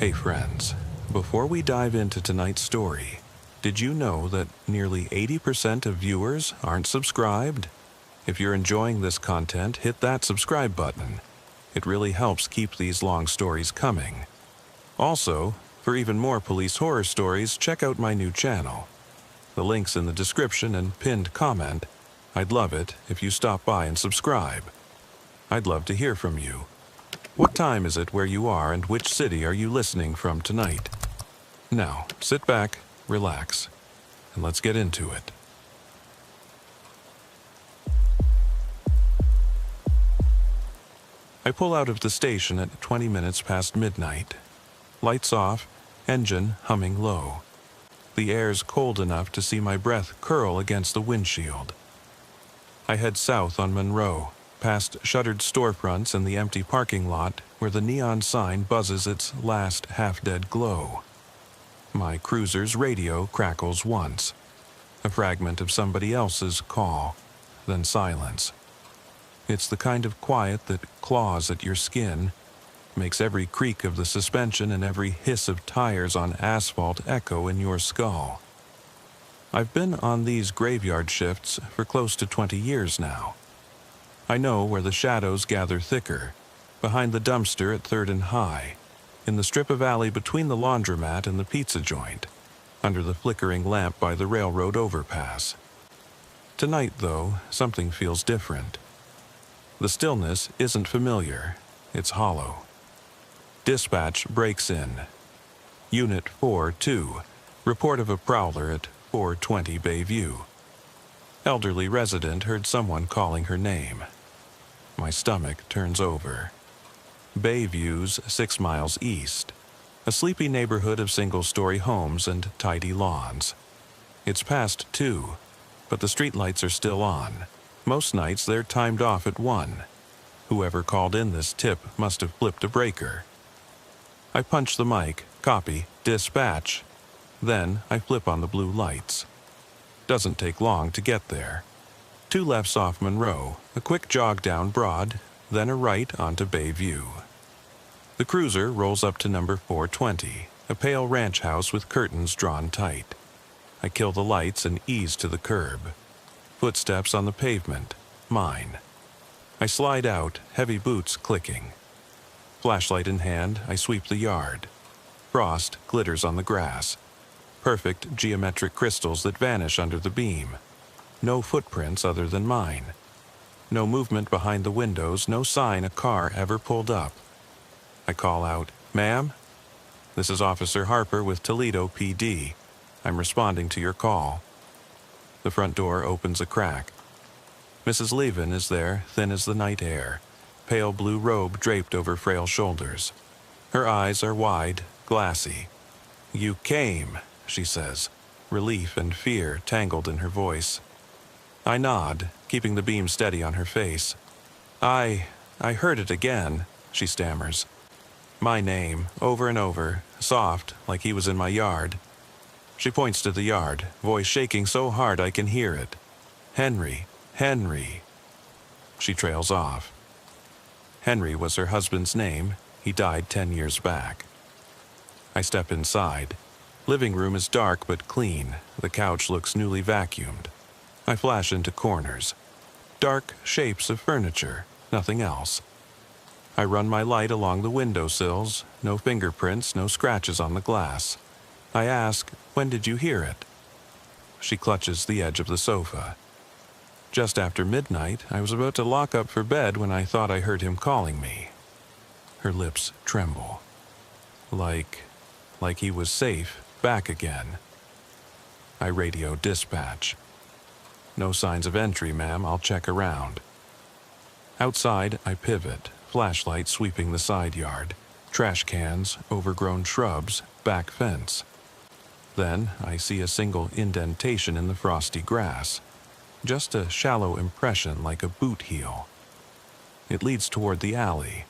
Hey friends, before we dive into tonight's story, did you know that nearly 80% of viewers aren't subscribed? If you're enjoying this content, hit that subscribe button. It really helps keep these long stories coming. Also, for even more police horror stories, check out my new channel. The link's in the description and pinned comment. I'd love it if you stop by and subscribe. I'd love to hear from you. What time is it where you are and which city are you listening from tonight? Now, sit back, relax, and let's get into it. I pull out of the station at 20 minutes past midnight. Lights off, engine humming low. The air's cold enough to see my breath curl against the windshield. I head south on Monroe, past shuttered storefronts and the empty parking lot where the neon sign buzzes its last half-dead glow. My cruiser's radio crackles once, a fragment of somebody else's call, then silence. It's the kind of quiet that claws at your skin, makes every creak of the suspension and every hiss of tires on asphalt echo in your skull. I've been on these graveyard shifts for close to 20 years now. I know where the shadows gather thicker, behind the dumpster at 3rd and High, in the strip of alley between the laundromat and the pizza joint, under the flickering lamp by the railroad overpass. Tonight, though, something feels different. The stillness isn't familiar, it's hollow. Dispatch breaks in. Unit 4-2, report of a prowler at 420 Bayview. Elderly resident heard someone calling her name. My stomach turns over. Bayview's 6 miles east, a sleepy neighborhood of single-story homes and tidy lawns. It's past 2, but the streetlights are still on. Most nights they're timed off at 1. Whoever called in this tip must have flipped a breaker. I punch the mic, copy, dispatch. Then I flip on the blue lights. Doesn't take long to get there. 2 lefts off Monroe, a quick jog down Broad, then a right onto Bayview. The cruiser rolls up to number 420, a pale ranch house with curtains drawn tight. I kill the lights and ease to the curb. Footsteps on the pavement, mine. I slide out, heavy boots clicking. Flashlight in hand, I sweep the yard. Frost glitters on the grass. Perfect geometric crystals that vanish under the beam. No footprints other than mine. No movement behind the windows, no sign a car ever pulled up. I call out, "Ma'am? This is Officer Harper with Toledo PD. I'm responding to your call." The front door opens a crack. Mrs. Levin is there, thin as the night air, pale blue robe draped over frail shoulders. Her eyes are wide, glassy. "You came," she says, relief and fear tangled in her voice. I nod, keeping the beam steady on her face. I heard it again," she stammers. My name, over and over, soft, like he was in my yard. She points to the yard, voice shaking so hard I can hear it. "Henry, Henry." She trails off. Henry was her husband's name. He died 10 years back. I step inside. Living room is dark but clean. The couch looks newly vacuumed. I flash into corners. Dark shapes of furniture, nothing else. I run my light along the windowsills, no fingerprints, no scratches on the glass. I ask, "When did you hear it?" She clutches the edge of the sofa. "Just after midnight, I was about to lock up for bed when I thought I heard him calling me." Her lips tremble. Like he was safe, back again. I radio dispatch. "No signs of entry, ma'am. I'll check around." Outside, I pivot, flashlight sweeping the side yard. Trash cans, overgrown shrubs, back fence. Then I see a single indentation in the frosty grass. Just a shallow impression like a boot heel. It leads toward the alley.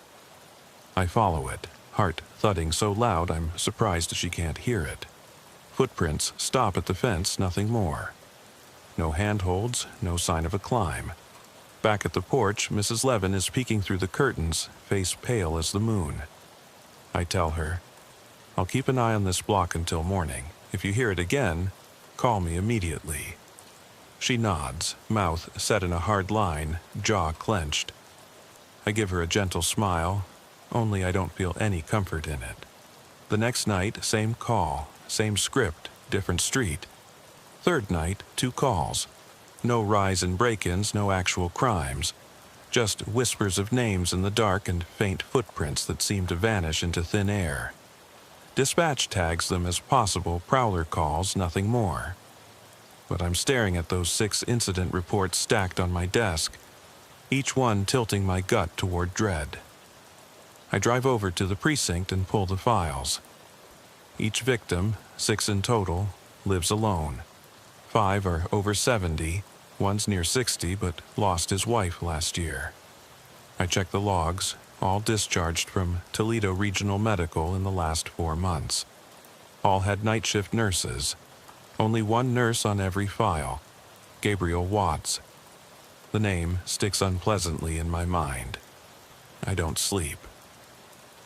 I follow it, heart thudding so loud I'm surprised she can't hear it. Footprints stop at the fence, nothing more. No handholds, no sign of a climb. Back at the porch, Mrs. Levin is peeking through the curtains, face pale as the moon. I tell her, I'll keep an eye on this block until morning. If you hear it again, call me immediately." She nods, mouth set in a hard line, jaw clenched. I give her a gentle smile, only I don't feel any comfort in it. The next night, same call, same script, different street. Third night, 2 calls. No rise in break-ins, no actual crimes. Just whispers of names in the dark and faint footprints that seem to vanish into thin air. Dispatch tags them as possible prowler calls, nothing more. But I'm staring at those 6 incident reports stacked on my desk, each one tilting my gut toward dread. I drive over to the precinct and pull the files. Each victim, 6 in total, lives alone. 5 are over 70, one's near 60 but lost his wife last year. I check the logs, all discharged from Toledo Regional Medical in the last 4 months. All had night shift nurses. Only 1 nurse on every file, Gabriel Watts. The name sticks unpleasantly in my mind. I don't sleep.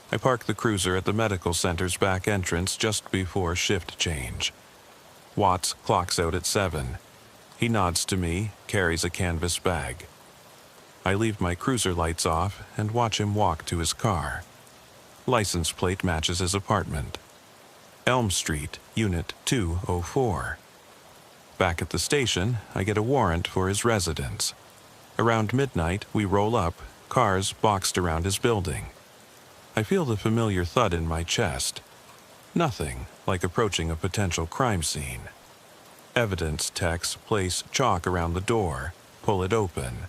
I park the cruiser at the medical center's back entrance just before shift change. Watts clocks out at 7. He nods to me, carries a canvas bag. I leave my cruiser lights off and watch him walk to his car. License plate matches his apartment. Elm Street, Unit 204. Back at the station, I get a warrant for his residence. Around midnight, we roll up, cars boxed around his building. I feel the familiar thud in my chest. Nothing like approaching a potential crime scene. Evidence techs place chalk around the door, pull it open.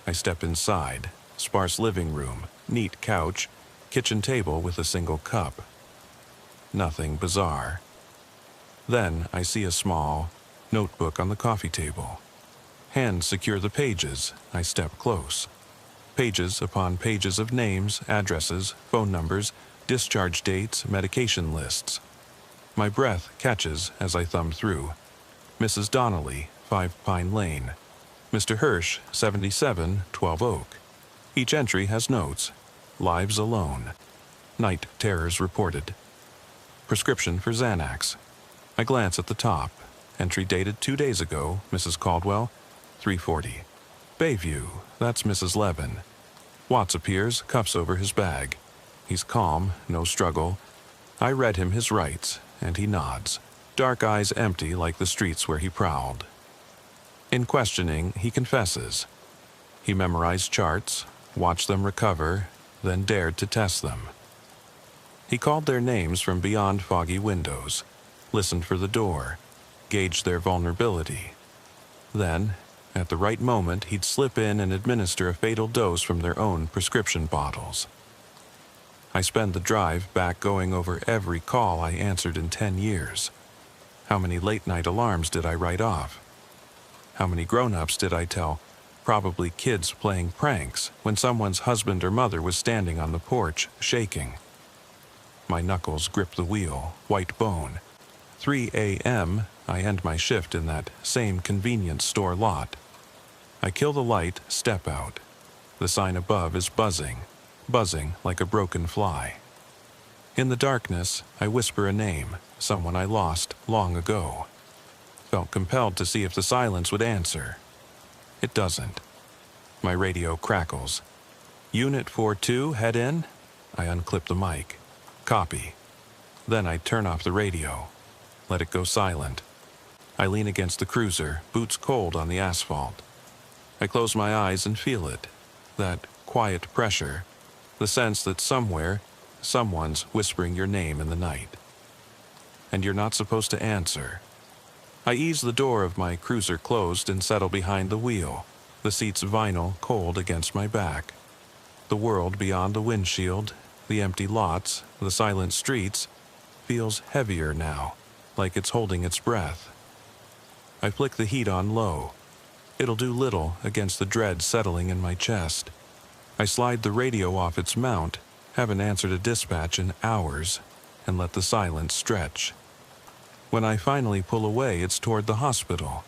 I step inside, sparse living room, neat couch, kitchen table with a single cup. Nothing bizarre. Then I see a small notebook on the coffee table. Hands secure the pages. I step close. Pages upon pages of names, addresses, phone numbers, discharge dates, medication lists. My breath catches as I thumb through. Mrs. Donnelly, 5 Pine Lane. Mr. Hirsch, 77, 12 Oak. Each entry has notes. Lives alone. Night terrors reported. Prescription for Xanax. I glance at the top. Entry dated 2 days ago, Mrs. Caldwell, 3:40. Bayview, that's Mrs. Levin. Watts appears, cuffs over his bag. He's calm, no struggle. I read him his rights, and he nods. Dark eyes empty like the streets where he prowled. In questioning, he confesses. He memorized charts, watched them recover, then dared to test them. He called their names from beyond foggy windows, listened for the door, gauged their vulnerability. Then, at the right moment, he'd slip in and administer a fatal dose from their own prescription bottles. I spend the drive back going over every call I answered in 10 years. How many late-night alarms did I write off? How many grown-ups did I tell, probably kids playing pranks, when someone's husband or mother was standing on the porch, shaking? My knuckles grip the wheel, white bone. 3 a.m., I end my shift in that same convenience store lot. I kill the light, step out. The sign above is buzzing like a broken fly. In the darkness, I whisper a name, someone I lost long ago. Felt compelled to see if the silence would answer. It doesn't. My radio crackles. Unit 42, head in? I unclip the mic. Copy. Then I turn off the radio. Let it go silent. I lean against the cruiser, boots cold on the asphalt. I close my eyes and feel it. That quiet pressure. The sense that somewhere, someone's whispering your name in the night. And you're not supposed to answer. I ease the door of my cruiser closed and settle behind the wheel, the seat's vinyl cold against my back. The world beyond the windshield, the empty lots, the silent streets, feels heavier now, like it's holding its breath. I flick the heat on low. It'll do little against the dread settling in my chest. I slide the radio off its mount, haven't answered a dispatch in hours, and let the silence stretch. When I finally pull away, it's toward the hospital.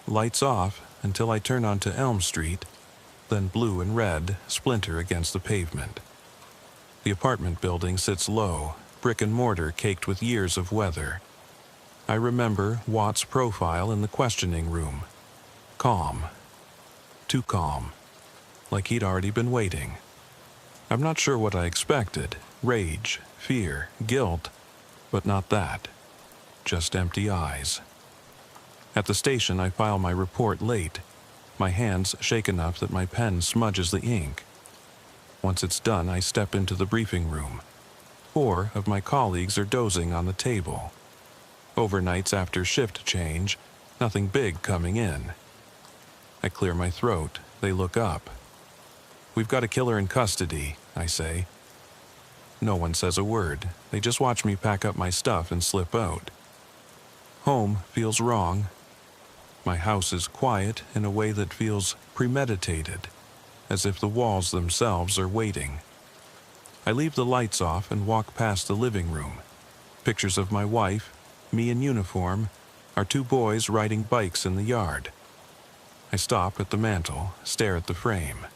Lights off until I turn onto Elm Street, then blue and red splinter against the pavement. The apartment building sits low, brick and mortar caked with years of weather. I remember Watt's profile in the questioning room. Calm. Too calm. Like he'd already been waiting. I'm not sure what I expected. Rage, fear, guilt, but not that. Just empty eyes. At the station, I file my report late. My hands shake enough that my pen smudges the ink. Once it's done, I step into the briefing room. 4 of my colleagues are dozing on the table. Overnights after shift change, nothing big coming in. I clear my throat. They look up. "We've got a killer in custody," I say. No one says a word. They just watch me pack up my stuff and slip out. Home feels wrong. My house is quiet in a way that feels premeditated, as if the walls themselves are waiting. I leave the lights off and walk past the living room. Pictures of my wife, me in uniform, our 2 boys riding bikes in the yard. I stop at the mantel, stare at the frame.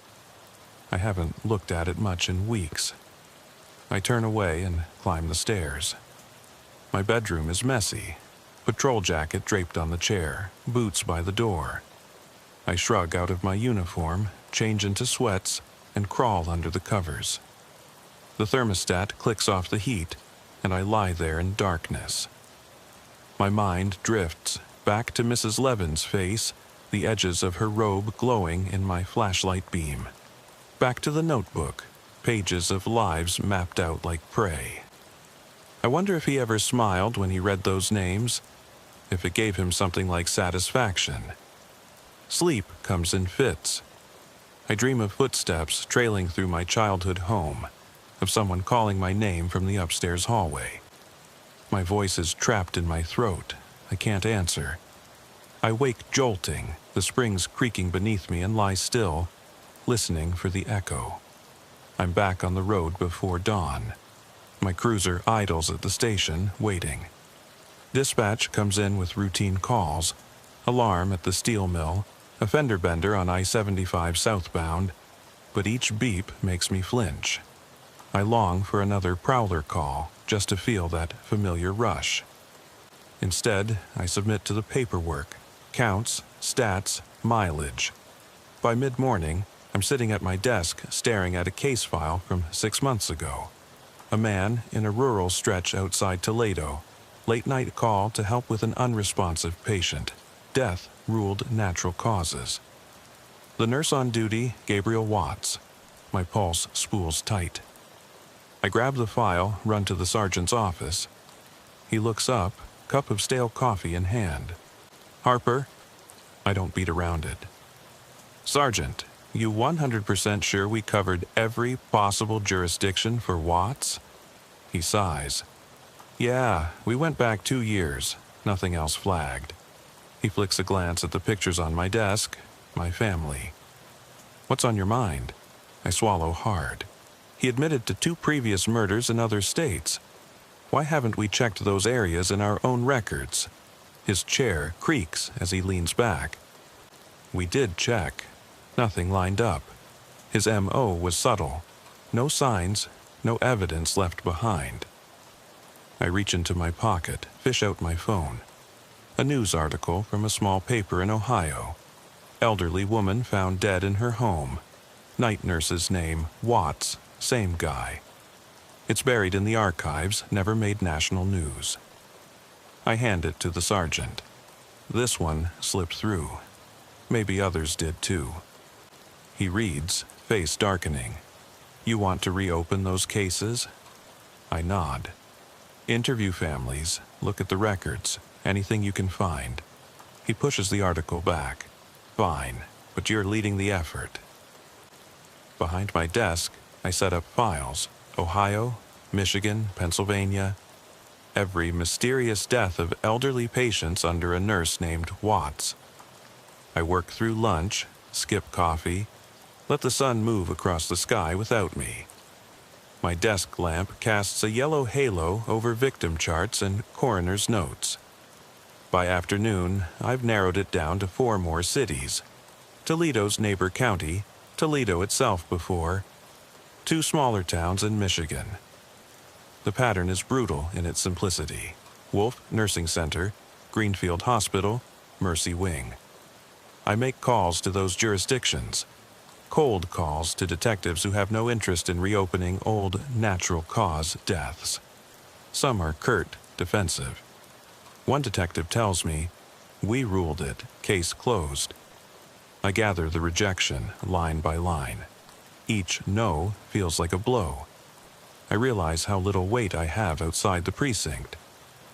I haven't looked at it much in weeks. I turn away and climb the stairs. My bedroom is messy. Patrol jacket draped on the chair, boots by the door. I shrug out of my uniform, change into sweats, and crawl under the covers. The thermostat clicks off the heat, and I lie there in darkness. My mind drifts back to Mrs. Levin's face, the edges of her robe glowing in my flashlight beam. Back to the notebook, pages of lives mapped out like prey. I wonder if he ever smiled when he read those names, if it gave him something like satisfaction. Sleep comes in fits. I dream of footsteps trailing through my childhood home, of someone calling my name from the upstairs hallway. My voice is trapped in my throat. I can't answer. I wake jolting, the springs creaking beneath me, and lie still, listening for the echo. I'm back on the road before dawn. My cruiser idles at the station, waiting. Dispatch comes in with routine calls, alarm at the steel mill, a fender bender on I-75 southbound, but each beep makes me flinch. I long for another prowler call, just to feel that familiar rush. Instead, I submit to the paperwork, counts, stats, mileage. By mid-morning, I'm sitting at my desk staring at a case file from 6 months ago. A man in a rural stretch outside Toledo. Late-night call to help with an unresponsive patient. Death ruled natural causes. The nurse on duty, Gabriel Watts. My pulse spools tight. I grab the file, run to the sergeant's office. He looks up, cup of stale coffee in hand. "Harper?" I don't beat around it. "Sergeant, you 100% sure we covered every possible jurisdiction for Watts?" He sighs. "Yeah, we went back 2 years. Nothing else flagged." He flicks a glance at the pictures on my desk, my family. "What's on your mind?" I swallow hard. He admitted to 2 previous murders in other states. Why haven't we checked those areas in our own records? His chair creaks as he leans back. We did check. Nothing lined up. His M.O. was subtle. No signs, no evidence left behind. I reach into my pocket, fish out my phone. A news article from a small paper in Ohio. Elderly woman found dead in her home. Night nurse's name, Watts, same guy. It's buried in the archives, never made national news. I hand it to the sergeant. This one slipped through. Maybe others did too. He reads, face darkening. "You want to reopen those cases?" I nod. "Interview families, look at the records, anything you can find." He pushes the article back. "Fine, but you're leading the effort." Behind my desk, I set up files. Ohio, Michigan, Pennsylvania. Every mysterious death of elderly patients under a nurse named Watts. I work through lunch, skip coffee, let the sun move across the sky without me. My desk lamp casts a yellow halo over victim charts and coroner's notes. By afternoon, I've narrowed it down to 4 more cities. Toledo's neighbor county, Toledo itself before, 2 smaller towns in Michigan. The pattern is brutal in its simplicity. Wolf Nursing Center, Greenfield Hospital, Mercy Wing. I make calls to those jurisdictions. Cold calls to detectives who have no interest in reopening old natural cause deaths. Some are curt, defensive. One detective tells me, "We ruled it, case closed." I gather the rejection line by line. Each no feels like a blow. I realize how little weight I have outside the precinct.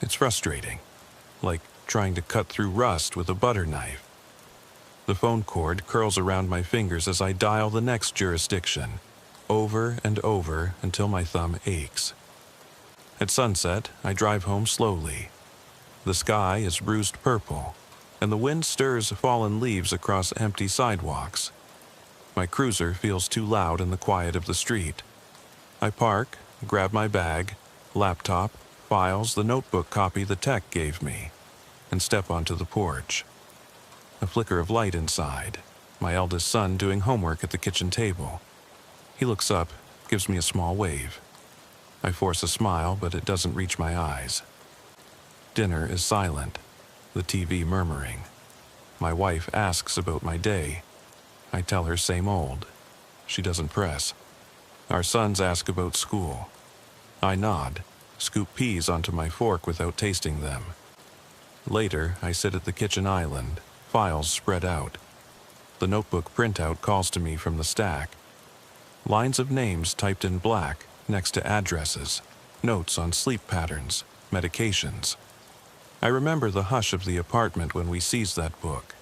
It's frustrating, like trying to cut through rust with a butter knife. The phone cord curls around my fingers as I dial the next jurisdiction, over and over until my thumb aches. At sunset, I drive home slowly. The sky is bruised purple, and the wind stirs fallen leaves across empty sidewalks. My cruiser feels too loud in the quiet of the street. I park, grab my bag, laptop, files, the notebook copy the tech gave me, and step onto the porch. A flicker of light inside, my eldest son doing homework at the kitchen table. He looks up, gives me a small wave. I force a smile, but it doesn't reach my eyes. Dinner is silent, the TV murmuring. My wife asks about my day. I tell her same old. She doesn't press. Our sons ask about school. I nod, scoop peas onto my fork without tasting them. Later, I sit at the kitchen island, files spread out. The notebook printout calls to me from the stack. Lines of names typed in black next to addresses, notes on sleep patterns, medications. I remember the hush of the apartment when we seized that book.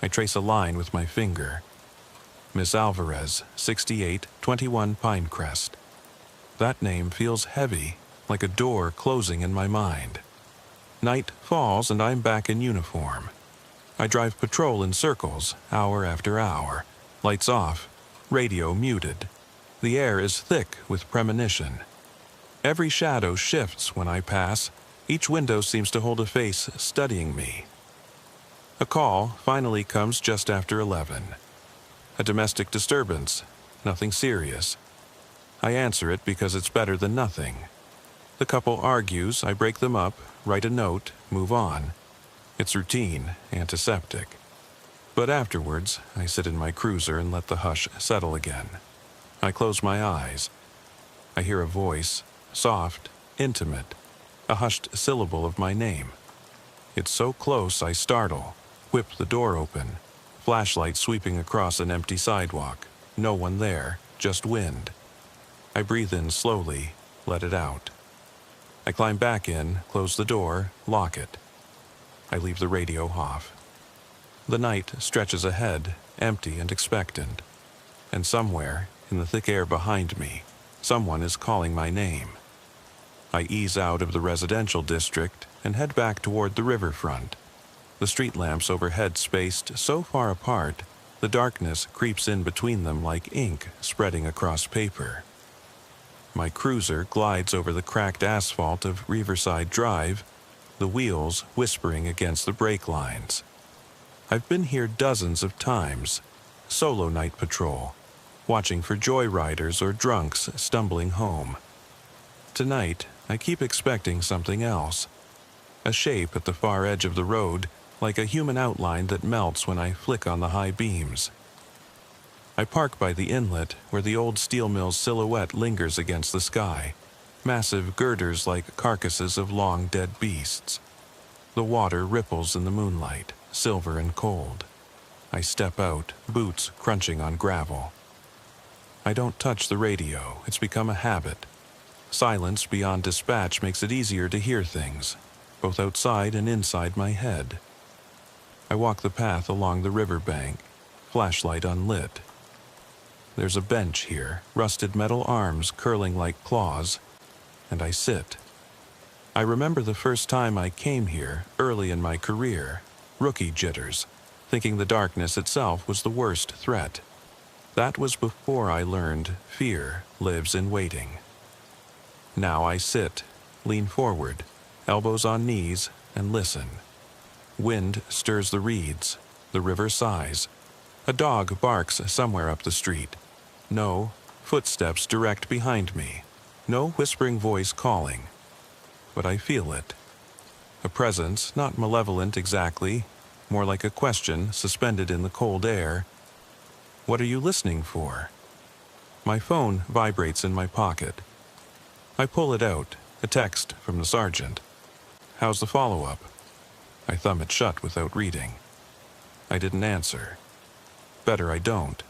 I trace a line with my finger. Miss Alvarez, 68, 21 Pinecrest. That name feels heavy, like a door closing in my mind. Night falls and I'm back in uniform. I drive patrol in circles, hour after hour. Lights off, radio muted. The air is thick with premonition. Every shadow shifts when I pass. Each window seems to hold a face studying me. A call finally comes just after 11. A domestic disturbance, nothing serious. I answer it because it's better than nothing. The couple argues, I break them up, write a note, move on. It's routine, antiseptic. But afterwards, I sit in my cruiser and let the hush settle again. I close my eyes. I hear a voice, soft, intimate, a hushed syllable of my name. It's so close I startle, whip the door open. Flashlight sweeping across an empty sidewalk. No one there, just wind. I breathe in slowly, let it out. I climb back in, close the door, lock it. I leave the radio off. The night stretches ahead, empty and expectant. And somewhere, in the thick air behind me, someone is calling my name. I ease out of the residential district and head back toward the riverfront. The street lamps overhead spaced so far apart, the darkness creeps in between them like ink spreading across paper. My cruiser glides over the cracked asphalt of Riverside Drive, the wheels whispering against the brake lines. I've been here dozens of times, solo night patrol, watching for joyriders or drunks stumbling home. Tonight, I keep expecting something else. A shape at the far edge of the road, like a human outline that melts when I flick on the high beams. I park by the inlet where the old steel mill's silhouette lingers against the sky, massive girders like carcasses of long dead beasts. The water ripples in the moonlight, silver and cold. I step out, boots crunching on gravel. I don't touch the radio, it's become a habit. Silence beyond dispatch makes it easier to hear things, both outside and inside my head. I walk the path along the riverbank, flashlight unlit. There's a bench here, rusted metal arms curling like claws, and I sit. I remember the first time I came here, early in my career, rookie jitters, thinking the darkness itself was the worst threat. That was before I learned fear lives in waiting. Now I sit, lean forward, elbows on knees, and listen. Wind stirs the reeds. The river sighs. A dog barks somewhere up the street. No, footsteps direct behind me. No whispering voice calling, but I feel it. A presence, not malevolent exactly, more like a question suspended in the cold air. What are you listening for? My phone vibrates in my pocket. I pull it out, a text from the sergeant. How's the follow-up? I thumb it shut without reading. I didn't answer. Better I don't.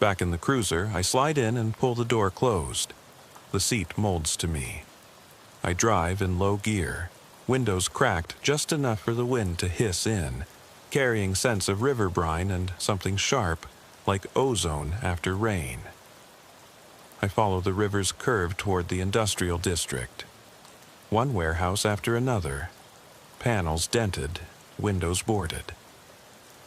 Back in the cruiser, I slide in and pull the door closed. The seat molds to me. I drive in low gear, windows cracked just enough for the wind to hiss in, carrying scents of river brine and something sharp, like ozone after rain. I follow the river's curve toward the industrial district. One warehouse after another, panels dented, windows boarded.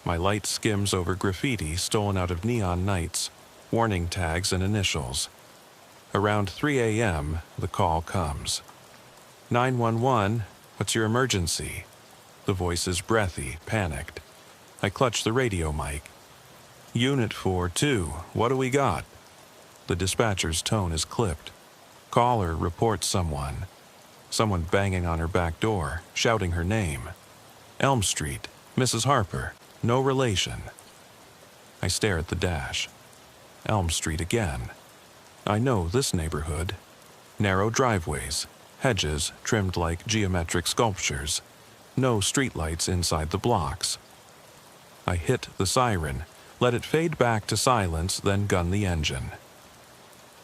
My light skims over graffiti stolen out of neon nights, warning tags and initials. Around 3 a.m., the call comes. 911, what's your emergency? The voice is breathy, panicked. I clutch the radio mic. Unit 4-2, what do we got? The dispatcher's tone is clipped. Caller reports someone. Someone banging on her back door, shouting her name. Elm Street, Mrs. Harper, no relation. I stare at the dash. Elm Street again. I know this neighborhood. Narrow driveways, hedges trimmed like geometric sculptures. No streetlights inside the blocks. I hit the siren, let it fade back to silence, then gun the engine.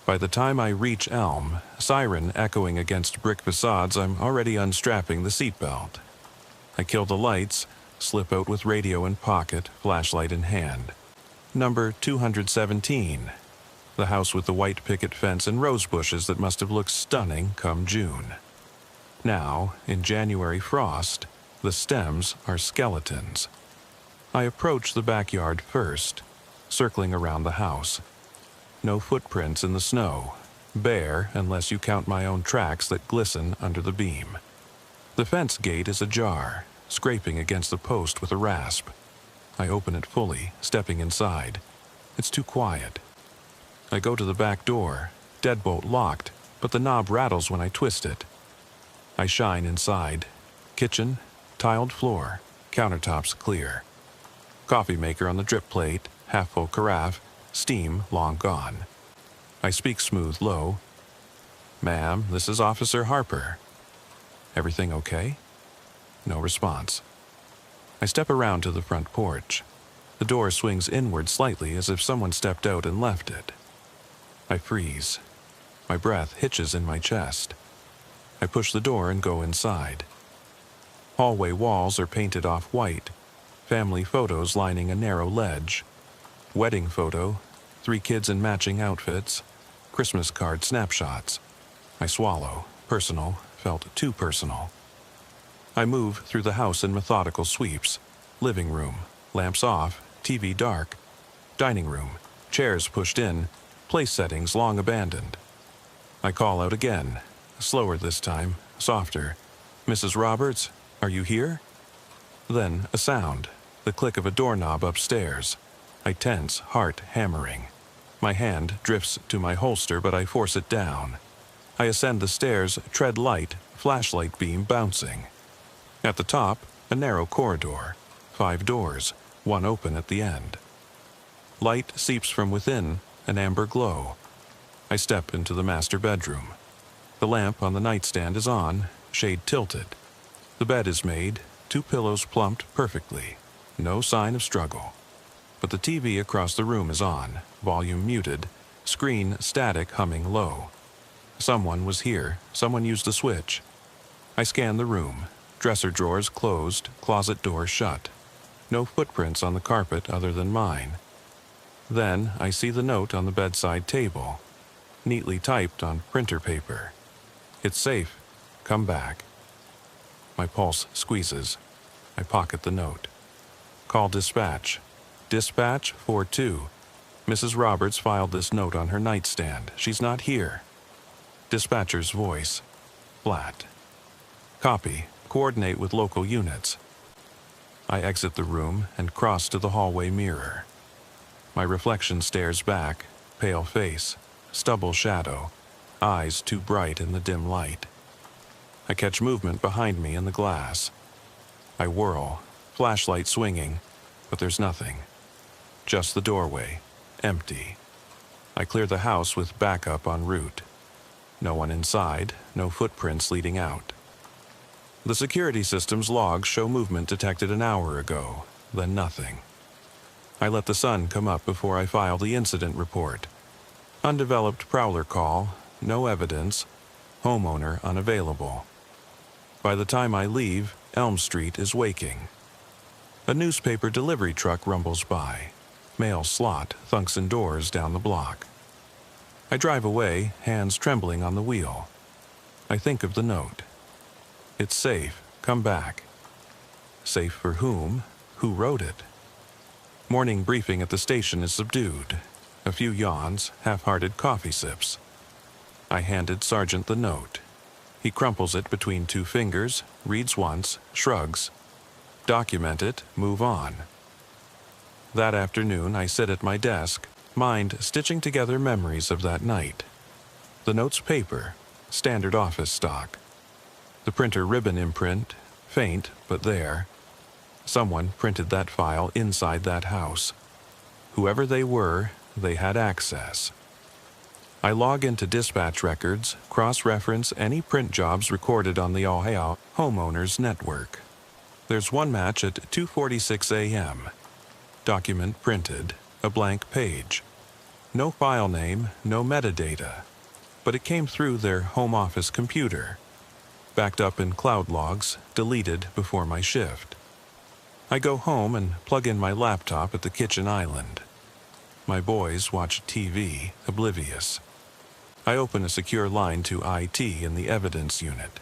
By the time I reach Elm, siren echoing against brick facades, I'm already unstrapping the seatbelt. I kill the lights, slip out with radio in pocket, flashlight in hand. Number 217. The house with the white picket fence and rose bushes that must have looked stunning come June. Now, in January frost, the stems are skeletons. I approach the backyard first, circling around the house. No footprints in the snow, bare unless you count my own tracks that glisten under the beam. The fence gate is ajar, scraping against the post with a rasp. I open it fully, stepping inside. It's too quiet. I go to the back door, deadbolt locked, but the knob rattles when I twist it. I shine inside. Kitchen, tiled floor, countertops clear. Coffee maker on the drip plate, half-full carafe, steam long gone. I speak smooth, low. Ma'am, this is Officer Harper. Everything okay? No response. I step around to the front porch. The door swings inward slightly as if someone stepped out and left it. I freeze. My breath hitches in my chest. I push the door and go inside. Hallway walls are painted off-white, family photos lining a narrow ledge. Wedding photo, 3 kids in matching outfits, Christmas card snapshots. I swallow. Personal, felt too personal. I move through the house in methodical sweeps. Living room, lamps off, TV dark. Dining room, chairs pushed in, place settings long abandoned. I call out again, slower this time, softer. Mrs. Roberts, are you here? Then a sound, the click of a doorknob upstairs. I tense, heart hammering. My hand drifts to my holster, but I force it down. I ascend the stairs, tread light, flashlight beam bouncing. At the top, a narrow corridor, 5 doors, one open at the end. Light seeps from within, an amber glow. I step into the master bedroom. The lamp on the nightstand is on, shade tilted. The bed is made, 2 pillows plumped perfectly. No sign of struggle. But the TV across the room is on, volume muted, screen static humming low. Someone was here, someone used the switch. I scan the room, dresser drawers closed, closet door shut. No footprints on the carpet other than mine. Then I see the note on the bedside table, neatly typed on printer paper. It's safe. Come back. My pulse squeezes. I pocket the note. Call dispatch. Dispatch 4-2. Mrs. Roberts filed this note on her nightstand. She's not here. Dispatcher's voice. Flat. Copy. Coordinate with local units. I exit the room and cross to the hallway mirror. My reflection stares back, pale face, stubble shadow, eyes too bright in the dim light. I catch movement behind me in the glass. I whirl, flashlight swinging, but there's nothing. Just the doorway, empty. I clear the house with backup en route. No one inside, no footprints leading out. The security system's logs show movement detected an hour ago, then nothing. I let the sun come up before I file the incident report. Undeveloped prowler call, no evidence, homeowner unavailable. By the time I leave, Elm Street is waking. A newspaper delivery truck rumbles by. Mail slot thunks indoors down the block. I drive away, hands trembling on the wheel. I think of the note. It's safe, come back. Safe for whom? Who wrote it? Morning briefing at the station is subdued. A few yawns, half-hearted coffee sips. I handed Sergeant the note. He crumples it between two fingers, reads once, shrugs. Document it, move on. That afternoon, I sit at my desk, mind stitching together memories of that night. The note's paper, standard office stock. The printer ribbon imprint, faint but there. Someone printed that file inside that house. Whoever they were, they had access. I log into dispatch records, cross-reference any print jobs recorded on the Ohio homeowners network. There's one match at 2:46 a.m. Document printed, a blank page. No file name, no metadata. But it came through their home office computer. Backed up in cloud logs, deleted before my shift. I go home and plug in my laptop at the kitchen island. My boys watch TV, oblivious. I open a secure line to IT in the evidence unit.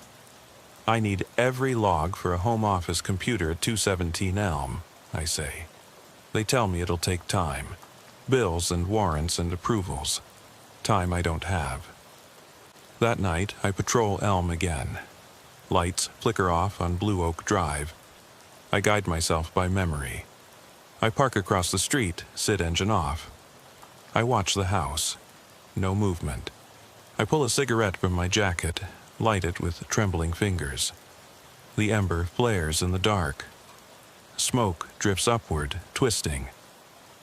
I need every log for a home office computer at 217 Elm, I say. They tell me it'll take time. Bills and warrants and approvals. Time I don't have. That night, I patrol Elm again. Lights flicker off on Blue Oak Drive. I guide myself by memory. I park across the street, sit engine off. I watch the house. No movement. I pull a cigarette from my jacket, light it with trembling fingers. The ember flares in the dark. Smoke drifts upward, twisting.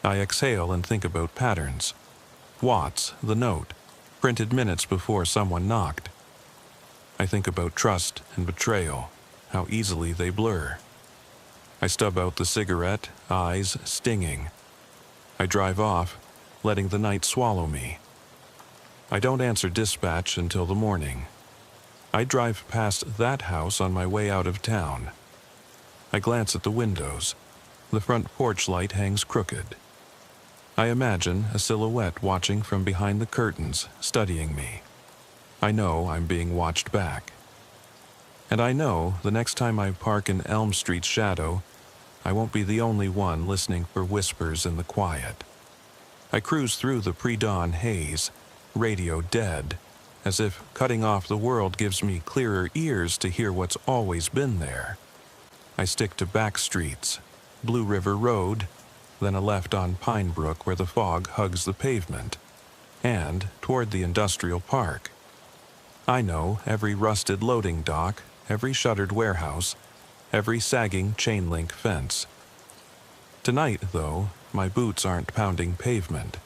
I exhale and think about patterns. Watts, the note, printed minutes before someone knocked. I think about trust and betrayal, how easily they blur. I stub out the cigarette, eyes stinging. I drive off, letting the night swallow me. I don't answer dispatch until the morning. I drive past that house on my way out of town. I glance at the windows. The front porch light hangs crooked. I imagine a silhouette watching from behind the curtains, studying me. I know I'm being watched back. And I know the next time I park in Elm Street's shadow, I won't be the only one listening for whispers in the quiet. I cruise through the pre-dawn haze, radio dead, as if cutting off the world gives me clearer ears to hear what's always been there. I stick to back streets, Blue River Road, then a left on Pine Brook where the fog hugs the pavement, and toward the industrial park. I know every rusted loading dock, every shuttered warehouse, every sagging chain-link fence. Tonight, though, my boots aren't pounding pavement.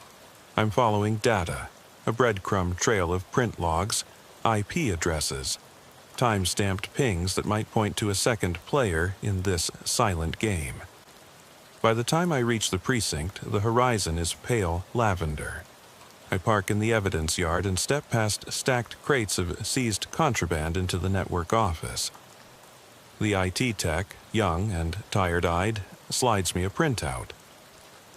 I'm following data, a breadcrumb trail of print logs, IP addresses, time-stamped pings that might point to a second player in this silent game. By the time I reach the precinct, the horizon is pale lavender. I park in the evidence yard and step past stacked crates of seized contraband into the network office. The IT tech, young and tired-eyed, slides me a printout.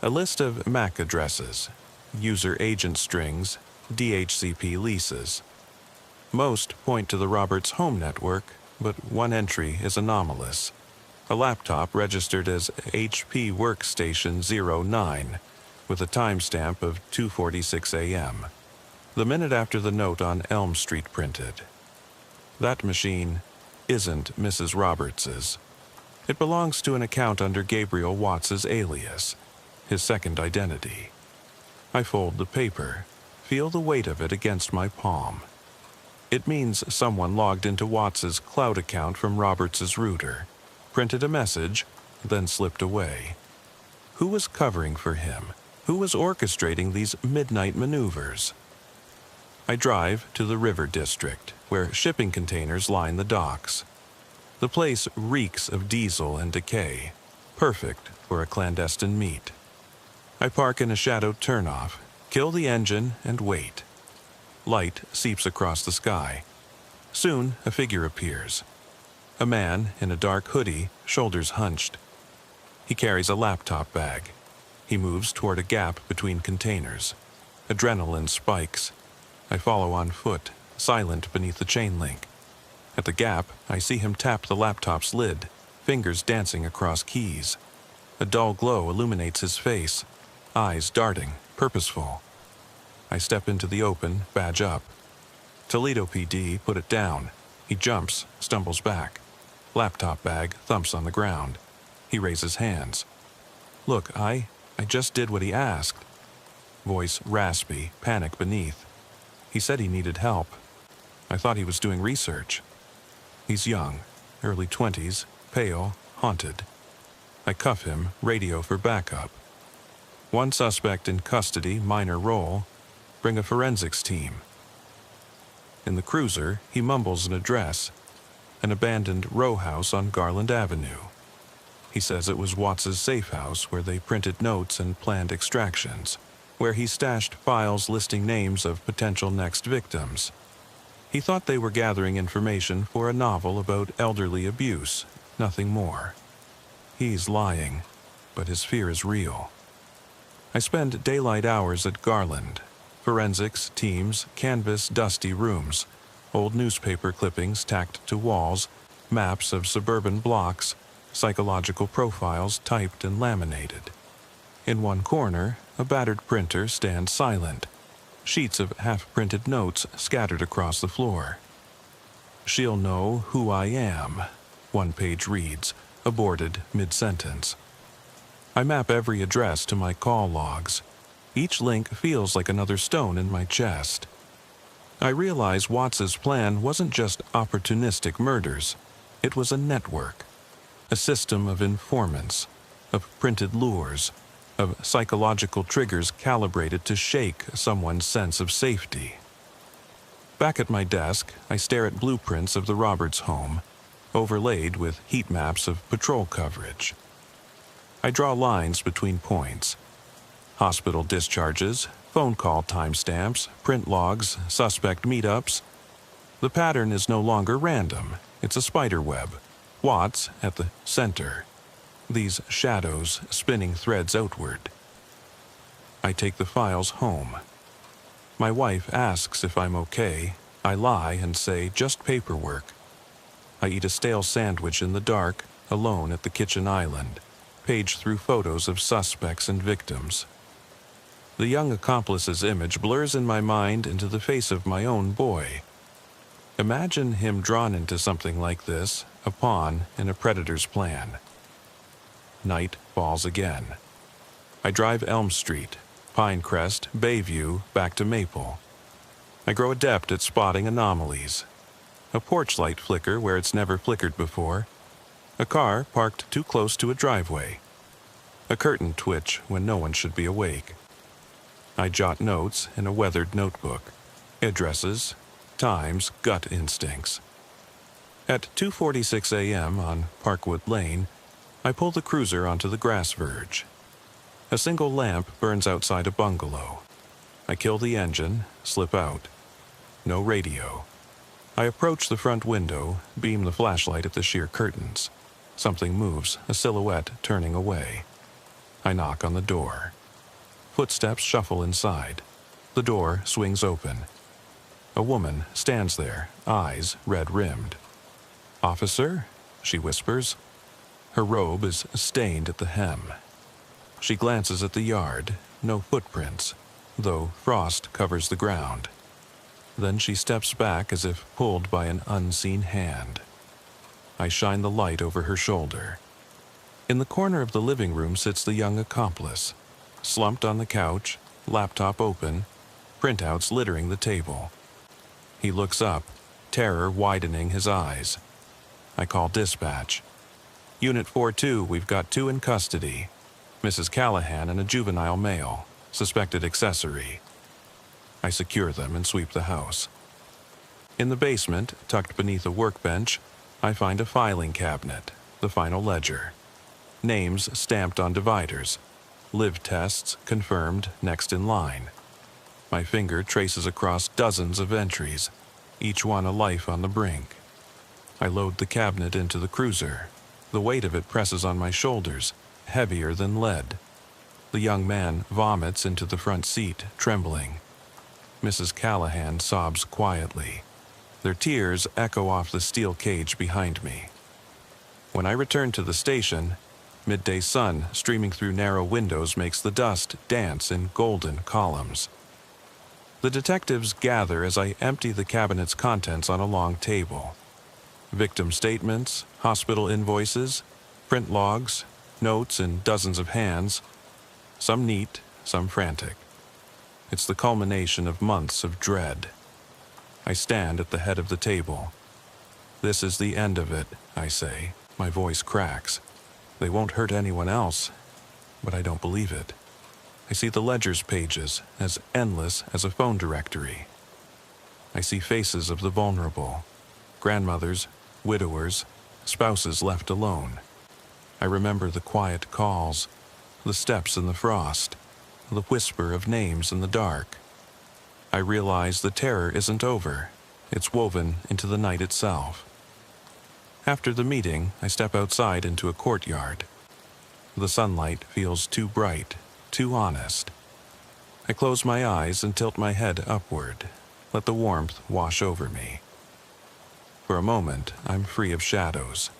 A list of MAC addresses, user agent strings, DHCP leases. Most point to the Roberts home network, but one entry is anomalous. A laptop registered as HP Workstation 09 with a timestamp of 2:46 a.m., the minute after the note on Elm Street printed. That machine isn't Mrs. Roberts's. It belongs to an account under Gabriel Watts's alias, his second identity. I fold the paper, feel the weight of it against my palm. It means someone logged into Watts's cloud account from Roberts's router, printed a message, then slipped away. Who was covering for him? Who was orchestrating these midnight maneuvers? I drive to the River District, where shipping containers line the docks. The place reeks of diesel and decay, perfect for a clandestine meet. I park in a shadowed turnoff, kill the engine, and wait. Light seeps across the sky. Soon, a figure appears. A man in a dark hoodie, shoulders hunched. He carries a laptop bag. He moves toward a gap between containers. Adrenaline spikes. I follow on foot, silent beneath the chain link. At the gap, I see him tap the laptop's lid, fingers dancing across keys. A dull glow illuminates his face, eyes darting, purposeful. I step into the open, badge up. Toledo PD, put it down. He jumps, stumbles back. Laptop bag thumps on the ground. He raises hands. Look, I just did what he asked. Voice raspy, panic beneath. He said he needed help. I thought he was doing research. He's young, early 20s, pale, haunted. I cuff him, radio for backup. One suspect in custody, minor role. Bring a forensics team. In the cruiser, he mumbles an address, an abandoned row house on Garland Avenue. He says it was Watts's safe house where they printed notes and planned extractions, where he stashed files listing names of potential next victims. He thought they were gathering information for a novel about elderly abuse, nothing more. He's lying, but his fear is real. I spend daylight hours at Garland. Forensics, teams, canvas, dusty rooms, old newspaper clippings tacked to walls, maps of suburban blocks, psychological profiles typed and laminated. In one corner, a battered printer stands silent, sheets of half-printed notes scattered across the floor. She'll know who I am, one page reads, aborted mid-sentence. I map every address to my call logs. Each link feels like another stone in my chest. I realize Watts's plan wasn't just opportunistic murders. It was a network, a system of informants, of printed lures, of psychological triggers calibrated to shake someone's sense of safety. Back at my desk, I stare at blueprints of the Roberts home, overlaid with heat maps of patrol coverage. I draw lines between points. Hospital discharges, phone call timestamps, print logs, suspect meetups. The pattern is no longer random. It's a spider web. Watts at the center. These shadows spinning threads outward. I take the files home. My wife asks if I'm okay. I lie and say just paperwork. I eat a stale sandwich in the dark, alone at the kitchen island, page through photos of suspects and victims. The young accomplice's image blurs in my mind into the face of my own boy. Imagine him drawn into something like this, a pawn in a predator's plan. Night falls again. I drive Elm Street, Pinecrest, Bayview, back to Maple. I grow adept at spotting anomalies. A porch light flicker where it's never flickered before. A car parked too close to a driveway. A curtain twitch when no one should be awake. I jot notes in a weathered notebook. Addresses, times, gut instincts. At 2:46 a.m. on Parkwood Lane, I pull the cruiser onto the grass verge. A single lamp burns outside a bungalow. I kill the engine, slip out. No radio. I approach the front window, beam the flashlight at the sheer curtains. Something moves, a silhouette turning away. I knock on the door. Footsteps shuffle inside. The door swings open. A woman stands there, eyes red-rimmed. "Officer?" she whispers. Her robe is stained at the hem. She glances at the yard, no footprints, though frost covers the ground. Then she steps back as if pulled by an unseen hand. I shine the light over her shoulder. In the corner of the living room sits the young accomplice, slumped on the couch, laptop open, printouts littering the table. He looks up, terror widening his eyes. I call dispatch. Unit 4-2, we've got 2 in custody. Mrs. Callahan and a juvenile male, suspected accessory. I secure them and sweep the house. In the basement, tucked beneath a workbench, I find a filing cabinet, the final ledger. Names stamped on dividers. Live tests confirmed next in line. My finger traces across dozens of entries, each one a life on the brink. I load the cabinet into the cruiser. The weight of it presses on my shoulders, heavier than lead. The young man vomits into the front seat, trembling. Mrs. Callahan sobs quietly. Their tears echo off the steel cage behind me. When I return to the station, midday sun streaming through narrow windows makes the dust dance in golden columns. The detectives gather as I empty the cabinet's contents on a long table. Victim statements, hospital invoices, print logs, notes in dozens of hands, some neat, some frantic. It's the culmination of months of dread. I stand at the head of the table. This is the end of it, I say. My voice cracks. They won't hurt anyone else, but I don't believe it. I see the ledger's pages, as endless as a phone directory. I see faces of the vulnerable, grandmothers, widowers, spouses left alone. I remember the quiet calls, the steps in the frost, the whisper of names in the dark. I realize the terror isn't over. It's woven into the night itself. After the meeting, I step outside into a courtyard. The sunlight feels too bright, too honest. I close my eyes and tilt my head upward, let the warmth wash over me. For a moment, I'm free of shadows.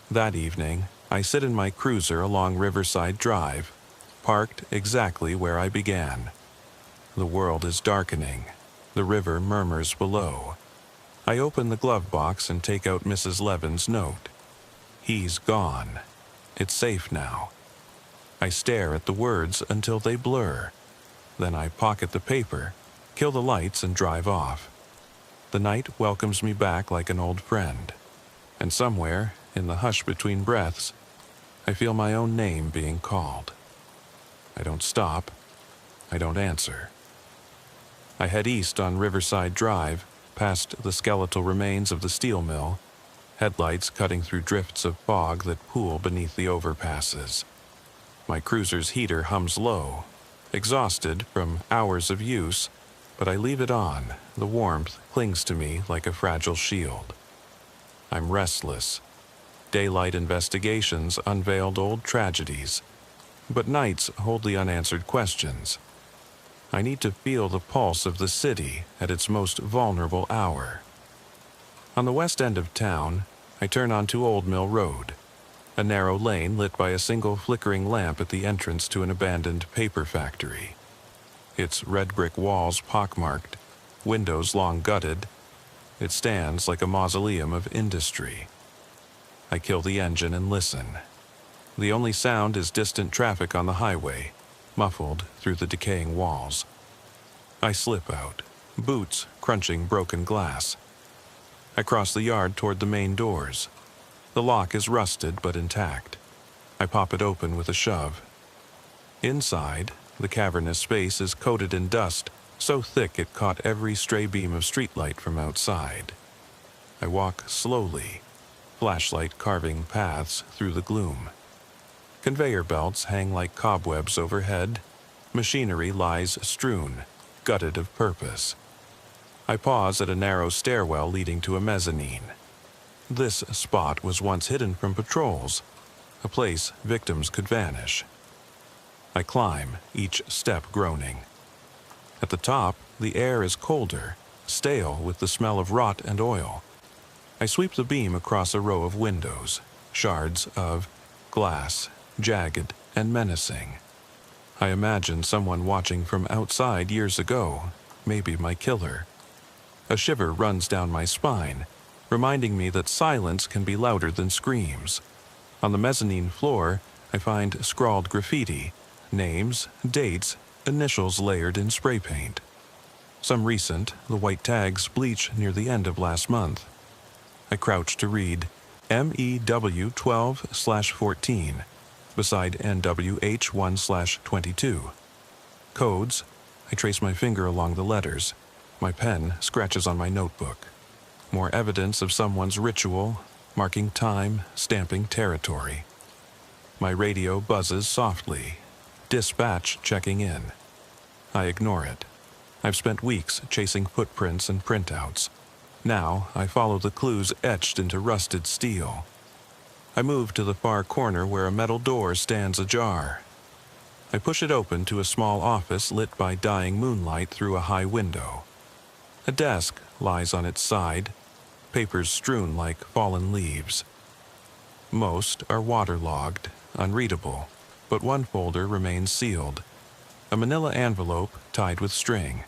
That evening, I sit in my cruiser along Riverside Drive, parked exactly where I began. The world is darkening. The river murmurs below. I open the glove box and take out Mrs. Levin's note. He's gone. It's safe now. I stare at the words until they blur. Then I pocket the paper, kill the lights, and drive off. The night welcomes me back like an old friend. And somewhere, in the hush between breaths, I feel my own name being called. I don't stop. I don't answer. I head east on Riverside Drive, past the skeletal remains of the steel mill, headlights cutting through drifts of fog that pool beneath the overpasses. My cruiser's heater hums low, exhausted from hours of use, but I leave it on. The warmth clings to me like a fragile shield. I'm restless. Daylight investigations unveiled old tragedies, but nights hold the unanswered questions. I need to feel the pulse of the city at its most vulnerable hour. On the west end of town, I turn onto Old Mill Road, a narrow lane lit by a single flickering lamp at the entrance to an abandoned paper factory. Its red brick walls pockmarked, windows long gutted. It stands like a mausoleum of industry. I kill the engine and listen. The only sound is distant traffic on the highway, muffled through the decaying walls. I slip out, boots crunching broken glass. I cross the yard toward the main doors. The lock is rusted but intact. I pop it open with a shove. Inside, the cavernous space is coated in dust, so thick it caught every stray beam of streetlight from outside. I walk slowly, flashlight carving paths through the gloom. Conveyor belts hang like cobwebs overhead. Machinery lies strewn, gutted of purpose. I pause at a narrow stairwell leading to a mezzanine. This spot was once hidden from patrols, a place victims could vanish. I climb, each step groaning. At the top, the air is colder, stale with the smell of rot and oil. I sweep the beam across a row of windows, shards of glass, jagged and menacing. I imagine someone watching from outside years ago, maybe my killer. A shiver runs down my spine, reminding me that silence can be louder than screams. On the mezzanine floor, I find scrawled graffiti, names, dates, initials layered in spray paint. Some recent, the white tags bleach near the end of last month. I crouch to read MEW 12/14 beside NWH 1/22. Codes. I trace my finger along the letters. My pen scratches on my notebook. More evidence of someone's ritual, marking time, stamping territory. My radio buzzes softly. Dispatch checking in. I ignore it. I've spent weeks chasing footprints and printouts. Now I follow the clues etched into rusted steel. I move to the far corner where a metal door stands ajar. I push it open to a small office lit by dying moonlight through a high window. A desk lies on its side, papers strewn like fallen leaves. Most are waterlogged, unreadable, but one folder remains sealed, a manila envelope tied with string.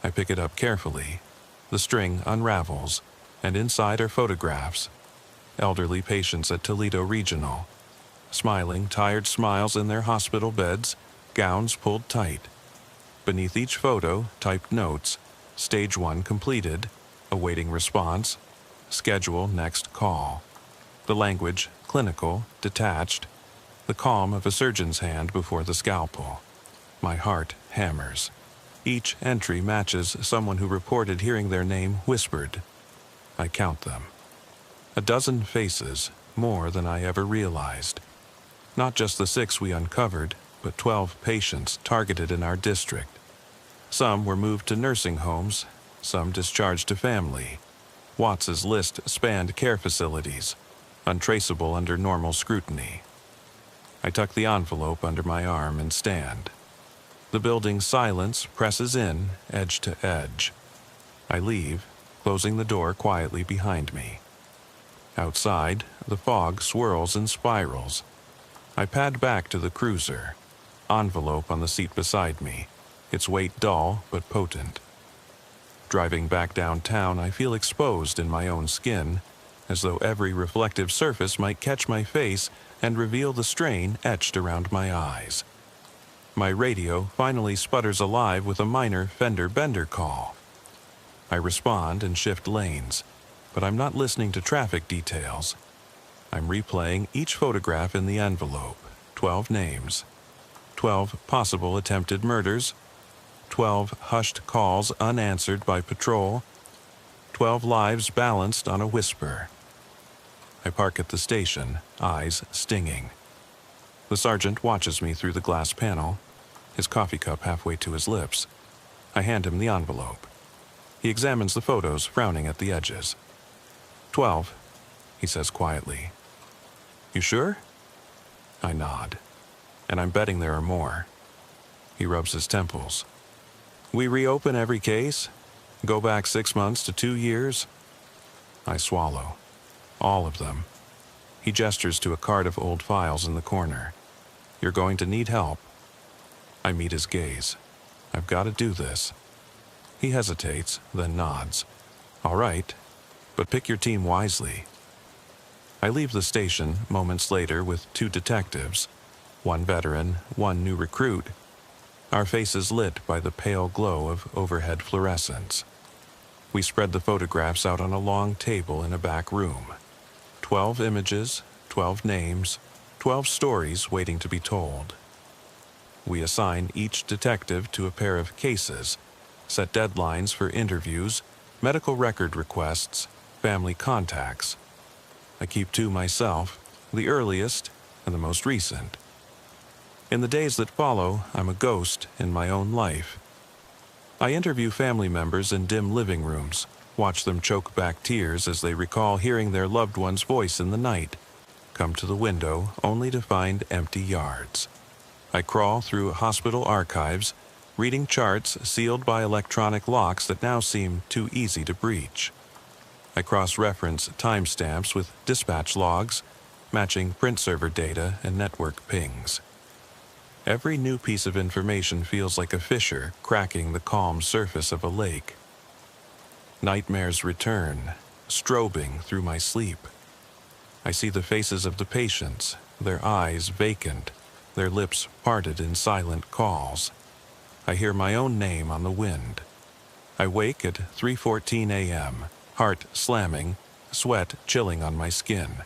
I pick it up carefully. The string unravels, and inside are photographs. Elderly patients at Toledo Regional, smiling tired smiles in their hospital beds, gowns pulled tight. Beneath each photo, typed notes: Stage 1 completed, awaiting response, schedule next call. The language, clinical, detached, the calm of a surgeon's hand before the scalpel. My heart hammers. Each entry matches someone who reported hearing their name whispered. I count them. A dozen faces, more than I ever realized. Not just the 6 we uncovered, but 12 patients targeted in our district. Some were moved to nursing homes, some discharged to family. Watts's list spanned care facilities, untraceable under normal scrutiny. I tuck the envelope under my arm and stand. The building's silence presses in, edge to edge. I leave, closing the door quietly behind me. Outside, the fog swirls and spirals. I pad back to the cruiser, envelope on the seat beside me, its weight dull but potent. Driving back downtown, I feel exposed in my own skin, as though every reflective surface might catch my face and reveal the strain etched around my eyes. My radio finally sputters alive with a minor fender-bender call. I respond and shift lanes, but I'm not listening to traffic details. I'm replaying each photograph in the envelope, 12 names, 12 possible attempted murders, 12 hushed calls unanswered by patrol, 12 lives balanced on a whisper. I park at the station, eyes stinging. The sergeant watches me through the glass panel, his coffee cup halfway to his lips. I hand him the envelope. He examines the photos, frowning at the edges. 12, he says quietly. You sure? I nod, and I'm betting there are more. He rubs his temples. We reopen every case? Go back 6 months to 2 years? I swallow. All of them. He gestures to a card of old files in the corner. You're going to need help. I meet his gaze. I've got to do this. He hesitates, then nods. All right, but pick your team wisely. I leave the station moments later with 2 detectives, 1 veteran, 1 new recruit, our faces lit by the pale glow of overhead fluorescence. We spread the photographs out on a long table in a back room. 12 images, 12 names, 12 stories waiting to be told. We assign each detective to a pair of cases, set deadlines for interviews, medical record requests, family contacts. I keep 2 myself, the earliest and the most recent. In the days that follow, I'm a ghost in my own life. I interview family members in dim living rooms, watch them choke back tears as they recall hearing their loved one's voice in the night, come to the window only to find empty yards. I crawl through hospital archives, reading charts sealed by electronic locks that now seem too easy to breach. I cross-reference timestamps with dispatch logs, matching print server data and network pings. Every new piece of information feels like a fissure cracking the calm surface of a lake. Nightmares return, strobing through my sleep. I see the faces of the patients, their eyes vacant, their lips parted in silent calls. I hear my own name on the wind. I wake at 3:14 a.m., heart slamming, sweat chilling on my skin.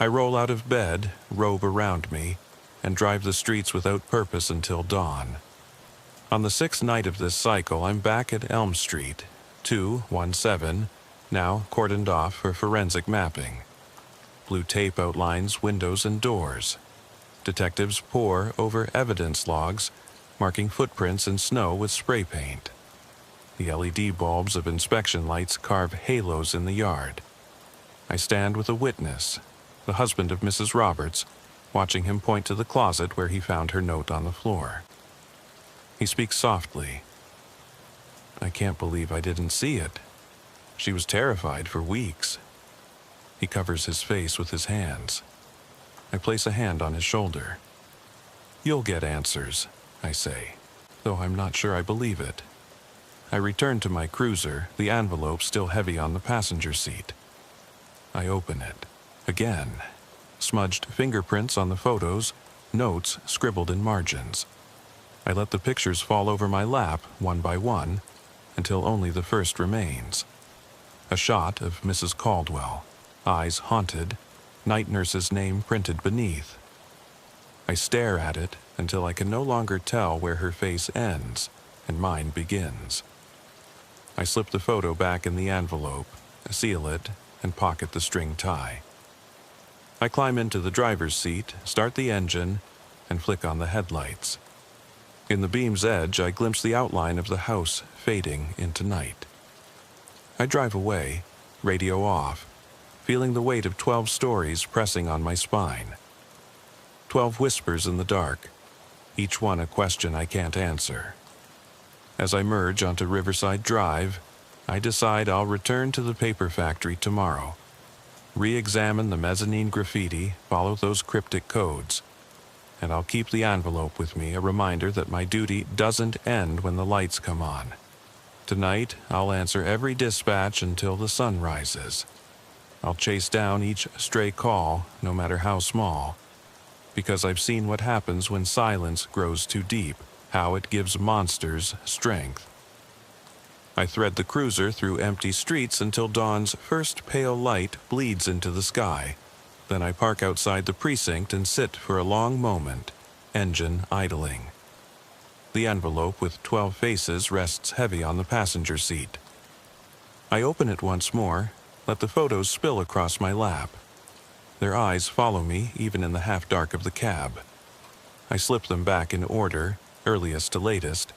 I roll out of bed, robe around me, and drive the streets without purpose until dawn. On the sixth night of this cycle, I'm back at Elm Street, 217, now cordoned off for forensic mapping. Blue tape outlines windows and doors. Detectives pore over evidence logs, marking footprints in snow with spray paint. The LED bulbs of inspection lights carve halos in the yard. I stand with a witness, the husband of Mrs. Roberts, watching him point to the closet where he found her note on the floor. He speaks softly. I can't believe I didn't see it. She was terrified for weeks. He covers his face with his hands. I place a hand on his shoulder. You'll get answers, I say, though I'm not sure I believe it. I return to my cruiser, the envelope still heavy on the passenger seat. I open it. Again. Smudged fingerprints on the photos, notes scribbled in margins. I let the pictures fall over my lap, one by one, until only the first remains. A shot of Mrs. Caldwell, eyes haunted, night nurse's name printed beneath. I stare at it until I can no longer tell where her face ends and mine begins. I slip the photo back in the envelope, seal it, and pocket the string tie. I climb into the driver's seat, start the engine, and flick on the headlights. In the beam's edge, I glimpse the outline of the house fading into night. I drive away, radio off, feeling the weight of 12 stories pressing on my spine. 12 whispers in the dark, each one a question I can't answer. As I merge onto Riverside Drive, I decide I'll return to the paper factory tomorrow. Re-examine the mezzanine graffiti, follow those cryptic codes. And I'll keep the envelope with me, a reminder that my duty doesn't end when the lights come on. Tonight, I'll answer every dispatch until the sun rises. I'll chase down each stray call, no matter how small, because I've seen what happens when silence grows too deep, how it gives monsters strength. I thread the cruiser through empty streets until dawn's first pale light bleeds into the sky. Then I park outside the precinct and sit for a long moment, engine idling. The envelope with 12 faces rests heavy on the passenger seat. I open it once more, let the photos spill across my lap. Their eyes follow me even in the half-dark of the cab. I slip them back in order, earliest to latest,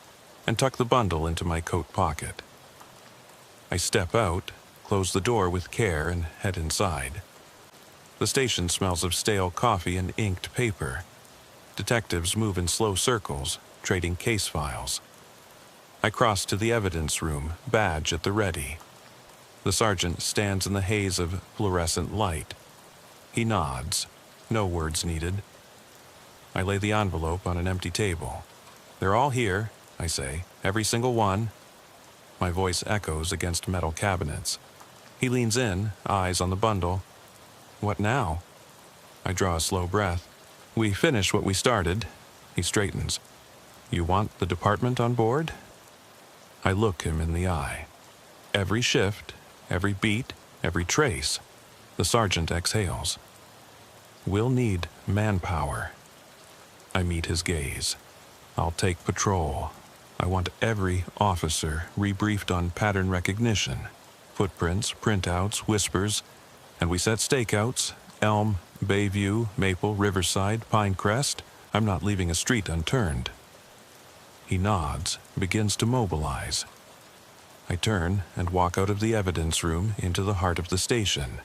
and tuck the bundle into my coat pocket. I step out, close the door with care, and head inside. The station smells of stale coffee and inked paper. Detectives move in slow circles, trading case files. I cross to the evidence room, badge at the ready. The sergeant stands in the haze of fluorescent light. He nods. No words needed. I lay the envelope on an empty table. They're all here, I say, every single one. My voice echoes against metal cabinets. He leans in, eyes on the bundle. What now? I draw a slow breath. We finish what we started. He straightens. You want the department on board? I look him in the eye. Every shift, every beat, every trace. The sergeant exhales. We'll need manpower. I meet his gaze. I'll take patrol. I want every officer rebriefed on pattern recognition. Footprints, printouts, whispers, and we set stakeouts, Elm, Bayview, Maple, Riverside, Pinecrest. I'm not leaving a street unturned. He nods, begins to mobilize. I turn and walk out of the evidence room into the heart of the station,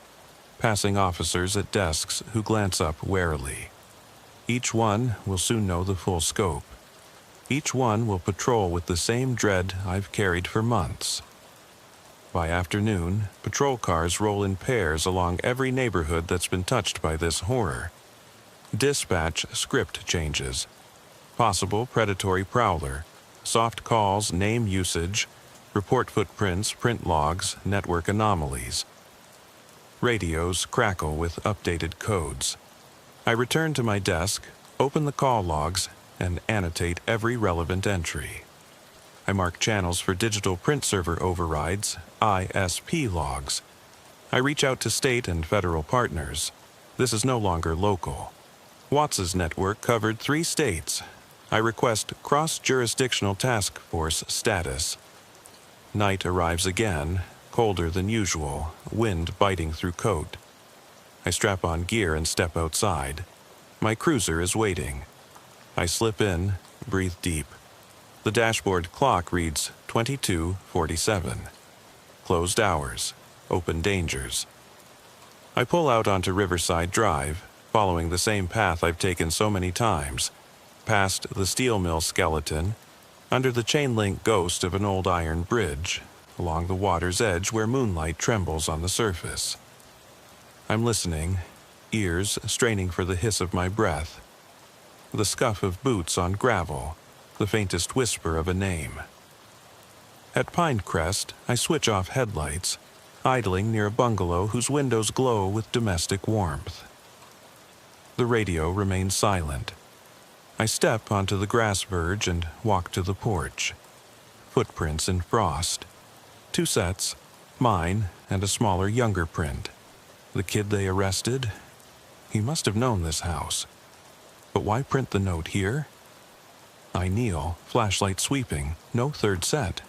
passing officers at desks who glance up warily. Each one will soon know the full scope. Each one will patrol with the same dread I've carried for months. By afternoon, patrol cars roll in pairs along every neighborhood that's been touched by this horror. Dispatch script changes. Possible predatory prowler. Soft calls, name usage. Report footprints, print logs, network anomalies. Radios crackle with updated codes. I return to my desk, open the call logs, and annotate every relevant entry. I mark channels for digital print server overrides, ISP logs. I reach out to state and federal partners. This is no longer local. Watts's network covered 3 states. I request cross-jurisdictional task force status. Night arrives again, colder than usual, wind biting through coat. I strap on gear and step outside. My cruiser is waiting. I slip in, breathe deep. The dashboard clock reads 22:47. Closed hours, open dangers. I pull out onto Riverside Drive, following the same path I've taken so many times, past the steel mill skeleton, under the chain-link ghost of an old iron bridge, along the water's edge where moonlight trembles on the surface. I'm listening, ears straining for the hiss of my breath, the scuff of boots on gravel, the faintest whisper of a name. At Pinecrest, I switch off headlights, idling near a bungalow whose windows glow with domestic warmth. The radio remains silent. I step onto the grass verge and walk to the porch. Footprints in frost. 2 sets, mine and a smaller, younger print. The kid they arrested? He must have known this house. But why print the note here? I kneel, flashlight sweeping, no 3rd set.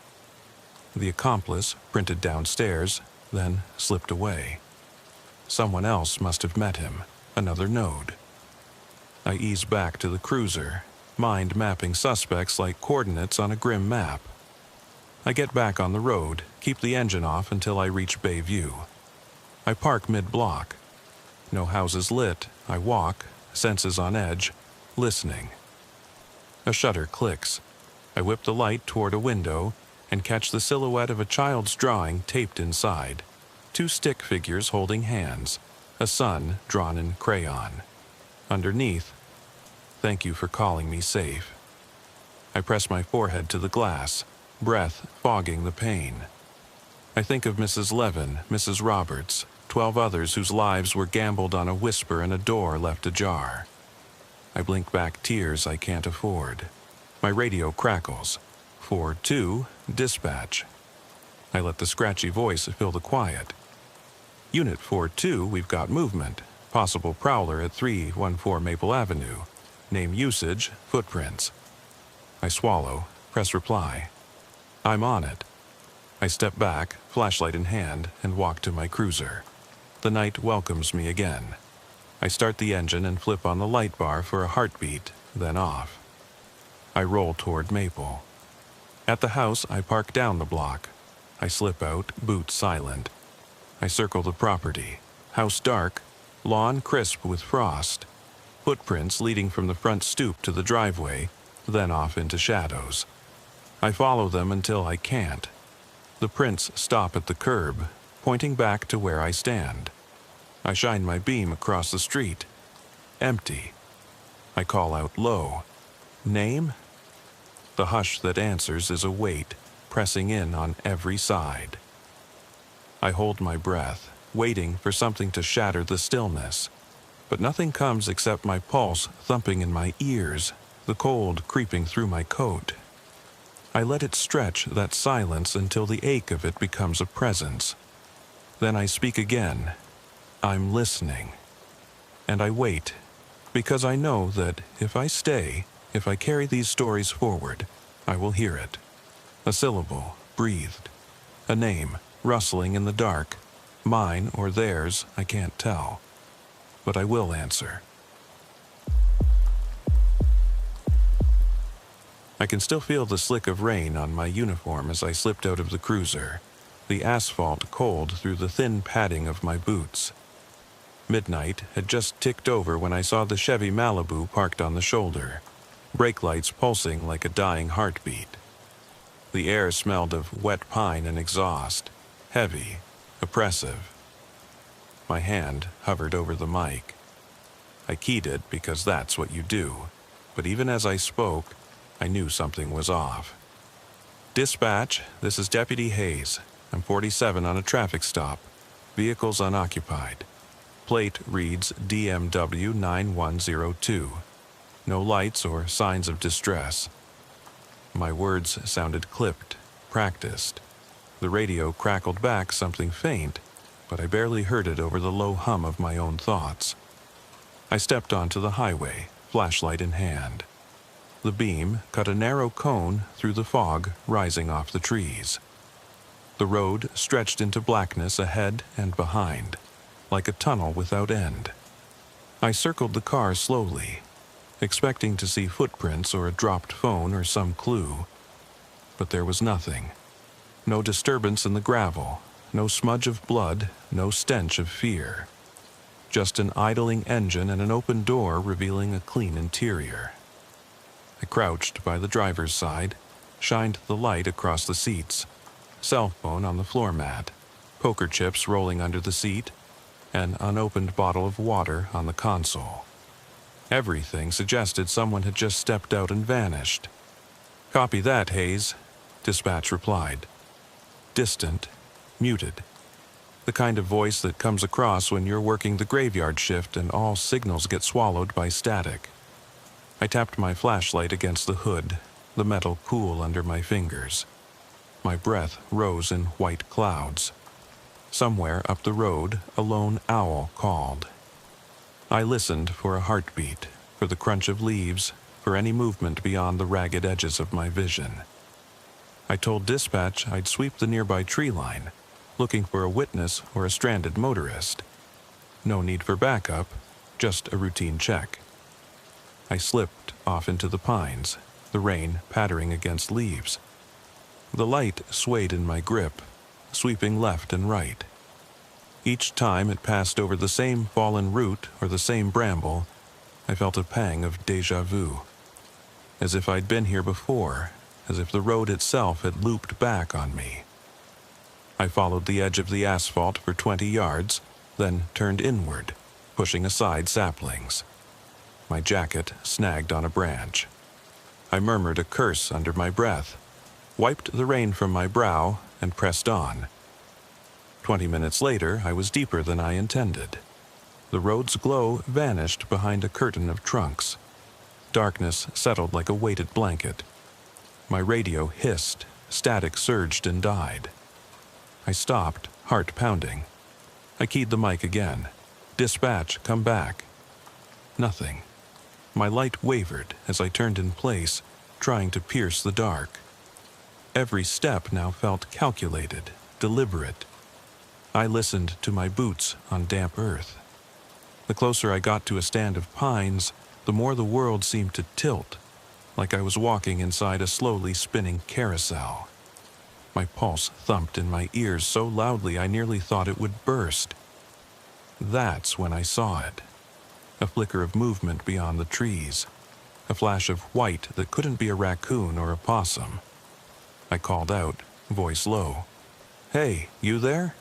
The accomplice printed downstairs, then slipped away. Someone else must have met him, another node. I ease back to the cruiser, mind mapping suspects like coordinates on a grim map. I get back on the road, keep the engine off until I reach Bayview. I park mid-block. No houses lit, I walk, senses on edge, listening. A shutter clicks. I whip the light toward a window and catch the silhouette of a child's drawing taped inside. 2 stick figures holding hands, a sun drawn in crayon. Underneath, "Thank you for calling me safe." I press my forehead to the glass, breath fogging the pain. I think of Mrs. Levin, Mrs. Roberts, 12 others whose lives were gambled on a whisper and a door left ajar. I blink back tears I can't afford. My radio crackles. 4-2, dispatch. I let the scratchy voice fill the quiet. Unit 4-2, we've got movement. Possible prowler at 314 Maple Avenue. Name usage, footprints. I swallow, press reply. I'm on it. I step back, flashlight in hand, and walk to my cruiser. The night welcomes me again. I start the engine and flip on the light bar for a heartbeat, then off. I roll toward Maple. At the house, I park down the block. I slip out, boots silent. I circle the property. House dark, lawn crisp with frost. Footprints leading from the front stoop to the driveway, then off into shadows. I follow them until I can't. The prints stop at the curb, pointing back to where I stand. I shine my beam across the street. Empty. I call out low. Name? The hush that answers is a weight, pressing in on every side. I hold my breath, waiting for something to shatter the stillness. But nothing comes except my pulse thumping in my ears, the cold creeping through my coat. I let it stretch that silence until the ache of it becomes a presence. Then I speak again. I'm listening. And I wait, because I know that if I stay, if I carry these stories forward, I will hear it. A syllable, breathed. A name, rustling in the dark. Mine or theirs, I can't tell. But I will answer. I can still feel the slick of rain on my uniform as I slipped out of the cruiser, the asphalt cold through the thin padding of my boots. Midnight had just ticked over when I saw the Chevy Malibu parked on the shoulder, brake lights pulsing like a dying heartbeat. The air smelled of wet pine and exhaust, heavy, oppressive. My hand hovered over the mic. I keyed it because that's what you do, but even as I spoke, I knew something was off. Dispatch, this is Deputy Hayes. I'm 47 on a traffic stop. Vehicles unoccupied. Plate reads DMW 9102. No lights or signs of distress. My words sounded clipped, practiced. The radio crackled back something faint, but I barely heard it over the low hum of my own thoughts. I stepped onto the highway, flashlight in hand. The beam cut a narrow cone through the fog rising off the trees. The road stretched into blackness ahead and behind, like a tunnel without end. I circled the car slowly, expecting to see footprints or a dropped phone or some clue. But there was nothing. No disturbance in the gravel, no smudge of blood, no stench of fear. Just an idling engine and an open door revealing a clean interior. I crouched by the driver's side, shined the light across the seats, cell phone on the floor mat, poker chips rolling under the seat, an unopened bottle of water on the console. Everything suggested someone had just stepped out and vanished. "Copy that, Hayes," dispatch replied. Distant, muted. The kind of voice that comes across when you're working the graveyard shift and all signals get swallowed by static. I tapped my flashlight against the hood, the metal cool under my fingers. My breath rose in white clouds. Somewhere up the road, a lone owl called. I listened for a heartbeat, for the crunch of leaves, for any movement beyond the ragged edges of my vision. I told dispatch I'd sweep the nearby tree line, looking for a witness or a stranded motorist. No need for backup, just a routine check. I slipped off into the pines, the rain pattering against leaves. The light swayed in my grip, sweeping left and right. Each time it passed over the same fallen root or the same bramble, I felt a pang of déjà vu. As if I'd been here before, as if the road itself had looped back on me. I followed the edge of the asphalt for 20 yards, then turned inward, pushing aside saplings. My jacket snagged on a branch. I murmured a curse under my breath, wiped the rain from my brow, and pressed on. 20 minutes later, I was deeper than I intended. The road's glow vanished behind a curtain of trunks. Darkness settled like a weighted blanket. My radio hissed, static surged and died. I stopped, heart pounding. I keyed the mic again. "Dispatch, come back." Nothing. My light wavered as I turned in place, trying to pierce the dark. Every step now felt calculated, deliberate. I listened to my boots on damp earth. The closer I got to a stand of pines, the more the world seemed to tilt, like I was walking inside a slowly spinning carousel. My pulse thumped in my ears so loudly I nearly thought it would burst. That's when I saw it. A flicker of movement beyond the trees. A flash of white that couldn't be a raccoon or a possum. I called out, voice low. "Hey, you there?"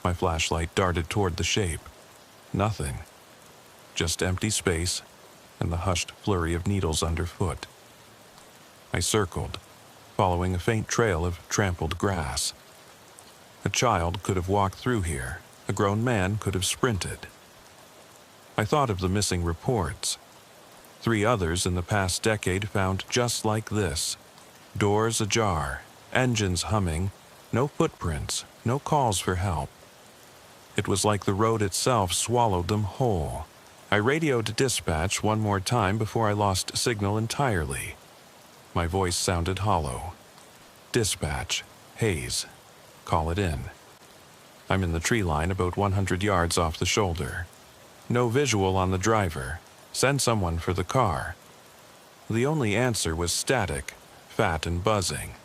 My flashlight darted toward the shape. Nothing. Just empty space and the hushed flurry of needles underfoot. I circled, following a faint trail of trampled grass. A child could have walked through here. A grown man could have sprinted. I thought of the missing reports. 3 others in the past decade found just like this. Doors ajar, engines humming, no footprints, no calls for help. It was like the road itself swallowed them whole. I radioed dispatch one more time before I lost signal entirely. My voice sounded hollow. "Dispatch, Hayes. Call it in." I'm in the tree line about 100 yards off the shoulder. No visual on the driver. Send someone for the car. The only answer was static, fat and buzzing.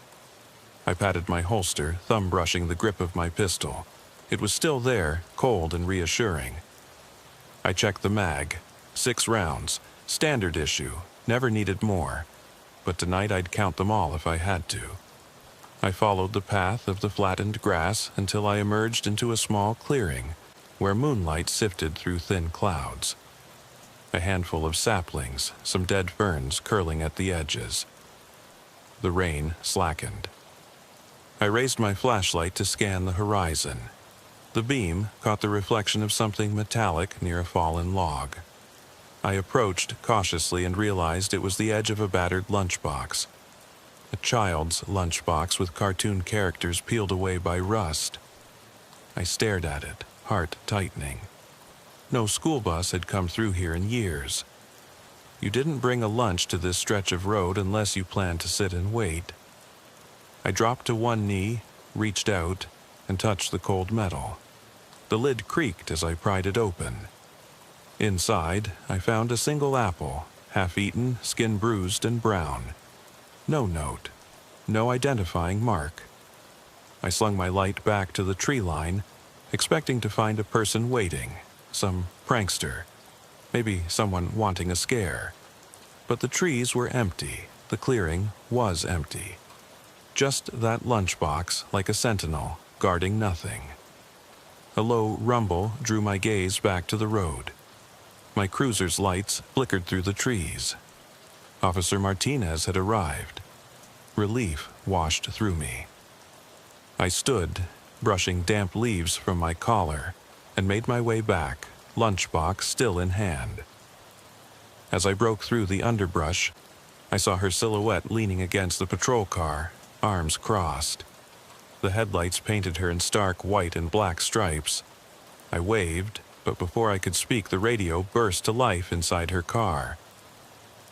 I patted my holster, thumb brushing the grip of my pistol. It was still there, cold and reassuring. I checked the mag. 6 rounds. Standard issue. Never needed more. But tonight I'd count them all if I had to. I followed the path of the flattened grass until I emerged into a small clearing, where moonlight sifted through thin clouds. A handful of saplings, some dead ferns curling at the edges. The rain slackened. I raised my flashlight to scan the horizon. The beam caught the reflection of something metallic near a fallen log. I approached cautiously and realized it was the edge of a battered lunchbox. A child's lunchbox with cartoon characters peeled away by rust. I stared at it, heart tightening. No school bus had come through here in years. You didn't bring a lunch to this stretch of road unless you planned to sit and wait. I dropped to one knee, reached out, and touched the cold metal. The lid creaked as I pried it open. Inside, I found a single apple, half-eaten, skin bruised and brown. No note, no identifying mark. I slung my light back to the tree line, expecting to find a person waiting, some prankster, maybe someone wanting a scare. But the trees were empty, the clearing was empty. Just that lunchbox like a sentinel, guarding nothing. A low rumble drew my gaze back to the road. My cruiser's lights flickered through the trees. Officer Martinez had arrived. Relief washed through me. I stood, brushing damp leaves from my collar, and made my way back, lunchbox still in hand. As I broke through the underbrush, I saw her silhouette leaning against the patrol car, arms crossed. The headlights painted her in stark white and black stripes. I waved, but before I could speak, the radio burst to life inside her car.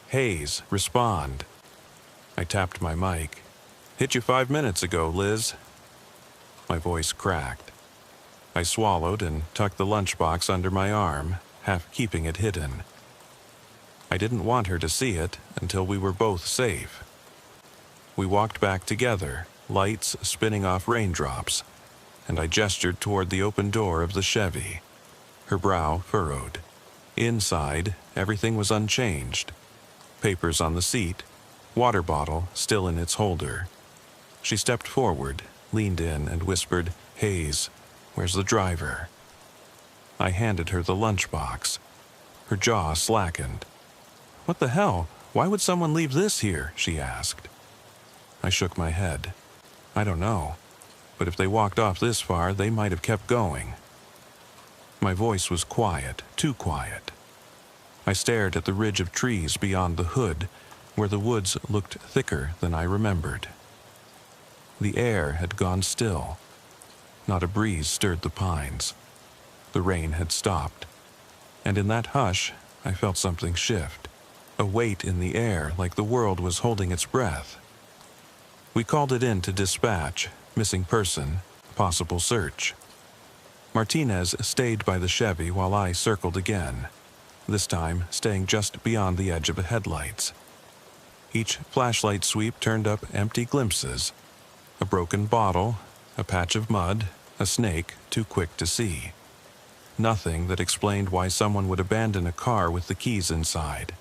"Hayes, respond." I tapped my mic. "Hit you 5 minutes ago, Liz." My voice cracked. I swallowed and tucked the lunchbox under my arm, half keeping it hidden. I didn't want her to see it until we were both safe. We walked back together, lights spinning off raindrops, and I gestured toward the open door of the Chevy. Her brow furrowed. Inside, everything was unchanged. Papers on the seat, water bottle still in its holder. She stepped forward, leaned in, and whispered, "Hayes, where's the driver?" I handed her the lunchbox. Her jaw slackened. "What the hell? Why would someone leave this here?" she asked. I shook my head. "I don't know. But if they walked off this far, they might have kept going." My voice was quiet, too quiet. I stared at the ridge of trees beyond the hood, where the woods looked thicker than I remembered. The air had gone still. Not a breeze stirred the pines. The rain had stopped. And in that hush, I felt something shift. A weight in the air, like the world was holding its breath. We called it in to dispatch, missing person, possible search. Martinez stayed by the Chevy while I circled again, this time staying just beyond the edge of the headlights. Each flashlight sweep turned up empty glimpses. A broken bottle, a patch of mud, a snake too quick to see. Nothing that explained why someone would abandon a car with the keys inside.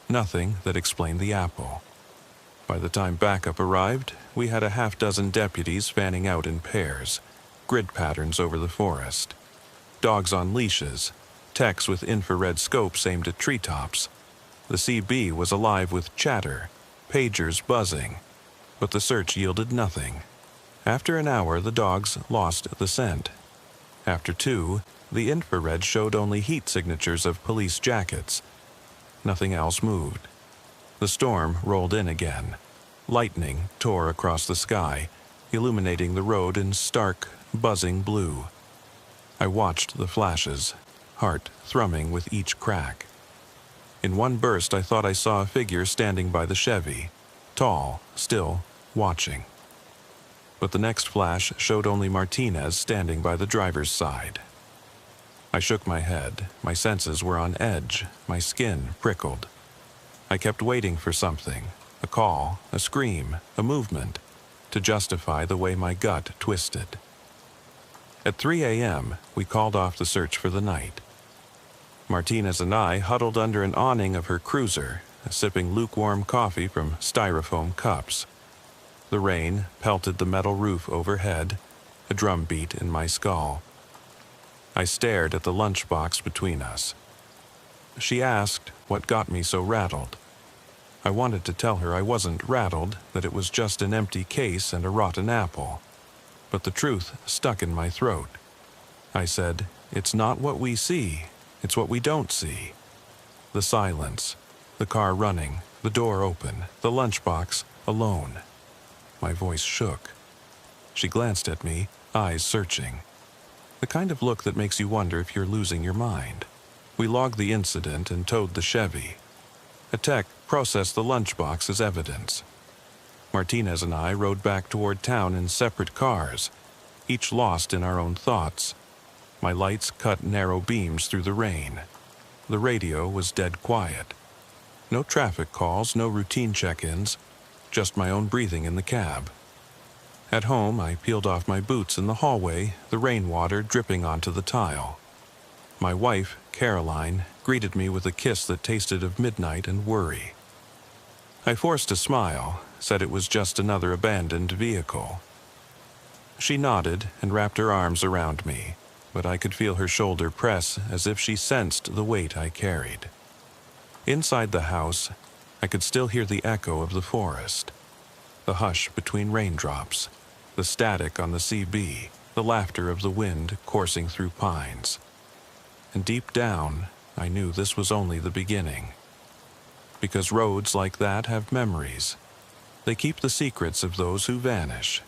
Nothing that explained the apple. By the time backup arrived, we had a half-dozen deputies fanning out in pairs, grid patterns over the forest. Dogs on leashes, techs with infrared scopes aimed at treetops. The CB was alive with chatter, pagers buzzing, but the search yielded nothing. After an hour, the dogs lost the scent. After 2, the infrared showed only heat signatures of police jackets. Nothing else moved. The storm rolled in again. Lightning tore across the sky, illuminating the road in stark, buzzing blue. I watched the flashes, heart thrumming with each crack. In one burst, I thought I saw a figure standing by the Chevy, tall, still, watching. But the next flash showed only Martinez standing by the driver's side. I shook my head. My senses were on edge. My skin prickled. I kept waiting for something, a call, a scream, a movement, to justify the way my gut twisted. At 3 a.m., we called off the search for the night. Martinez and I huddled under an awning of her cruiser, sipping lukewarm coffee from styrofoam cups. The rain pelted the metal roof overhead, a drumbeat in my skull. I stared at the lunchbox between us. She asked what got me so rattled. I wanted to tell her I wasn't rattled, that it was just an empty case and a rotten apple. But the truth stuck in my throat. I said, "It's not what we see, it's what we don't see." The silence, the car running, the door open, the lunchbox alone. My voice shook. She glanced at me, eyes searching. The kind of look that makes you wonder if you're losing your mind. We logged the incident and towed the Chevy. A tech processed the lunchbox as evidence. Martinez and I rode back toward town in separate cars, each lost in our own thoughts. My lights cut narrow beams through the rain. The radio was dead quiet. No traffic calls, no routine check-ins, just my own breathing in the cab. At home, I peeled off my boots in the hallway, the rainwater dripping onto the tile. My wife, Caroline, greeted me with a kiss that tasted of midnight and worry. I forced a smile, said it was just another abandoned vehicle. She nodded and wrapped her arms around me, but I could feel her shoulder press as if she sensed the weight I carried. Inside the house, I could still hear the echo of the forest, the hush between raindrops, the static on the CB, the laughter of the wind coursing through pines. And deep down, I knew this was only the beginning. Because roads like that have memories. They keep the secrets of those who vanish.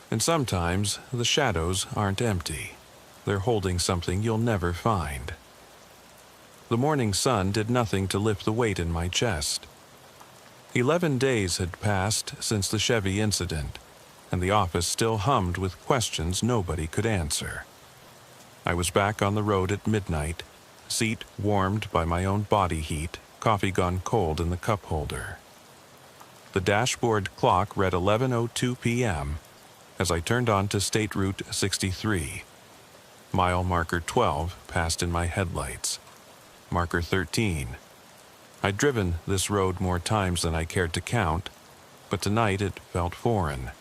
And sometimes the shadows aren't empty. They're holding something you'll never find. The morning sun did nothing to lift the weight in my chest. 11 days had passed since the Chevy incident, and the office still hummed with questions nobody could answer. I was back on the road at midnight, seat warmed by my own body heat, coffee gone cold in the cup holder. The dashboard clock read 11:02 p.m. as I turned onto State Route 63. Mile marker 12 passed in my headlights. Marker 13. I'd driven this road more times than I cared to count, but tonight it felt foreign,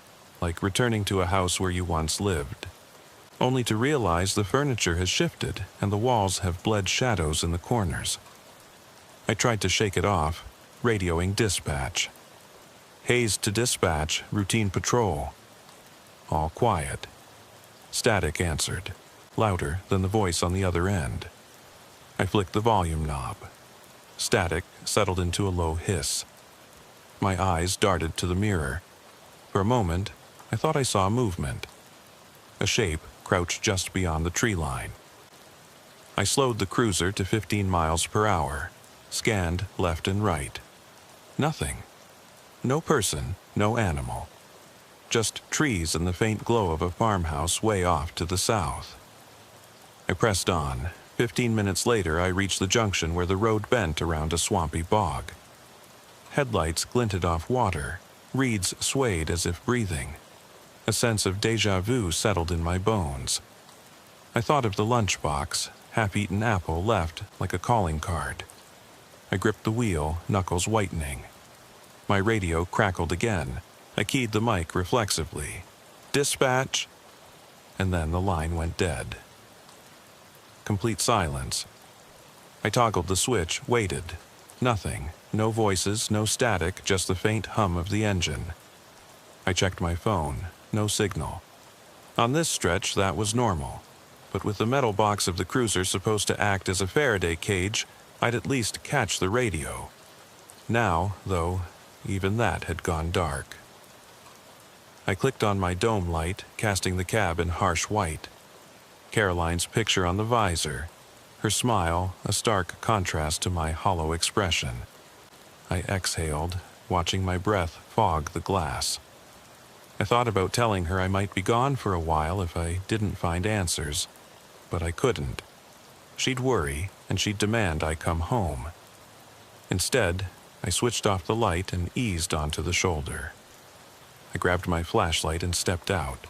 like returning to a house where you once lived, only to realize the furniture has shifted and the walls have bled shadows in the corners. I tried to shake it off, radioing dispatch. Haze to dispatch, routine patrol. All quiet. Static answered, louder than the voice on the other end. I flicked the volume knob. Static settled into a low hiss. My eyes darted to the mirror. For a moment, I thought I saw movement. A shape crouched just beyond the tree line. I slowed the cruiser to 15 miles per hour, scanned left and right. Nothing. No person, no animal. Just trees and the faint glow of a farmhouse way off to the south. I pressed on. 15 minutes later, I reached the junction where the road bent around a swampy bog. Headlights glinted off water. Reeds swayed as if breathing. A sense of déjà vu settled in my bones. I thought of the lunchbox, half-eaten apple left like a calling card. I gripped the wheel, knuckles whitening. My radio crackled again. I keyed the mic reflexively. Dispatch! And then the line went dead. Complete silence. I toggled the switch, waited. Nothing. No voices, no static, just the faint hum of the engine. I checked my phone. No signal. On this stretch, that was normal. But with the metal box of the cruiser supposed to act as a Faraday cage, I'd at least catch the radio. Now, though, even that had gone dark. I clicked on my dome light, casting the cab in harsh white. Caroline's picture on the visor, her smile a stark contrast to my hollow expression. I exhaled, watching my breath fog the glass. I thought about telling her I might be gone for a while if I didn't find answers, but I couldn't. She'd worry, and she'd demand I come home. Instead, I switched off the light and eased onto the shoulder. I grabbed my flashlight and stepped out.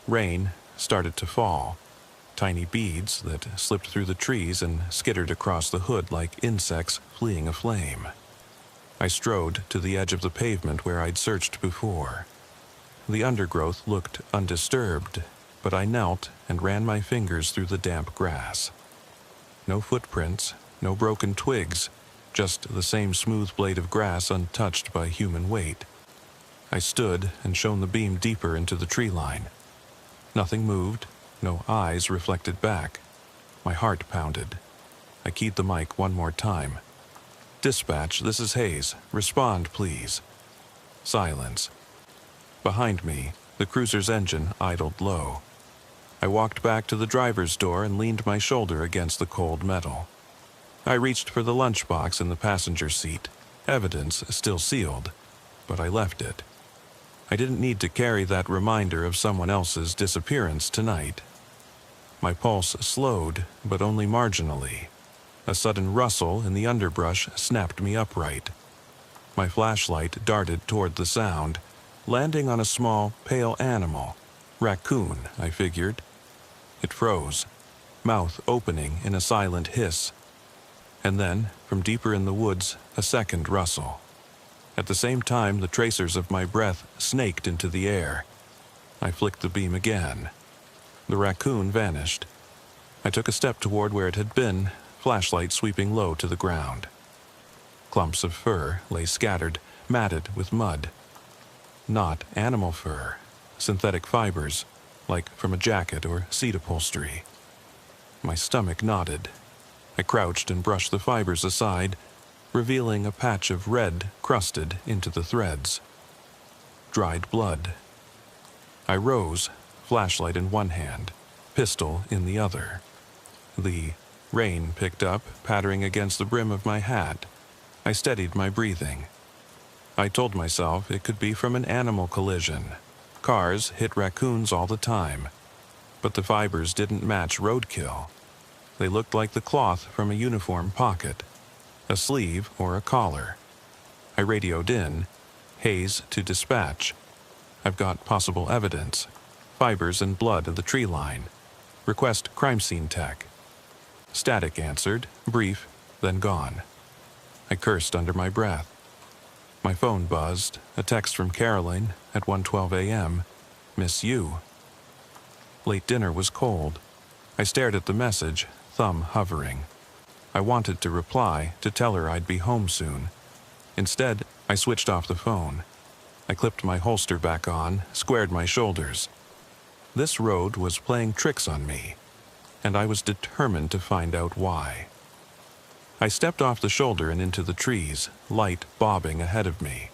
Rain started to fall, tiny beads that slipped through the trees and skittered across the hood like insects fleeing a flame. I strode to the edge of the pavement where I'd searched before. The undergrowth looked undisturbed, but I knelt and ran my fingers through the damp grass. No footprints, no broken twigs, just the same smooth blade of grass untouched by human weight. I stood and shone the beam deeper into the tree line. Nothing moved, no eyes reflected back. My heart pounded. I keyed the mic one more time. Dispatch, this is Hayes. Respond, please. Silence. Behind me, the cruiser's engine idled low. I walked back to the driver's door and leaned my shoulder against the cold metal. I reached for the lunchbox in the passenger seat, evidence still sealed, but I left it. I didn't need to carry that reminder of someone else's disappearance tonight. My pulse slowed, but only marginally. A sudden rustle in the underbrush snapped me upright. My flashlight darted toward the sound, landing on a small, pale animal. Raccoon, I figured. It froze, mouth opening in a silent hiss. And then, from deeper in the woods, a second rustle. At the same time, the tracers of my breath snaked into the air. I flicked the beam again. The raccoon vanished. I took a step toward where it had been, flashlight sweeping low to the ground. Clumps of fur lay scattered, matted with mud. Not animal fur, synthetic fibers, like from a jacket or seat upholstery. My stomach knotted. I crouched and brushed the fibers aside, revealing a patch of red crusted into the threads. Dried blood. I rose, flashlight in one hand, pistol in the other. The rain picked up, pattering against the brim of my hat. I steadied my breathing. I told myself it could be from an animal collision. Cars hit raccoons all the time, but the fibers didn't match roadkill. They looked like the cloth from a uniform pocket, a sleeve or a collar. I radioed in, Hayes to dispatch. I've got possible evidence. Fibers and blood in the tree line. Request crime scene tech. Static answered, brief, then gone. I cursed under my breath. My phone buzzed, a text from Caroline at 1:12 a.m. Miss you. Late dinner was cold. I stared at the message, thumb hovering. I wanted to reply, to tell her I'd be home soon. Instead, I switched off the phone. I clipped my holster back on, squared my shoulders. This road was playing tricks on me, and I was determined to find out why. I stepped off the shoulder and into the trees, light bobbing ahead of me.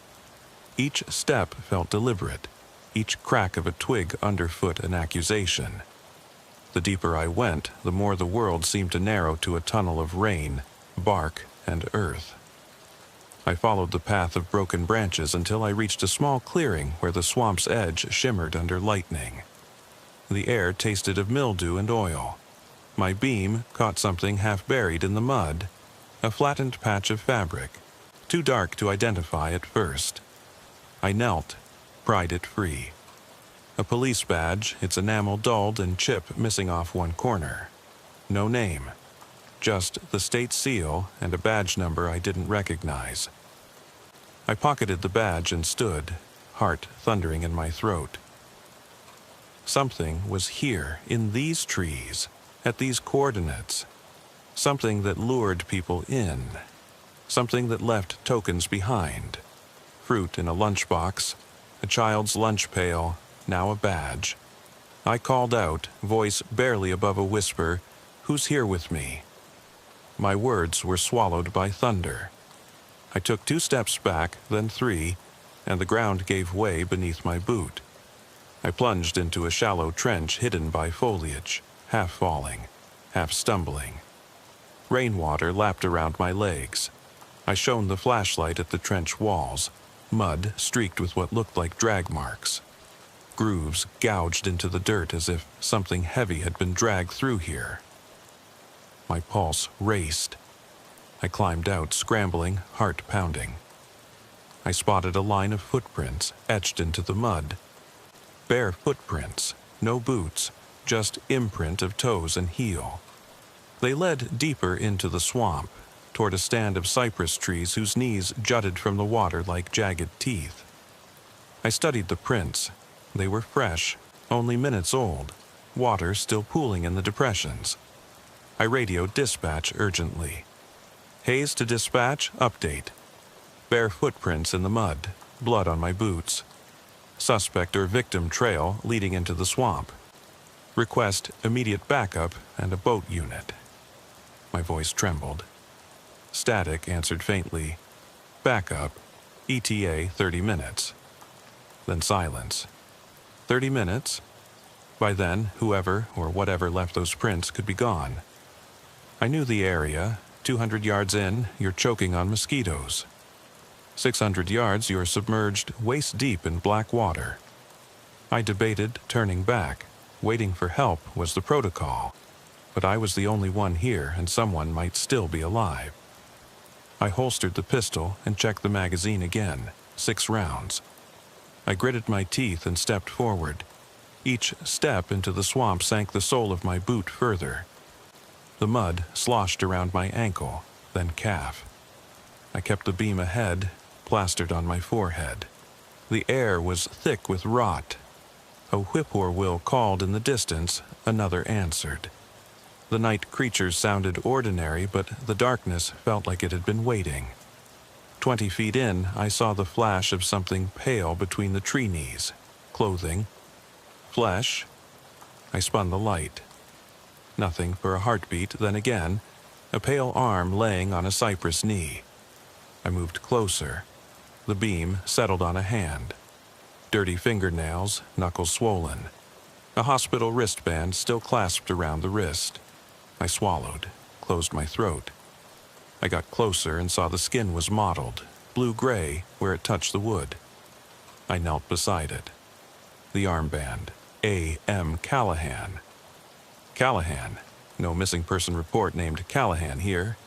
Each step felt deliberate, each crack of a twig underfoot an accusation. The deeper I went, the more the world seemed to narrow to a tunnel of rain, bark, and earth. I followed the path of broken branches until I reached a small clearing where the swamp's edge shimmered under lightning. The air tasted of mildew and oil. My beam caught something half buried in the mud, a flattened patch of fabric, too dark to identify at first. I knelt, pried it free. A police badge, its enamel dulled and chip missing off one corner. No name, just the state seal and a badge number I didn't recognize. I pocketed the badge and stood, heart thundering in my throat. Something was here, in these trees, at these coordinates. Something that lured people in. Something that left tokens behind. Fruit in a lunchbox, a child's lunch pail, now a badge. I called out, voice barely above a whisper, "Who's here with me?" My words were swallowed by thunder. I took 2 steps back, then 3, and the ground gave way beneath my boot. I plunged into a shallow trench hidden by foliage, half falling, half stumbling. Rainwater lapped around my legs. I shone the flashlight at the trench walls, mud streaked with what looked like drag marks. Grooves gouged into the dirt as if something heavy had been dragged through here. My pulse raced. I climbed out, scrambling, heart pounding. I spotted a line of footprints etched into the mud. Bare footprints, no boots, just imprint of toes and heel. They led deeper into the swamp, toward a stand of cypress trees whose knees jutted from the water like jagged teeth. I studied the prints. They were fresh, only minutes old, water still pooling in the depressions. I radioed dispatch urgently. Hayes to dispatch, update. Bare footprints in the mud, blood on my boots. Suspect or victim trail leading into the swamp. Request immediate backup and a boat unit. My voice trembled. Static answered faintly. Backup. ETA 30 minutes. then silence. 30 minutes? By then, whoever or whatever left those prints could be gone. I knew the area. 200 yards in, you're choking on mosquitoes. 600 yards, you're submerged waist-deep in black water. I debated turning back. Waiting for help was the protocol. But I was the only one here, and someone might still be alive. I holstered the pistol and checked the magazine again. 6 rounds. I gritted my teeth and stepped forward. Each step into the swamp sank the sole of my boot further. The mud sloshed around my ankle, then calf. I kept the beam ahead, plastered on my forehead. The air was thick with rot. A whippoorwill called in the distance, another answered. The night creatures sounded ordinary, but the darkness felt like it had been waiting. 20 feet in, I saw the flash of something pale between the tree knees. Clothing. Flesh. I spun the light. Nothing for a heartbeat, then again, a pale arm laying on a cypress knee. I moved closer. The beam settled on a hand. Dirty fingernails, knuckles swollen. A hospital wristband still clasped around the wrist. I swallowed, closed my throat. I got closer and saw the skin was mottled, blue-gray where it touched the wood. I knelt beside it. The armband, A.M. Callahan. Callahan. No missing person report named Callahan here.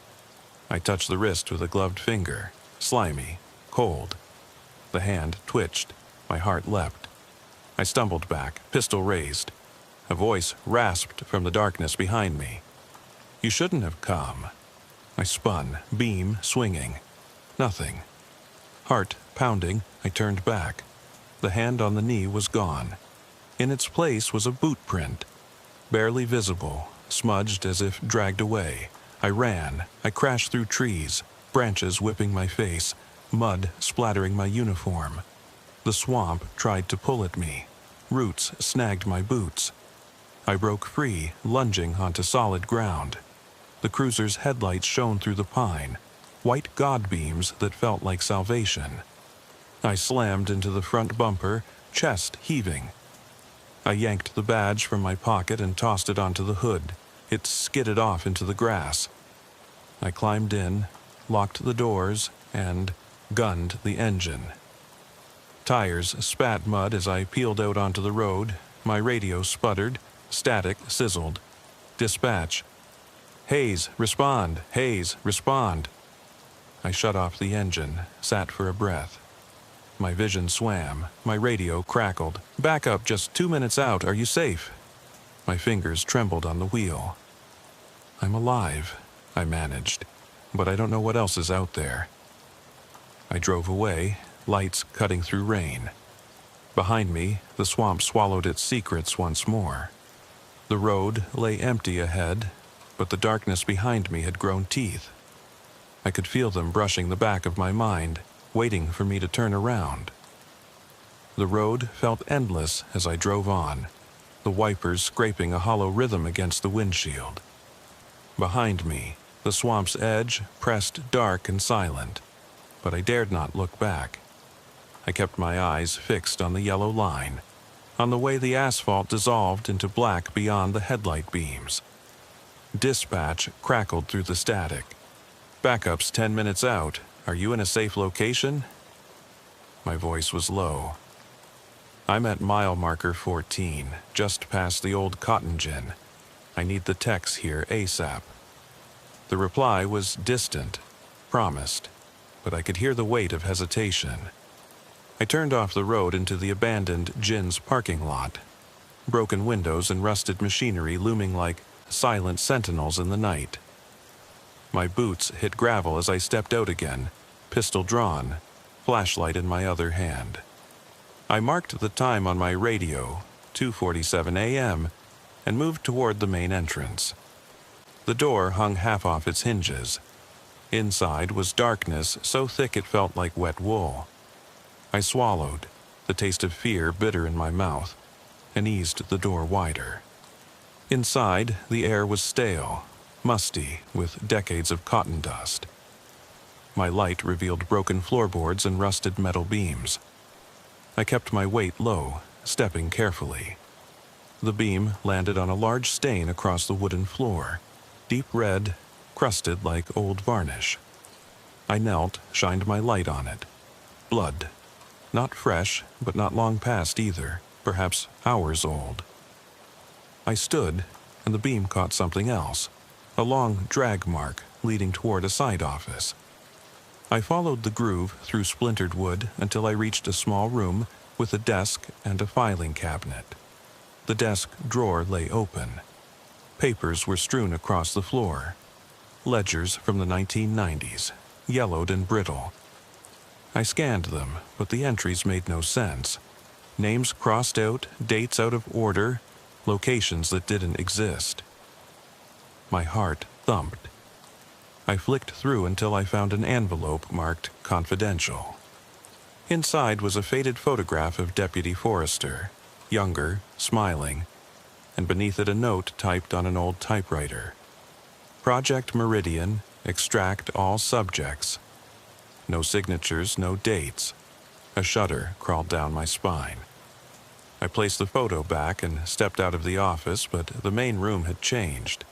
I touched the wrist with a gloved finger, slimy, cold. The hand twitched. My heart leapt. I stumbled back, pistol raised. A voice rasped from the darkness behind me. "You shouldn't have come." I spun, beam swinging. Nothing. Heart pounding, I turned back. The hand on the knee was gone. In its place was a boot print. Barely visible, smudged as if dragged away. I ran. I crashed through trees, branches whipping my face, mud splattering my uniform. The swamp tried to pull at me. Roots snagged my boots. I broke free, lunging onto solid ground. The cruiser's headlights shone through the pine, white god beams that felt like salvation. I slammed into the front bumper, chest heaving. I yanked the badge from my pocket and tossed it onto the hood. It skidded off into the grass. I climbed in, locked the doors, and gunned the engine. Tires spat mud as I peeled out onto the road. My radio sputtered. Static sizzled. Dispatch. "Hayes, respond! Hayes, respond!" I shut off the engine, sat for a breath. My vision swam. My radio crackled. "Back up just 2 minutes out. Are you safe?" My fingers trembled on the wheel. "I'm alive," I managed, "but I don't know what else is out there." I drove away, lights cutting through rain. Behind me, the swamp swallowed its secrets once more. The road lay empty ahead, but the darkness behind me had grown teeth. I could feel them brushing the back of my mind, waiting for me to turn around. The road felt endless as I drove on, the wipers scraping a hollow rhythm against the windshield. Behind me, the swamp's edge pressed dark and silent, but I dared not look back. I kept my eyes fixed on the yellow line, on the way the asphalt dissolved into black beyond the headlight beams. Dispatch crackled through the static. "Backup's 10 minutes out. Are you in a safe location?" My voice was low. "I'm at mile marker 14, just past the old cotton gin. I need the techs here ASAP." The reply was distant, promised, but I could hear the weight of hesitation. I turned off the road into the abandoned gin's parking lot. Broken windows and rusted machinery looming like silent sentinels in the night. My boots hit gravel as I stepped out again, pistol drawn, flashlight in my other hand. I marked the time on my radio, 2:47 a.m., and moved toward the main entrance. The door hung half off its hinges. Inside was darkness so thick it felt like wet wool. I swallowed, the taste of fear bitter in my mouth, and eased the door wider. Inside, the air was stale, musty, with decades of cotton dust. My light revealed broken floorboards and rusted metal beams. I kept my weight low, stepping carefully. The beam landed on a large stain across the wooden floor, deep red, crusted like old varnish. I knelt, shined my light on it. Blood. Not fresh, but not long past either, perhaps hours old. I stood, and the beam caught something else, a long drag mark leading toward a side office. I followed the groove through splintered wood until I reached a small room with a desk and a filing cabinet. The desk drawer lay open. Papers were strewn across the floor. Ledgers from the 1990s, yellowed and brittle. I scanned them, but the entries made no sense. Names crossed out, dates out of order, locations that didn't exist. My heart thumped. I flicked through until I found an envelope marked confidential. Inside was a faded photograph of Deputy Forrester, younger, smiling, and beneath it a note typed on an old typewriter. Project Meridian, extract all subjects. No signatures, no dates. A shudder crawled down my spine. I placed the photo back and stepped out of the office, but the main room had changed.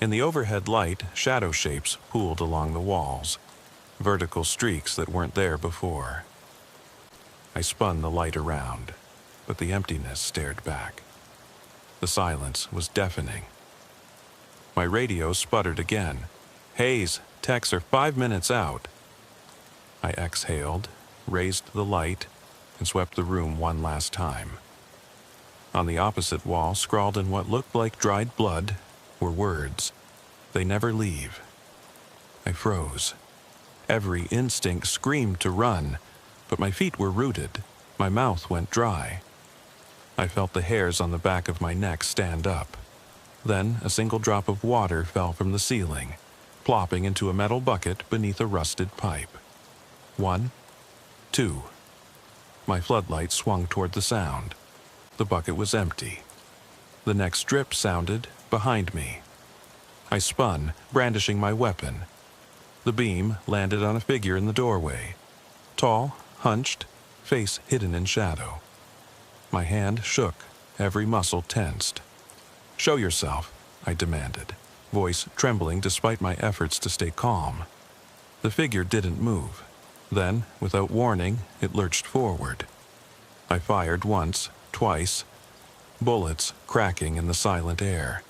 In the overhead light, shadow shapes pooled along the walls, vertical streaks that weren't there before. I spun the light around, but the emptiness stared back. The silence was deafening. My radio sputtered again. "Hayes, techs are 5 minutes out." I exhaled, raised the light, and swept the room one last time. On the opposite wall, scrawled in what looked like dried blood, were words. "They never leave." I froze. Every instinct screamed to run, but my feet were rooted. My mouth went dry. I felt the hairs on the back of my neck stand up. Then a single drop of water fell from the ceiling, plopping into a metal bucket beneath a rusted pipe. 1, 2. My floodlight swung toward the sound. The bucket was empty. The next drip sounded behind me. I spun, brandishing my weapon. The beam landed on a figure in the doorway. Tall, hunched, face hidden in shadow. My hand shook, every muscle tensed. "Show yourself," I demanded, voice trembling despite my efforts to stay calm. The figure didn't move. Then, without warning, it lurched forward. I fired once, twice, bullets cracking in the silent air.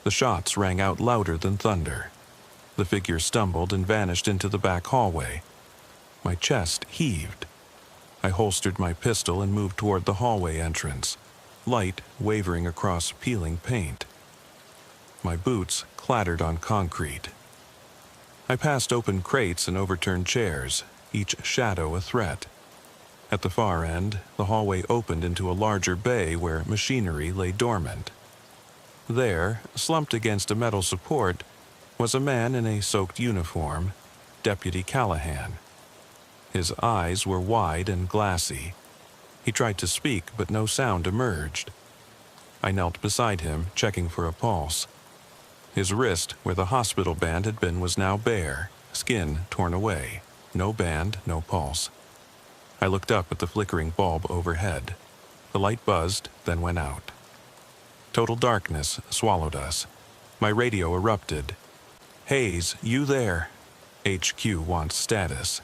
The shots rang out louder than thunder. The figure stumbled and vanished into the back hallway. My chest heaved. I holstered my pistol and moved toward the hallway entrance, light wavering across peeling paint. My boots clattered on concrete. I passed open crates and overturned chairs, each shadow a threat. At the far end, the hallway opened into a larger bay where machinery lay dormant. There, slumped against a metal support, was a man in a soaked uniform, Deputy Callahan. His eyes were wide and glassy. He tried to speak, but no sound emerged. I knelt beside him, checking for a pulse. His wrist, where the hospital band had been, was now bare, skin torn away. No band, no pulse. I looked up at the flickering bulb overhead. The light buzzed, then went out. Total darkness swallowed us. My radio erupted. "Hayes, you there? HQ wants status."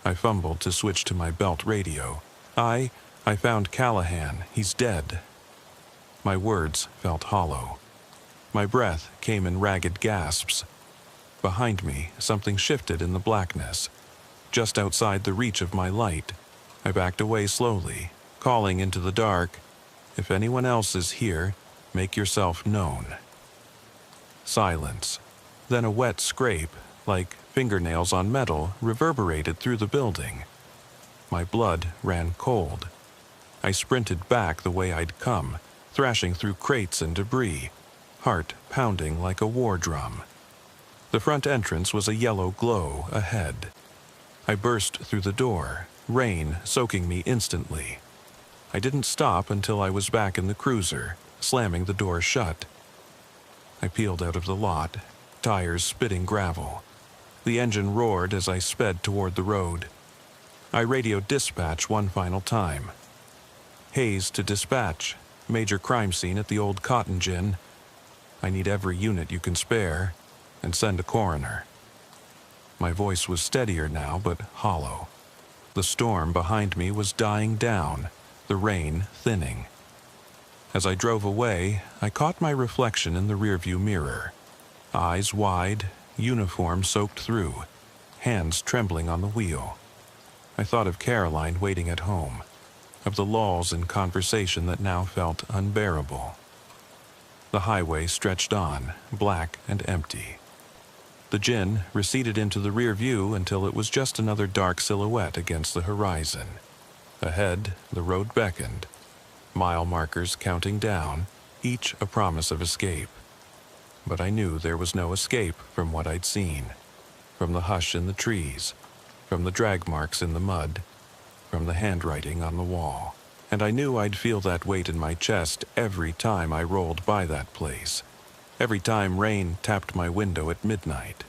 I fumbled to switch to my belt radio. I found Callahan. He's dead." My words felt hollow. My breath came in ragged gasps. Behind me, something shifted in the blackness. Just outside the reach of my light, I backed away slowly, calling into the dark, "If anyone else is here, make yourself known." Silence. Then a wet scrape, like fingernails on metal, reverberated through the building. My blood ran cold. I sprinted back the way I'd come, thrashing through crates and debris, heart pounding like a war drum. The front entrance was a yellow glow ahead. I burst through the door, rain soaking me instantly. I didn't stop until I was back in the cruiser, slamming the door shut. I peeled out of the lot, tires spitting gravel. The engine roared as I sped toward the road. I radioed dispatch one final time. Hayes to dispatch. Major crime scene at the old cotton gin. I need every unit you can spare, and send a coroner. My voice was steadier now, but hollow. The storm behind me was dying down, the rain thinning. As I drove away, I caught my reflection in the rearview mirror. Eyes wide, uniform soaked through, hands trembling on the wheel. I thought of Caroline waiting at home, of the lulls in conversation that now felt unbearable. The highway stretched on, black and empty. The gin receded into the rear view until it was just another dark silhouette against the horizon. Ahead, the road beckoned, mile markers counting down, each a promise of escape. But I knew there was no escape from what I'd seen, from the hush in the trees, from the drag marks in the mud, from the handwriting on the wall. And I knew I'd feel that weight in my chest every time I rolled by that place, every time rain tapped my window at midnight.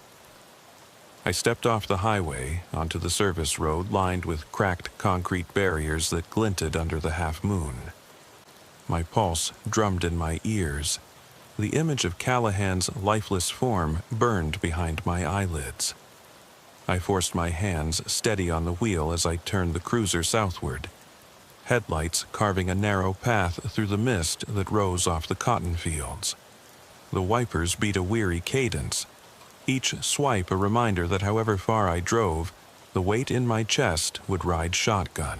I stepped off the highway onto the service road lined with cracked concrete barriers that glinted under the half-moon. My pulse drummed in my ears. The image of Callahan's lifeless form burned behind my eyelids. I forced my hands steady on the wheel as I turned the cruiser southward, headlights carving a narrow path through the mist that rose off the cotton fields. The wipers beat a weary cadence, each swipe a reminder that however far I drove, the weight in my chest would ride shotgun.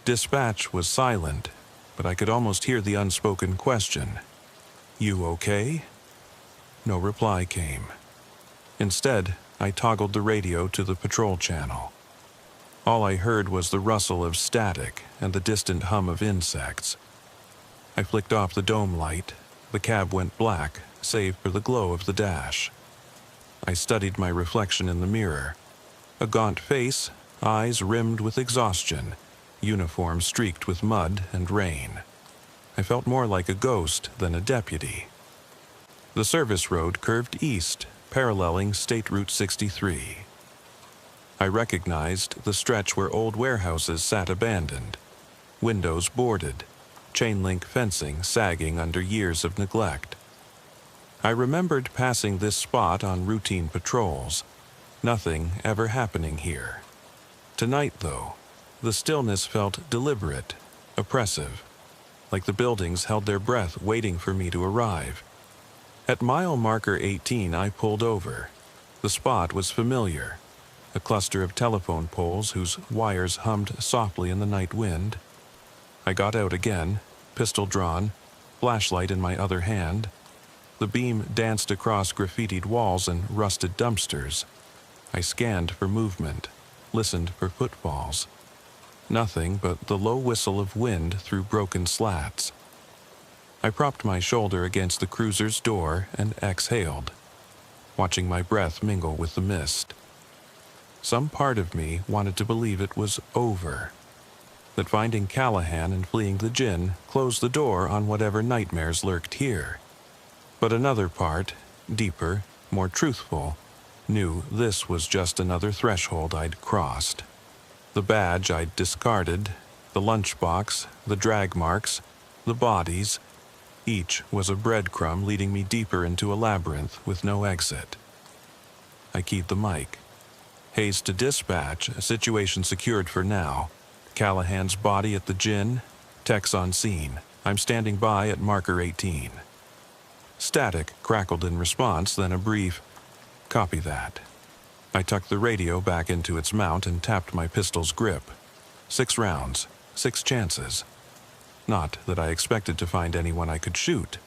Dispatch was silent, but I could almost hear the unspoken question, "You okay?" No reply came. Instead, I toggled the radio to the patrol channel. All I heard was the rustle of static and the distant hum of insects. I flicked off the dome light. The cab went black, save for the glow of the dash. I studied my reflection in the mirror. A gaunt face, eyes rimmed with exhaustion, uniform streaked with mud and rain. I felt more like a ghost than a deputy. The service road curved east, paralleling State Route 63. I recognized the stretch where old warehouses sat abandoned, windows boarded, chain-link fencing sagging under years of neglect. I remembered passing this spot on routine patrols, nothing ever happening here. Tonight, though, the stillness felt deliberate, oppressive, like the buildings held their breath waiting for me to arrive. At mile marker 18, I pulled over. The spot was familiar. A cluster of telephone poles whose wires hummed softly in the night wind. I got out again, pistol drawn, flashlight in my other hand. The beam danced across graffitied walls and rusted dumpsters. I scanned for movement, listened for footfalls. Nothing but the low whistle of wind through broken slats. I propped my shoulder against the cruiser's door and exhaled, watching my breath mingle with the mist. Some part of me wanted to believe it was over, that finding Callahan and fleeing the gin closed the door on whatever nightmares lurked here. But another part, deeper, more truthful, knew this was just another threshold I'd crossed. The badge I'd discarded, the lunchbox, the drag marks, the bodies, each was a breadcrumb leading me deeper into a labyrinth with no exit. I keyed the mic. Hayes to dispatch, a situation secured for now. Callahan's body at the gin, techs on scene. I'm standing by at marker 18. Static crackled in response, then a brief, "Copy that." I tucked the radio back into its mount and tapped my pistol's grip. 6 rounds, 6 chances. Not that I expected to find anyone I could shoot.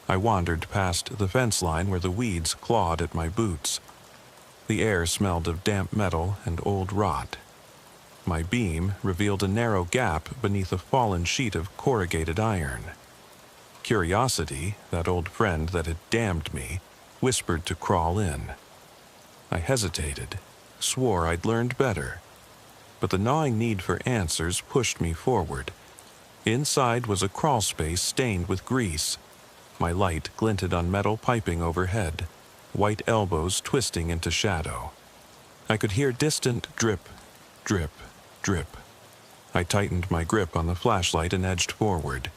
I wandered past the fence line where the weeds clawed at my boots. The air smelled of damp metal and old rot. My beam revealed a narrow gap beneath a fallen sheet of corrugated iron. Curiosity, that old friend that had damned me, whispered to crawl in. I hesitated, swore I'd learned better. But the gnawing need for answers pushed me forward. Inside was a crawl space stained with grease. My light glinted on metal piping overhead, white elbows twisting into shadow. I could hear distant drip, Drip, drip. I tightened my grip on the flashlight and edged forward,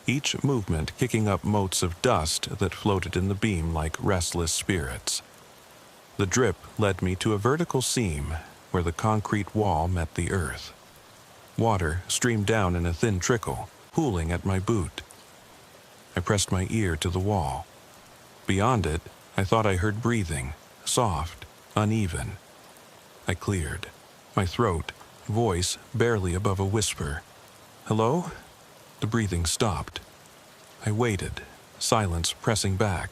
each movement kicking up motes of dust that floated in the beam like restless spirits. The drip led me to a vertical seam where the concrete wall met the earth. Water streamed down in a thin trickle, pooling at my boot. I pressed my ear to the wall. Beyond it, I thought I heard breathing, soft, uneven. I cleared, my throat, voice barely above a whisper. "Hello?" The breathing stopped. I waited, silence pressing back.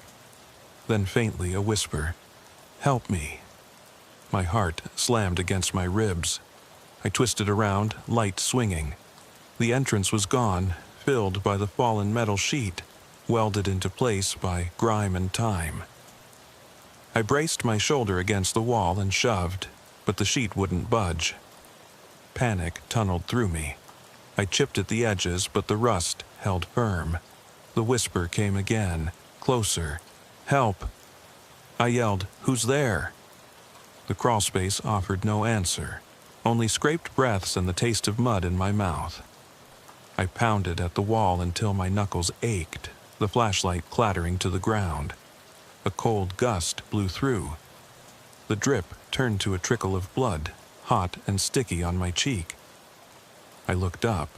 Then faintly a whisper, "Help me." My heart slammed against my ribs. I twisted around, light swinging. The entrance was gone, filled by the fallen metal sheet, welded into place by grime and time. I braced my shoulder against the wall and shoved, but the sheet wouldn't budge. Panic tunneled through me. I chipped at the edges, but the rust held firm. The whisper came again, closer. "Help!" I yelled, "Who's there?" The crawlspace offered no answer, only scraped breaths and the taste of mud in my mouth. I pounded at the wall until my knuckles ached, the flashlight clattering to the ground. A cold gust blew through. The drip turned to a trickle of blood, hot and sticky on my cheek. I looked up.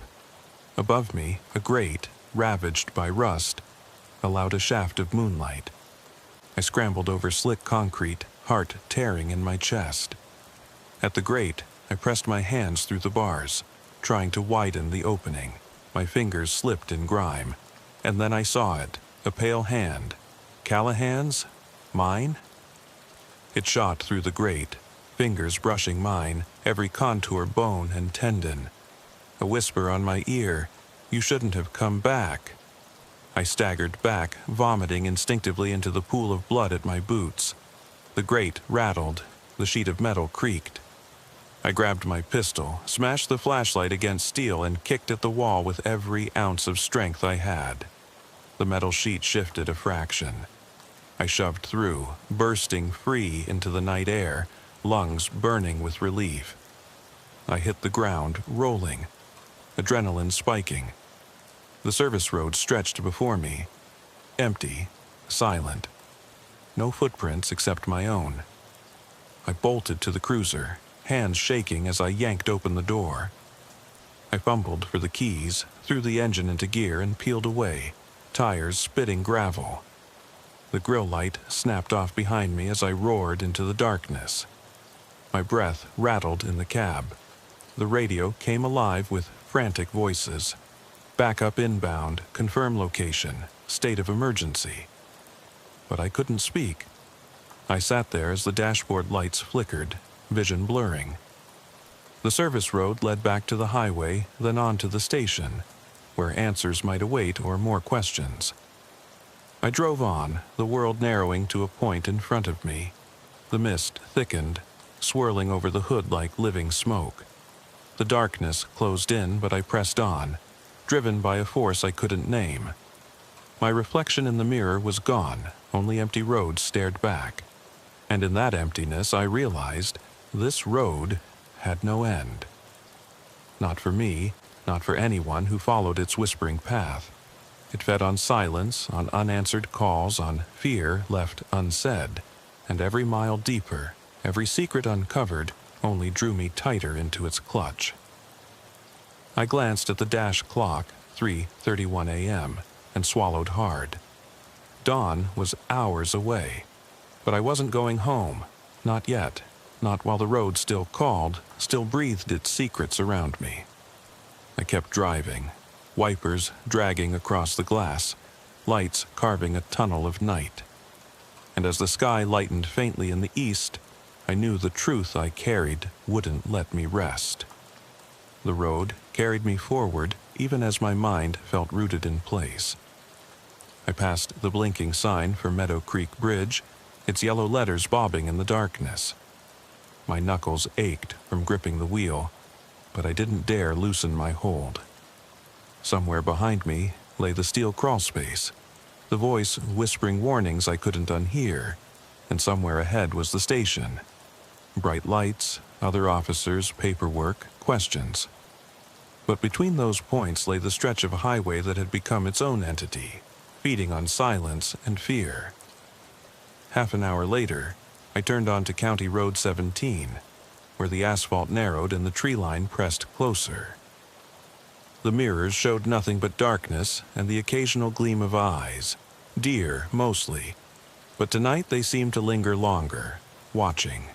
Above me, a grate, ravaged by rust, allowed a shaft of moonlight. I scrambled over slick concrete, heart tearing in my chest. At the grate, I pressed my hands through the bars, trying to widen the opening. My fingers slipped in grime, and then I saw it, a pale hand. Callahan's? Mine? It shot through the grate, fingers brushing mine, every contour bone and tendon. A whisper on my ear, "You shouldn't have come back." I staggered back, vomiting instinctively into the pool of blood at my boots. The grate rattled, the sheet of metal creaked. I grabbed my pistol, smashed the flashlight against steel, and kicked at the wall with every ounce of strength I had. The metal sheet shifted a fraction. I shoved through, bursting free into the night air, lungs burning with relief. I hit the ground, rolling, adrenaline spiking. The service road stretched before me, empty, silent. No footprints except my own. I bolted to the cruiser, hands shaking as I yanked open the door. I fumbled for the keys, threw the engine into gear, and peeled away, tires spitting gravel. The grill light snapped off behind me as I roared into the darkness. My breath rattled in the cab. The radio came alive with frantic voices. Backup inbound, confirm location, state of emergency. But I couldn't speak. I sat there as the dashboard lights flickered, vision blurring. The service road led back to the highway, then on to the station, where answers might await or more questions. I drove on, the world narrowing to a point in front of me. The mist thickened, swirling over the hood like living smoke. The darkness closed in, but I pressed on, driven by a force I couldn't name. My reflection in the mirror was gone, only empty roads stared back. And in that emptiness I realized this road had no end. Not for me, not for anyone who followed its whispering path. It fed on silence, on unanswered calls, on fear left unsaid, and every mile deeper, every secret uncovered, only drew me tighter into its clutch. I glanced at the dash clock, 3:31 a.m., and swallowed hard. Dawn was hours away, but I wasn't going home, not yet, not while the road still called, still breathed its secrets around me. I kept driving, wipers dragging across the glass, lights carving a tunnel of night. And as the sky lightened faintly in the east, I knew the truth I carried wouldn't let me rest. The road carried me forward even as my mind felt rooted in place. I passed the blinking sign for Meadow Creek Bridge, its yellow letters bobbing in the darkness. My knuckles ached from gripping the wheel, but I didn't dare loosen my hold. Somewhere behind me lay the steel crawlspace, the voice whispering warnings I couldn't unhear, and somewhere ahead was the station. Bright lights, other officers, paperwork, questions. But between those points lay the stretch of a highway that had become its own entity, feeding on silence and fear. Half an hour later, I turned onto County Road 17, where the asphalt narrowed and the tree line pressed closer. The mirrors showed nothing but darkness and the occasional gleam of eyes, deer mostly, but tonight they seemed to linger longer, watching.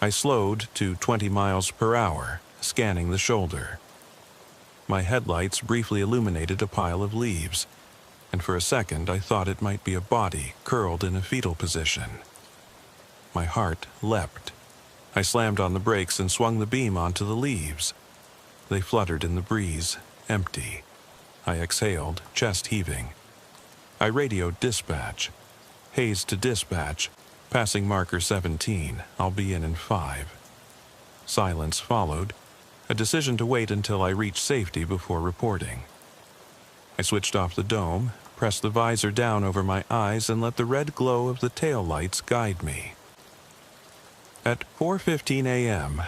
I slowed to 20 miles per hour, scanning the shoulder. My headlights briefly illuminated a pile of leaves, and for a second I thought it might be a body curled in a fetal position. My heart leapt. I slammed on the brakes and swung the beam onto the leaves. They fluttered in the breeze, empty. I exhaled, chest heaving. I radioed dispatch. Hayes to dispatch. Passing marker 17. I'll be in 5. Silence followed. A decision to wait until I reached safety before reporting. I switched off the dome, pressed the visor down over my eyes, and let the red glow of the tail lights guide me. At 4:15 a.m.,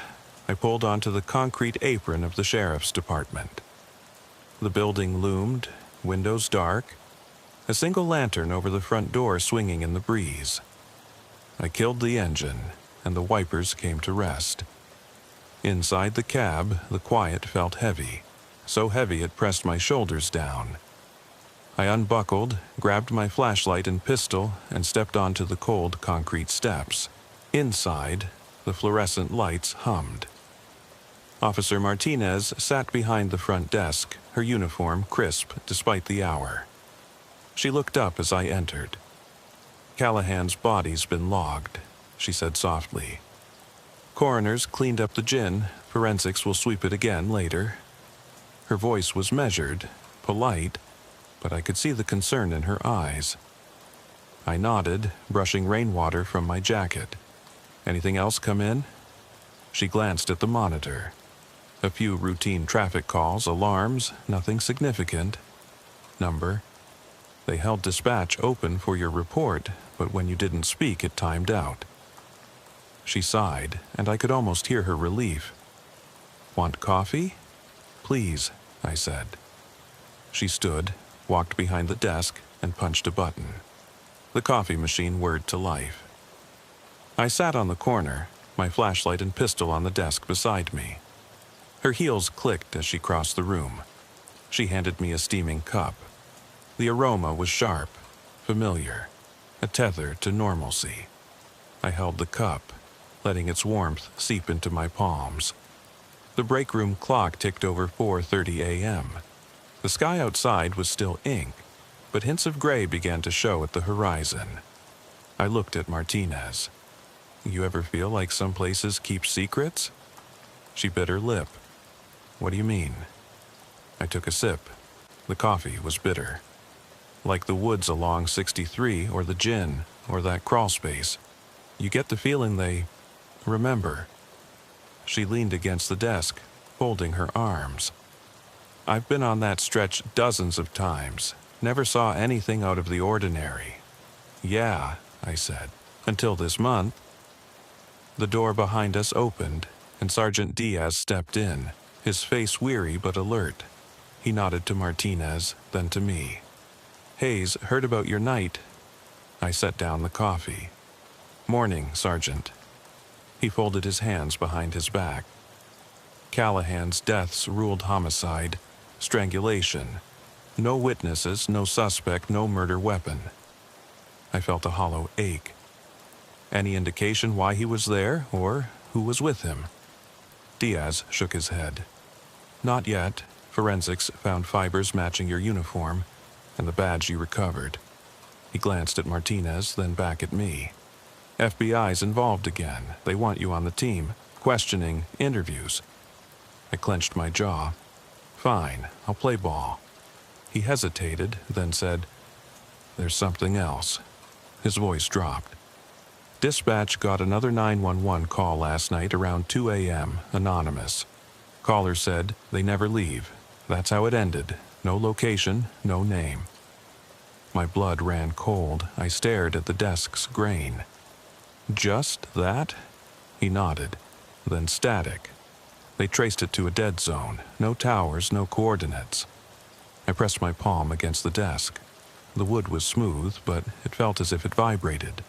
I pulled onto the concrete apron of the sheriff's department. The building loomed, windows dark, a single lantern over the front door swinging in the breeze. I killed the engine, and the wipers came to rest. Inside the cab, the quiet felt heavy, so heavy it pressed my shoulders down. I unbuckled, grabbed my flashlight and pistol, and stepped onto the cold concrete steps. Inside, the fluorescent lights hummed. Officer Martinez sat behind the front desk, her uniform crisp despite the hour. She looked up as I entered. "Callahan's body's been logged," she said softly. "Coroner's cleaned up the gin. Forensics will sweep it again later." Her voice was measured, polite, but I could see the concern in her eyes. I nodded, brushing rainwater from my jacket. "Anything else come in?" She glanced at the monitor. A few routine traffic calls, alarms, nothing significant. Number. They held dispatch open for your report, but when you didn't speak, it timed out. She sighed, and I could almost hear her relief. "Want coffee?" "Please," I said. She stood, walked behind the desk, and punched a button. The coffee machine whirred to life. I sat on the corner, my flashlight and pistol on the desk beside me. Her heels clicked as she crossed the room. She handed me a steaming cup. The aroma was sharp, familiar, a tether to normalcy. I held the cup, letting its warmth seep into my palms. The break room clock ticked over 4:30 a.m. The sky outside was still ink, but hints of gray began to show at the horizon. I looked at Martinez. "You ever feel like some places keep secrets?" She bit her lip. "What do you mean?" I took a sip. The coffee was bitter. Like the woods along 63 or the gin or that crawl space. You get the feeling they remember. She leaned against the desk, folding her arms. "I've been on that stretch dozens of times. Never saw anything out of the ordinary." "Yeah," I said, "until this month." The door behind us opened, and Sergeant Diaz stepped in, his face weary but alert. He nodded to Martinez, then to me. "Hayes, heard about your night." I set down the coffee. "Morning, Sergeant." He folded his hands behind his back. "Callahan's deaths ruled homicide, strangulation. No witnesses, no suspect, no murder weapon." I felt a hollow ache. "Any indication why he was there, or who was with him?" Diaz shook his head. "Not yet. Forensics found fibers matching your uniform, and the badge you recovered." He glanced at Martinez, then back at me. "FBI's involved again. They want you on the team. Questioning, interviews." I clenched my jaw. "Fine, I'll play ball." He hesitated, then said, "There's something else." His voice dropped. "Dispatch got another 911 call last night around 2 a.m., anonymous. Caller said they never leave. That's how it ended. No location, no name." My blood ran cold. I stared at the desk's grain. "Just that?" He nodded. then static. They traced it to a dead zone, no towers, no coordinates. I pressed my palm against the desk. The wood was smooth, but it felt as if it vibrated,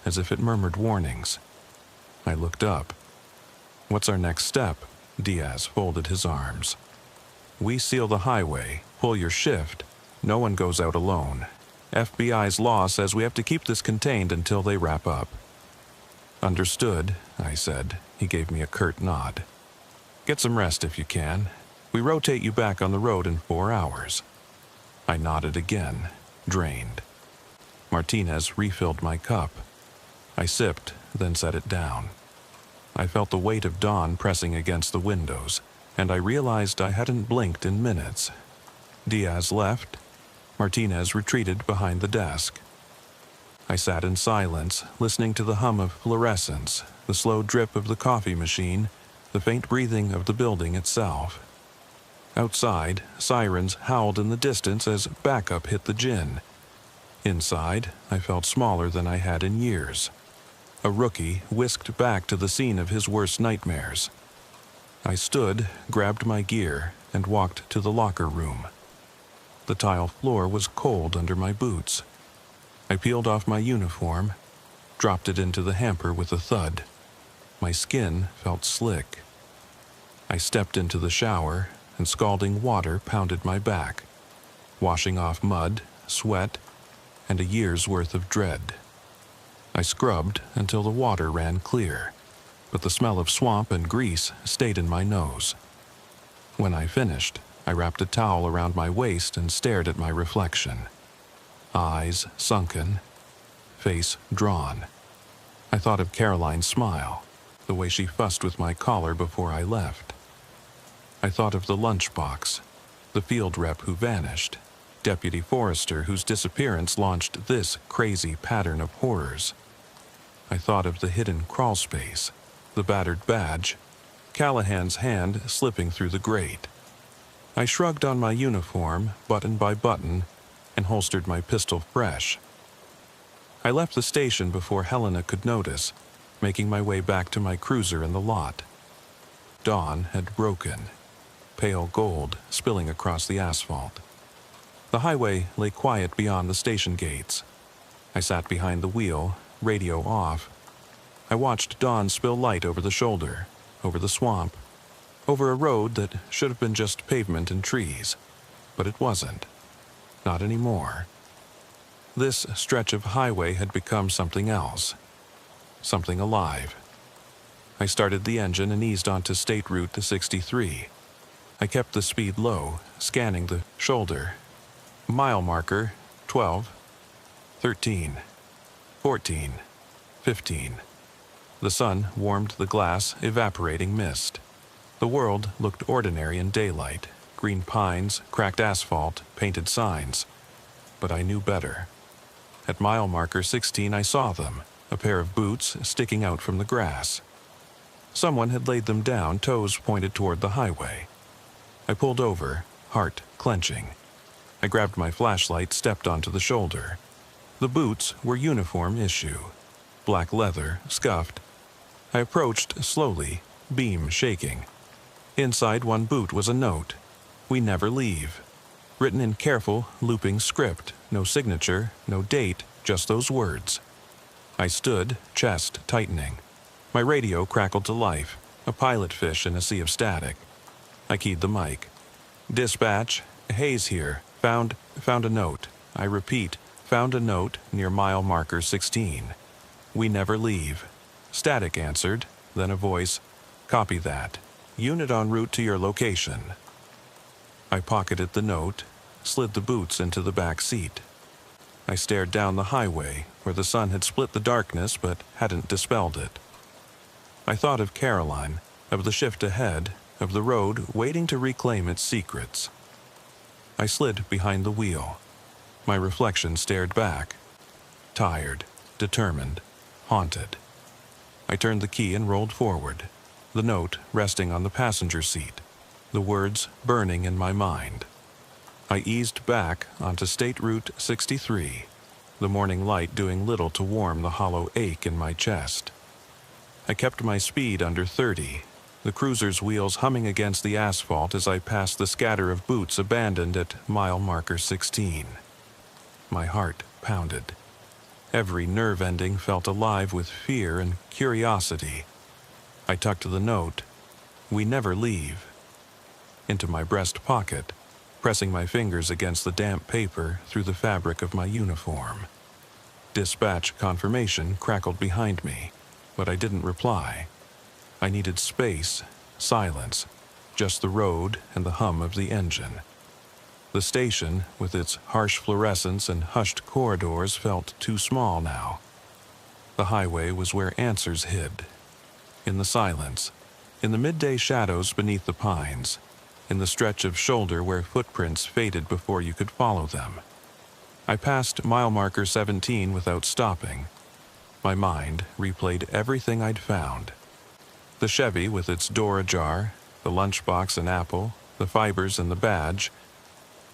as if it murmured warnings. I looked up. "What's our next step?" Diaz folded his arms. "We seal the highway, pull your shift. No one goes out alone. FBI's law says we have to keep this contained until they wrap up." "Understood," I said. He gave me a curt nod. "Get some rest if you can. We rotate you back on the road in 4 hours." I nodded again, drained. Martinez refilled my cup. I sipped, then set it down. I felt the weight of dawn pressing against the windows, and I realized I hadn't blinked in minutes. Diaz left. Martinez retreated behind the desk. I sat in silence, listening to the hum of fluorescence, the slow drip of the coffee machine, the faint breathing of the building itself. Outside, sirens howled in the distance as backup hit the gin. Inside, I felt smaller than I had in years. A rookie whisked back to the scene of his worst nightmares. I stood, grabbed my gear, and walked to the locker room. The tile floor was cold under my boots. I peeled off my uniform, dropped it into the hamper with a thud. My skin felt slick. I stepped into the shower, and scalding water pounded my back, washing off mud, sweat, and a year's worth of dread. I scrubbed until the water ran clear, but the smell of swamp and grease stayed in my nose. When I finished, I wrapped a towel around my waist and stared at my reflection. Eyes sunken, face drawn. I thought of Caroline's smile, the way she fussed with my collar before I left. I thought of the lunchbox, the field rep who vanished, Deputy Forrester whose disappearance launched this crazy pattern of horrors. I thought of the hidden crawlspace, the battered badge, Callahan's hand slipping through the grate. I shrugged on my uniform, button by button, and holstered my pistol fresh. I left the station before Helena could notice, making my way back to my cruiser in the lot. Dawn had broken, pale gold spilling across the asphalt. The highway lay quiet beyond the station gates. I sat behind the wheel, radio off. I watched dawn spill light over the shoulder, over the swamp, over a road that should have been just pavement and trees, but it wasn't. Not anymore. This stretch of highway had become something else, something alive. I started the engine and eased onto State Route 63. I kept the speed low, scanning the shoulder. Mile marker, 12, 13, 14, 15. The sun warmed the glass, evaporating mist. The world looked ordinary in daylight, green pines, cracked asphalt, painted signs. But I knew better. At mile marker 16 I saw them, a pair of boots sticking out from the grass. Someone had laid them down, toes pointed toward the highway. I pulled over, heart clenching. I grabbed my flashlight, stepped onto the shoulder. The boots were uniform issue, black leather, scuffed. I approached slowly, beam shaking. Inside one boot was a note, "We never leave," written in careful, looping script, no signature, no date, just those words. I stood, chest tightening. My radio crackled to life, a pilot fish in a sea of static. I keyed the mic. "Dispatch, Hayes here. Found a note. I repeat, found a note near mile marker 16. We never leave." Static answered, then a voice, "Copy that. Unit en route to your location." I pocketed the note, slid the boots into the back seat. I stared down the highway, where the sun had split the darkness but hadn't dispelled it. I thought of Caroline, of the shift ahead, of the road waiting to reclaim its secrets. I slid behind the wheel. My reflection stared back. Tired, determined, haunted. I turned the key and rolled forward, the note resting on the passenger seat, the words burning in my mind. I eased back onto State Route 63, the morning light doing little to warm the hollow ache in my chest. I kept my speed under 30, the cruiser's wheels humming against the asphalt as I passed the scatter of boots abandoned at mile marker 16. My heart pounded. Every nerve ending felt alive with fear and curiosity. I tucked the note, "We never leave," into my breast pocket, pressing my fingers against the damp paper through the fabric of my uniform. Dispatch confirmation crackled behind me, but I didn't reply. I needed space, silence, just the road and the hum of the engine. The station, with its harsh fluorescence and hushed corridors, felt too small now. The highway was where answers hid. In the silence, in the midday shadows beneath the pines, in the stretch of shoulder where footprints faded before you could follow them. I passed mile marker 17 without stopping. My mind replayed everything I'd found. The Chevy with its door ajar, the lunchbox and apple, the fibers and the badge,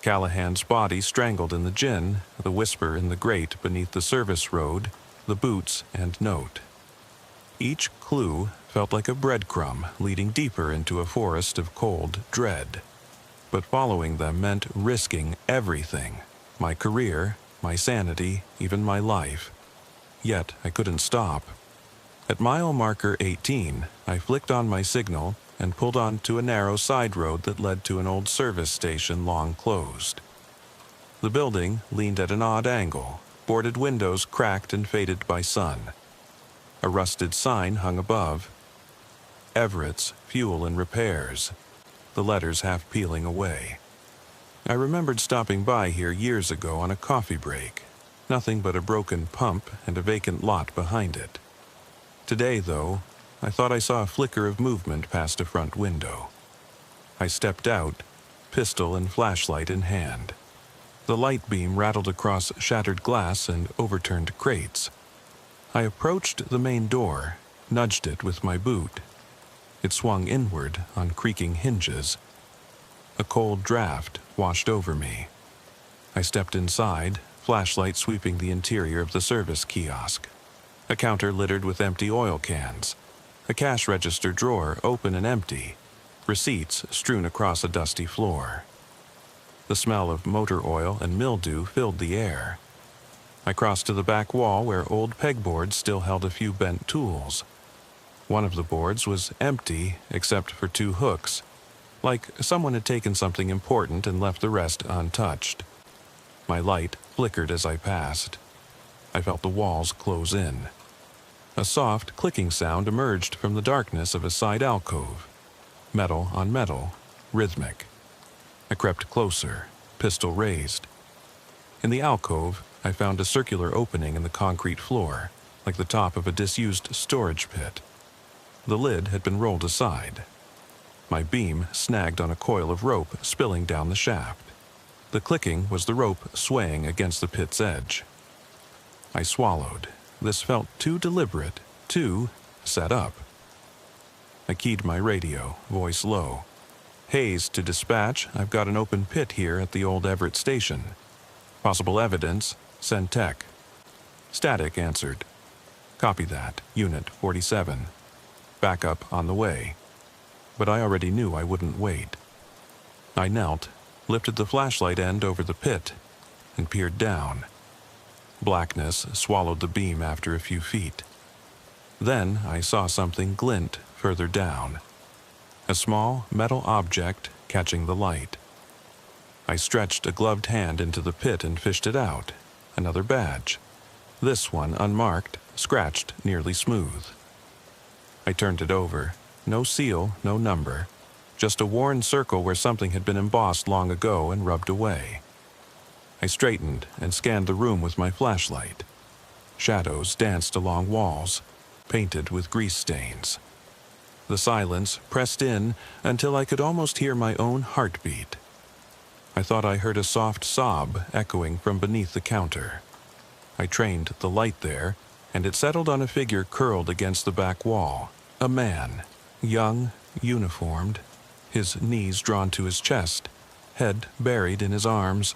Callahan's body strangled in the gin, the whisper in the grate beneath the service road, the boots and note. Each clue felt like a breadcrumb leading deeper into a forest of cold dread. But following them meant risking everything. My career, my sanity, even my life. Yet I couldn't stop. At mile marker 18, I flicked on my signal and pulled onto a narrow side road that led to an old service station long closed. The building leaned at an odd angle, boarded windows cracked and faded by sun. A rusted sign hung above. Everett's Fuel and Repairs, the letters half peeling away. I remembered stopping by here years ago on a coffee break. Nothing but a broken pump and a vacant lot behind it. Today, though, I thought I saw a flicker of movement past a front window. I stepped out, pistol and flashlight in hand. The light beam rattled across shattered glass and overturned crates. I approached the main door, nudged it with my boot. It swung inward on creaking hinges. A cold draft washed over me. I stepped inside, flashlight sweeping the interior of the service kiosk. A counter littered with empty oil cans. A cash register drawer open and empty. Receipts strewn across a dusty floor. The smell of motor oil and mildew filled the air. I crossed to the back wall where old pegboards still held a few bent tools. One of the boards was empty except for 2 hooks, like someone had taken something important and left the rest untouched. My light flickered as I passed. I felt the walls close in. A soft clicking sound emerged from the darkness of a side alcove. Metal on metal, rhythmic. I crept closer, pistol raised. In the alcove, I found a circular opening in the concrete floor, like the top of a disused storage pit. The lid had been rolled aside. My beam snagged on a coil of rope spilling down the shaft. The clicking was the rope swaying against the pit's edge. I swallowed. This felt too deliberate, too set up. I keyed my radio, voice low. "Hayes to dispatch, I've got an open pit here at the old Everett station. Possible evidence, send tech." Static answered. "Copy that, Unit 47. Backup on the way." But I already knew I wouldn't wait. I knelt, lifted the flashlight end over the pit, and peered down. Blackness swallowed the beam after a few feet. Then I saw something glint further down. A small metal object catching the light. I stretched a gloved hand into the pit and fished it out. Another badge. This one unmarked, scratched nearly smooth. I turned it over. No seal, no number. Just a worn circle where something had been embossed long ago and rubbed away. I straightened and scanned the room with my flashlight. Shadows danced along walls, painted with grease stains. The silence pressed in until I could almost hear my own heartbeat. I thought I heard a soft sob echoing from beneath the counter. I trained the light there, and it settled on a figure curled against the back wall. A man, young, uniformed, his knees drawn to his chest, head buried in his arms.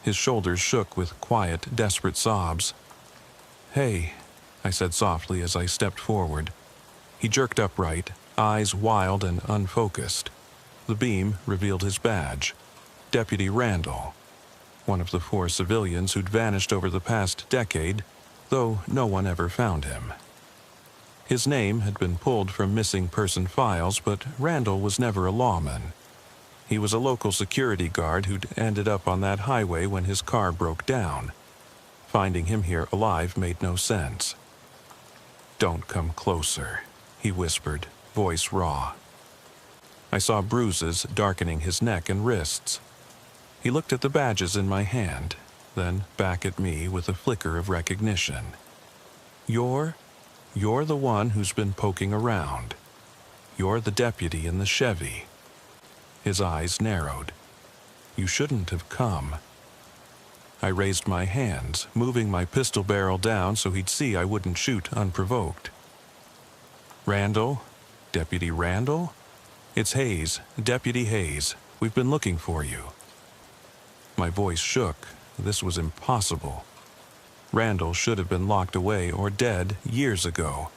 His shoulders shook with quiet, desperate sobs. "Hey," I said softly as I stepped forward. He jerked upright, eyes wild and unfocused. The beam revealed his badge. Deputy Randall, one of the 4 civilians who'd vanished over the past decade, though no one ever found him. His name had been pulled from missing person files, but Randall was never a lawman. He was a local security guard who'd ended up on that highway when his car broke down. Finding him here alive made no sense. "Don't come closer," he whispered, voice raw. I saw bruises darkening his neck and wrists. He looked at the badges in my hand, then back at me with a flicker of recognition. You're the one who's been poking around. You're the deputy in the Chevy." His eyes narrowed. "You shouldn't have come." I raised my hands, moving my pistol barrel down so he'd see I wouldn't shoot unprovoked. "Randall? Deputy Randall? It's Hayes, Deputy Hayes. We've been looking for you." My voice shook. This was impossible. Randall should have been locked away or dead years ago.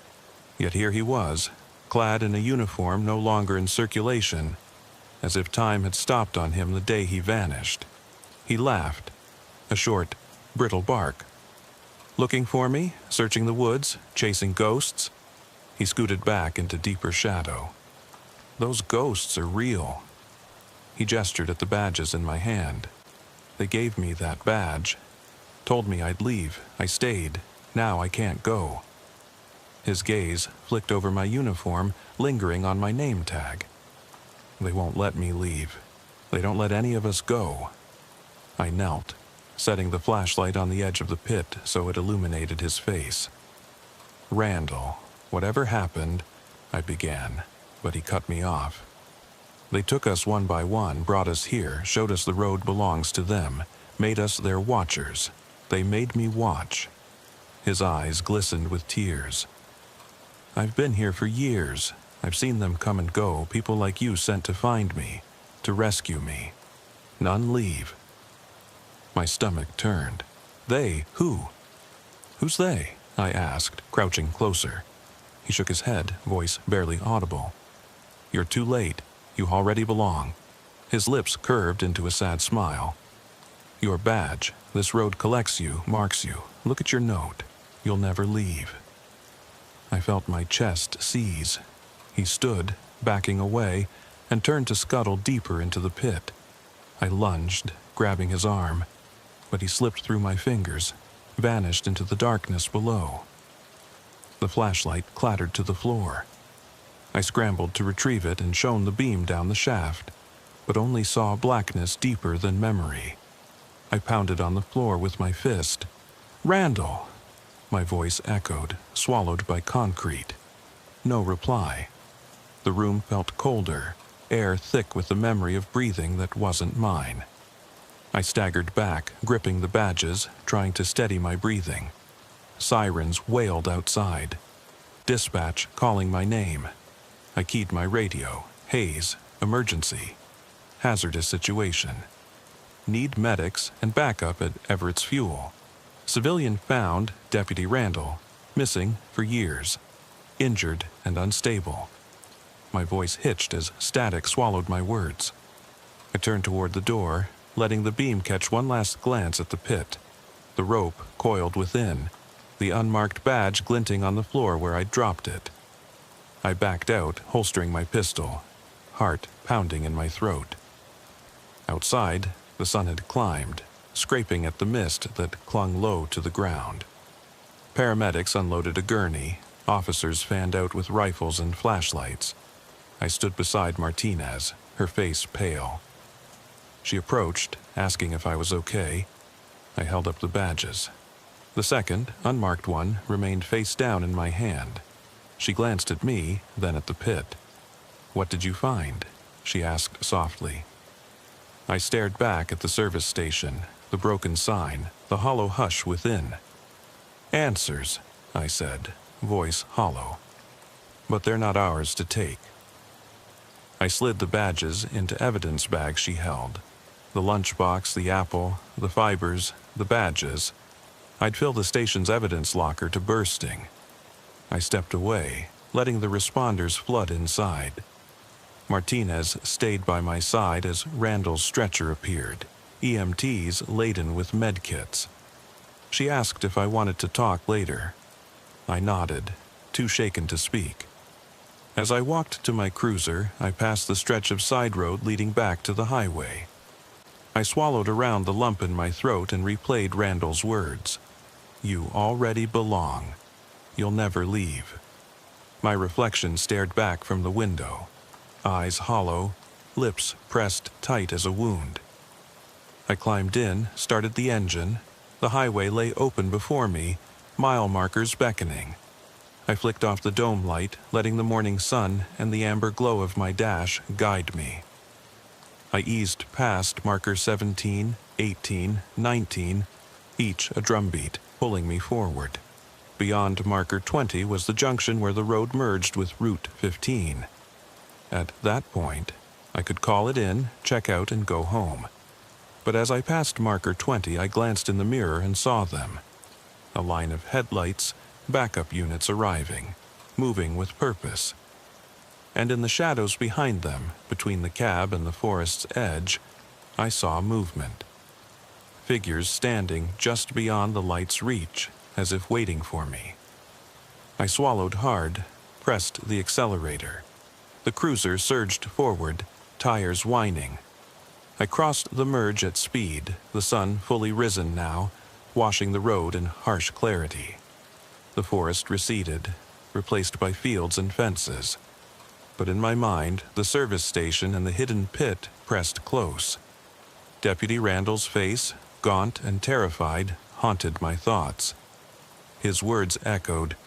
Yet here he was, clad in a uniform no longer in circulation, as if time had stopped on him the day he vanished. He laughed, a short, brittle bark. "Looking for me? Searching the woods? Chasing ghosts?" He scooted back into deeper shadow. "Those ghosts are real." He gestured at the badges in my hand. "They gave me that badge. Told me I'd leave. I stayed. Now I can't go." His gaze flicked over my uniform, lingering on my name tag. "They won't let me leave. They don't let any of us go." I knelt, setting the flashlight on the edge of the pit so it illuminated his face. "Randall, whatever happened," I began, but he cut me off. "They took us one by one, brought us here, showed us the road belongs to them, made us their watchers. They made me watch." His eyes glistened with tears. "I've been here for years. I've seen them come and go, people like you sent to find me, to rescue me. None leave." My stomach turned. "They? Who?" "Who's they?" I asked, crouching closer. He shook his head, voice barely audible. "You're too late. You already belong." His lips curved into a sad smile. "Your badge. This road collects you, marks you. Look at your note. You'll never leave." I felt my chest seize. He stood, backing away, and turned to scuttle deeper into the pit. I lunged, grabbing his arm, but he slipped through my fingers, vanished into the darkness below. The flashlight clattered to the floor. I scrambled to retrieve it and shone the beam down the shaft, but only saw blackness deeper than memory. I pounded on the floor with my fist. "Randall!" My voice echoed, swallowed by concrete. No reply. The room felt colder, air thick with the memory of breathing that wasn't mine. I staggered back, gripping the badges, trying to steady my breathing. Sirens wailed outside. Dispatch calling my name. I keyed my radio. "Hayes, emergency. Hazardous situation. Need medics and backup at Everett's Fuel. Civilian found, Deputy Randall. Missing for years. Injured and unstable." My voice hitched as static swallowed my words. I turned toward the door, letting the beam catch one last glance at the pit. The rope coiled within, the unmarked badge glinting on the floor where I'd dropped it. I backed out, holstering my pistol, heart pounding in my throat. Outside, the sun had climbed, scraping at the mist that clung low to the ground. Paramedics unloaded a gurney, officers fanned out with rifles and flashlights. I stood beside Martinez, her face pale. She approached, asking if I was okay. I held up the badges. The second, unmarked one, remained face down in my hand. She glanced at me, then at the pit. "What did you find?" she asked softly. I stared back at the service station, the broken sign, the hollow hush within. "Answers," I said, voice hollow. "But they're not ours to take." I slid the badges into evidence bags she held. The lunchbox, the apple, the fibers, the badges. I'd fill the station's evidence locker to bursting. I stepped away, letting the responders flood inside. Martinez stayed by my side as Randall's stretcher appeared, EMTs laden with med kits. She asked if I wanted to talk later. I nodded, too shaken to speak. As I walked to my cruiser, I passed the stretch of side road leading back to the highway. I swallowed around the lump in my throat and replayed Randall's words. "You already belong. You'll never leave." My reflection stared back from the window, eyes hollow, lips pressed tight as a wound. I climbed in, started the engine. The highway lay open before me, mile markers beckoning. I flicked off the dome light, letting the morning sun and the amber glow of my dash guide me. I eased past marker 17, 18, 19, each a drumbeat, pulling me forward. Beyond marker 20 was the junction where the road merged with Route 15. At that point, I could call it in, check out, and go home. But as I passed marker 20, I glanced in the mirror and saw them. A line of headlights, backup units arriving, moving with purpose. And in the shadows behind them, between the cab and the forest's edge, I saw movement. Figures standing just beyond the light's reach, as if waiting for me. I swallowed hard, pressed the accelerator. The cruiser surged forward, tires whining. I crossed the merge at speed, the sun fully risen now, washing the road in harsh clarity. The forest receded, replaced by fields and fences. But in my mind, the service station and the hidden pit pressed close. Deputy Randall's face, gaunt and terrified, haunted my thoughts. His words echoed,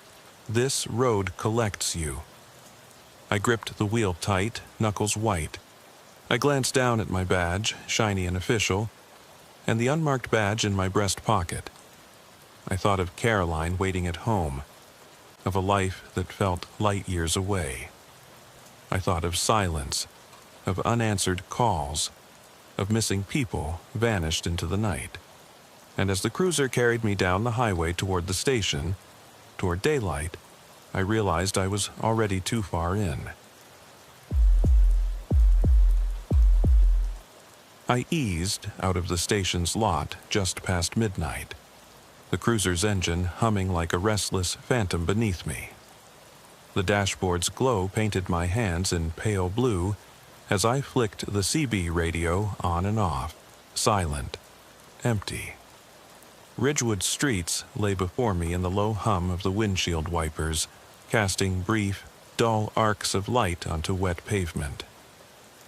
"This road collects you." I gripped the wheel tight, knuckles white. I glanced down at my badge, shiny and official, and the unmarked badge in my breast pocket. I thought of Caroline waiting at home, of a life that felt light years away. I thought of silence, of unanswered calls, of missing people vanished into the night. And as the cruiser carried me down the highway toward the station, toward daylight, I realized I was already too far in. I eased out of the station's lot just past midnight, the cruiser's engine humming like a restless phantom beneath me. The dashboard's glow painted my hands in pale blue as I flicked the CB radio on and off, silent, empty. Ridgewood streets lay before me in the low hum of the windshield wipers, casting brief, dull arcs of light onto wet pavement.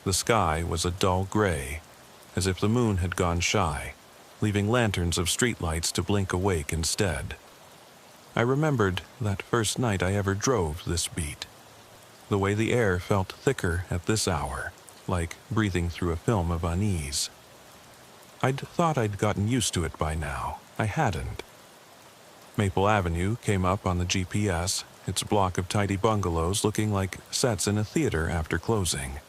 The sky was a dull gray, as if the moon had gone shy, leaving lanterns of streetlights to blink awake instead. I remembered that first night I ever drove this beat. The way the air felt thicker at this hour, like breathing through a film of unease. I'd thought I'd gotten used to it by now. I hadn't. Maple Avenue came up on the GPS, its block of tidy bungalows looking like sets in a theater after closing.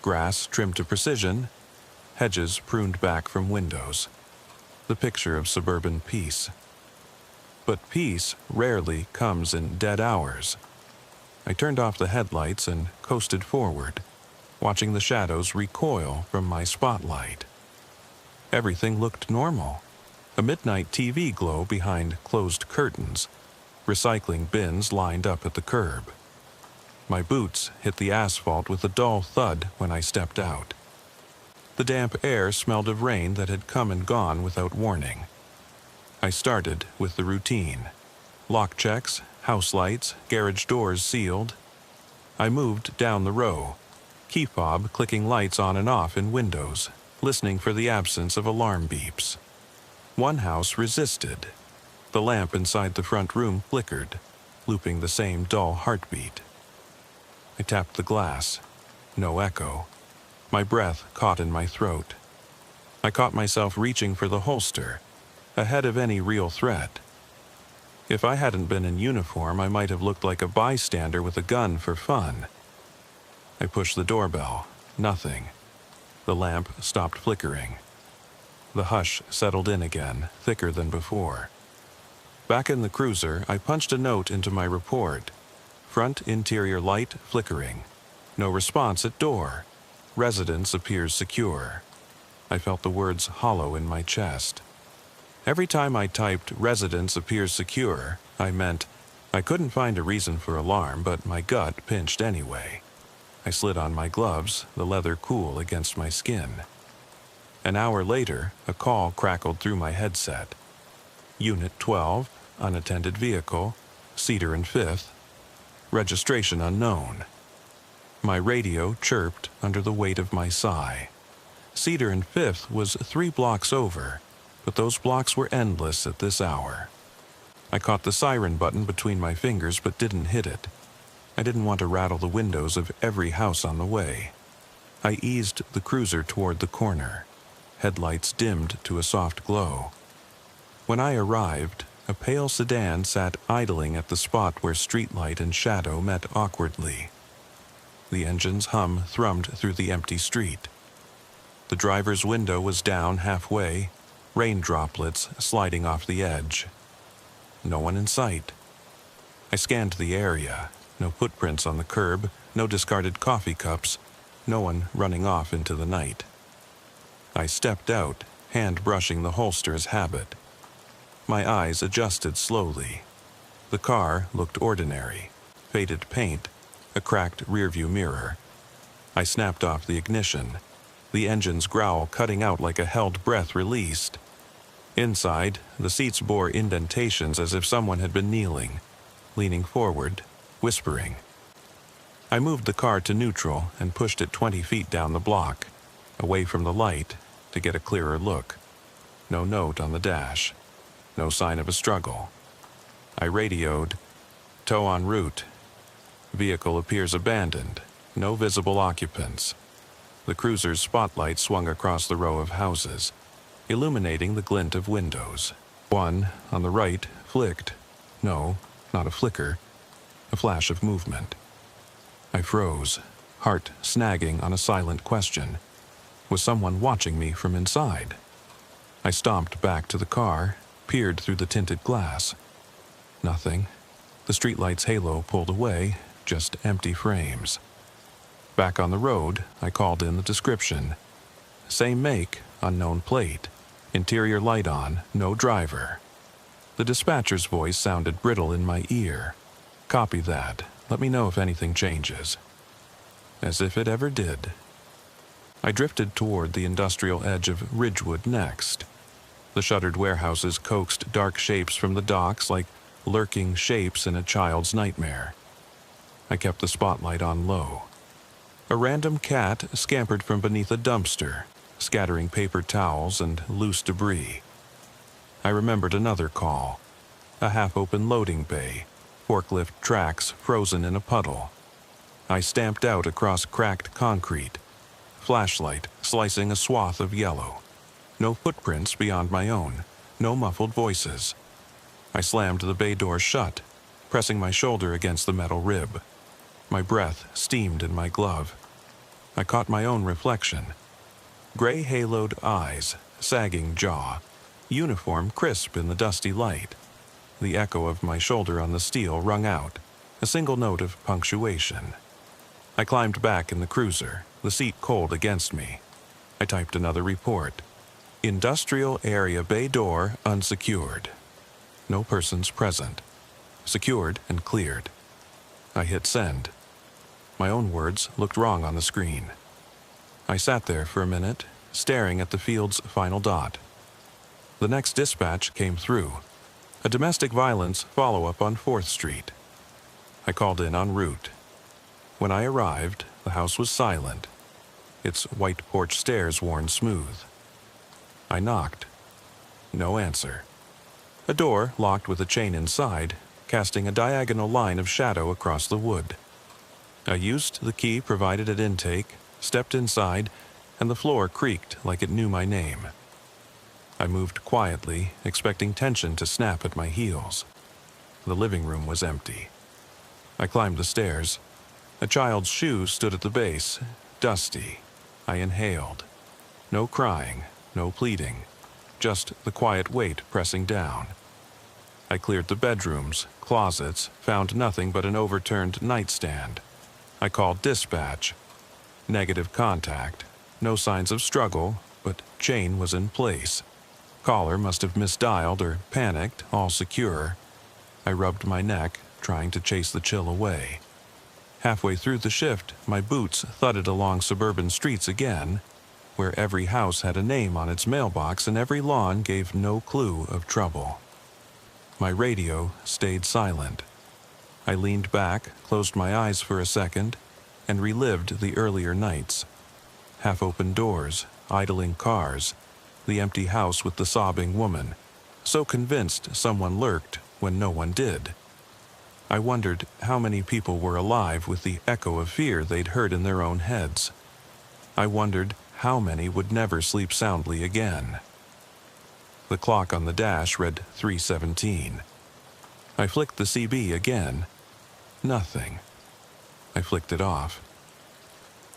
Grass trimmed to precision, hedges pruned back from windows. The picture of suburban peace. But peace rarely comes in dead hours. I turned off the headlights and coasted forward, watching the shadows recoil from my spotlight. Everything looked normal. A midnight TV glow behind closed curtains, recycling bins lined up at the curb. My boots hit the asphalt with a dull thud when I stepped out. The damp air smelled of rain that had come and gone without warning. I started with the routine. Lock checks, house lights, garage doors sealed. I moved down the row, key fob clicking lights on and off in windows, listening for the absence of alarm beeps. One house resisted. The lamp inside the front room flickered, looping the same dull heartbeat. I tapped the glass. No echo. My breath caught in my throat. I caught myself reaching for the holster, ahead of any real threat. If I hadn't been in uniform, I might have looked like a bystander with a gun for fun. I pushed the doorbell. Nothing. The lamp stopped flickering. The hush settled in again, thicker than before. Back in the cruiser, I punched a note into my report. Front interior light flickering. No response at door. Residence appears secure. I felt the words hollow in my chest. Every time I typed residence appears secure, I meant I couldn't find a reason for alarm, but my gut pinched anyway. I slid on my gloves, the leather cool against my skin. An hour later, a call crackled through my headset. Unit 12, unattended vehicle, Cedar and 5th. Registration unknown. My radio chirped under the weight of my sigh. Cedar and 5th was 3 blocks over, but those blocks were endless at this hour. I caught the siren button between my fingers but didn't hit it. I didn't want to rattle the windows of every house on the way. I eased the cruiser toward the corner. Headlights dimmed to a soft glow. When I arrived, a pale sedan sat idling at the spot where streetlight and shadow met awkwardly. The engine's hum thrummed through the empty street. The driver's window was down halfway, rain droplets sliding off the edge. No one in sight. I scanned the area. No footprints on the curb, no discarded coffee cups, no one running off into the night. I stepped out, hand brushing the holster as habit. My eyes adjusted slowly. The car looked ordinary. Faded paint, a cracked rearview mirror. I snapped off the ignition, the engine's growl cutting out like a held breath released. Inside, the seats bore indentations as if someone had been kneeling, leaning forward, whispering. I moved the car to neutral and pushed it 20 feet down the block, away from the light, to get a clearer look. No note on the dash. No sign of a struggle. I radioed, "Tow en route. Vehicle appears abandoned. No visible occupants." The cruiser's spotlight swung across the row of houses, illuminating the glint of windows. One, on the right, flicked. No, not a flicker. A flash of movement. I froze, heart snagging on a silent question. Was someone watching me from inside? I stomped back to the car, peered through the tinted glass. Nothing. The streetlight's halo pulled away, just empty frames. Back on the road, I called in the description. Same make, unknown plate. Interior light on, no driver. The dispatcher's voice sounded brittle in my ear. "Copy that. Let me know if anything changes." As if it ever did. I drifted toward the industrial edge of Ridgewood next. The shuttered warehouses coaxed dark shapes from the docks like lurking shapes in a child's nightmare. I kept the spotlight on low. A random cat scampered from beneath a dumpster, scattering paper towels and loose debris. I remembered another call. A half-open loading bay, forklift tracks frozen in a puddle. I stamped out across cracked concrete, flashlight slicing a swath of yellow. No footprints beyond my own, no muffled voices. I slammed the bay door shut, pressing my shoulder against the metal rib. My breath steamed in my glove. I caught my own reflection. Gray-haloed eyes, sagging jaw, uniform crisp in the dusty light. The echo of my shoulder on the steel rung out, a single note of punctuation. I climbed back in the cruiser, the seat cold against me. I typed another report. Industrial area bay door unsecured. No persons present. Secured and cleared. I hit send. My own words looked wrong on the screen. I sat there for a minute, staring at the field's final dot. The next dispatch came through. A domestic violence follow-up on 4th Street. I called in en route. When I arrived, the house was silent, its white porch stairs worn smooth. I knocked. No answer. A door locked with a chain inside, casting a diagonal line of shadow across the wood. I used the key provided at intake, stepped inside, and the floor creaked like it knew my name. I moved quietly, expecting tension to snap at my heels. The living room was empty. I climbed the stairs. A child's shoe stood at the base, dusty. I inhaled. No crying, no pleading, just the quiet weight pressing down. I cleared the bedrooms, closets, found nothing but an overturned nightstand. I called dispatch. Negative contact. No signs of struggle, but chain was in place. Caller must have misdialed or panicked, all secure. I rubbed my neck, trying to chase the chill away. Halfway through the shift, my boots thudded along suburban streets again, where every house had a name on its mailbox and every lawn gave no clue of trouble. My radio stayed silent. I leaned back, closed my eyes for a second, and relived the earlier nights. Half-open doors, idling cars, the empty house with the sobbing woman, so convinced someone lurked when no one did. I wondered how many people were alive with the echo of fear they'd heard in their own heads. I wondered how many would never sleep soundly again. The clock on the dash read 3:17. I flicked the CB again. Nothing. I flicked it off.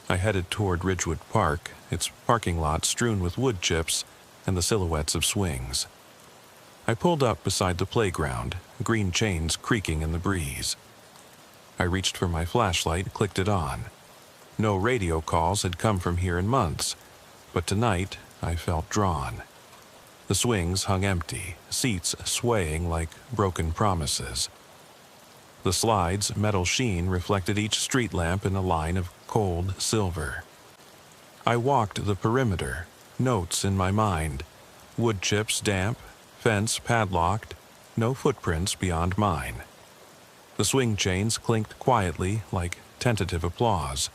I headed toward Ridgewood Park, its parking lot strewn with wood chips and the silhouettes of swings. I pulled up beside the playground, green chains creaking in the breeze. I reached for my flashlight, clicked it on. No radio calls had come from here in months, but tonight I felt drawn. The swings hung empty, seats swaying like broken promises. The slide's metal sheen reflected each street lamp in a line of cold silver. I walked the perimeter, notes in my mind, wood chips damp, fence padlocked, no footprints beyond mine. The swing chains clinked quietly like tentative applause.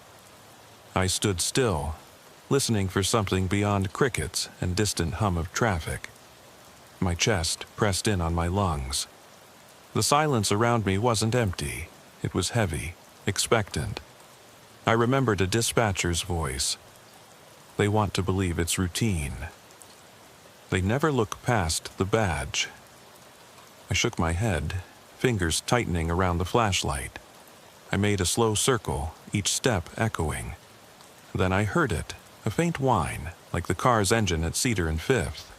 I stood still, listening for something beyond crickets and distant hum of traffic. My chest pressed in on my lungs. The silence around me wasn't empty. It was heavy, expectant. I remembered a dispatcher's voice. They want to believe it's routine. They never look past the badge. I shook my head, fingers tightening around the flashlight. I made a slow circle, each step echoing. Then I heard it, a faint whine, like the car's engine at Cedar and Fifth.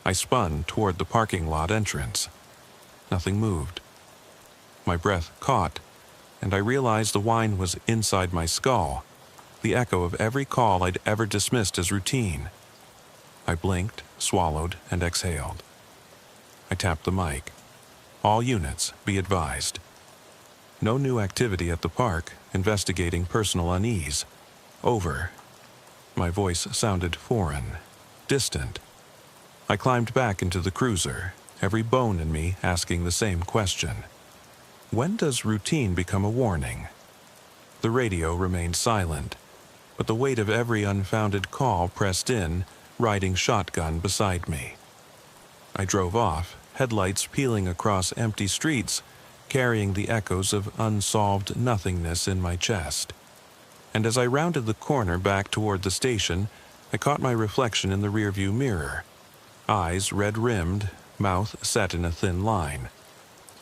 I spun toward the parking lot entrance. Nothing moved. My breath caught, and I realized the whine was inside my skull, the echo of every call I'd ever dismissed as routine. I blinked, swallowed, and exhaled. I tapped the mic. All units, be advised. No new activity at the park, investigating personal unease. Over. My voice sounded foreign, distant. I climbed back into the cruiser, every bone in me asking the same question. When does routine become a warning? The radio remained silent, but the weight of every unfounded call pressed in, riding shotgun beside me. I drove off, headlights peeling across empty streets, carrying the echoes of unsolved nothingness in my chest. And as I rounded the corner back toward the station, I caught my reflection in the rearview mirror. Eyes red-rimmed, mouth set in a thin line.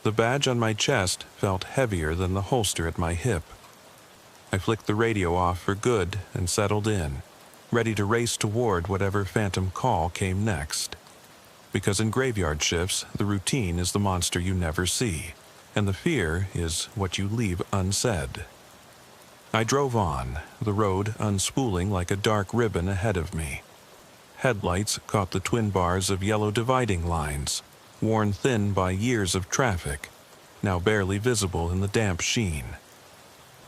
The badge on my chest felt heavier than the holster at my hip. I flicked the radio off for good and settled in, ready to race toward whatever phantom call came next. Because in graveyard shifts, the routine is the monster you never see, and the fear is what you leave unsaid. I drove on, the road unspooling like a dark ribbon ahead of me. Headlights caught the twin bars of yellow dividing lines, worn thin by years of traffic, now barely visible in the damp sheen.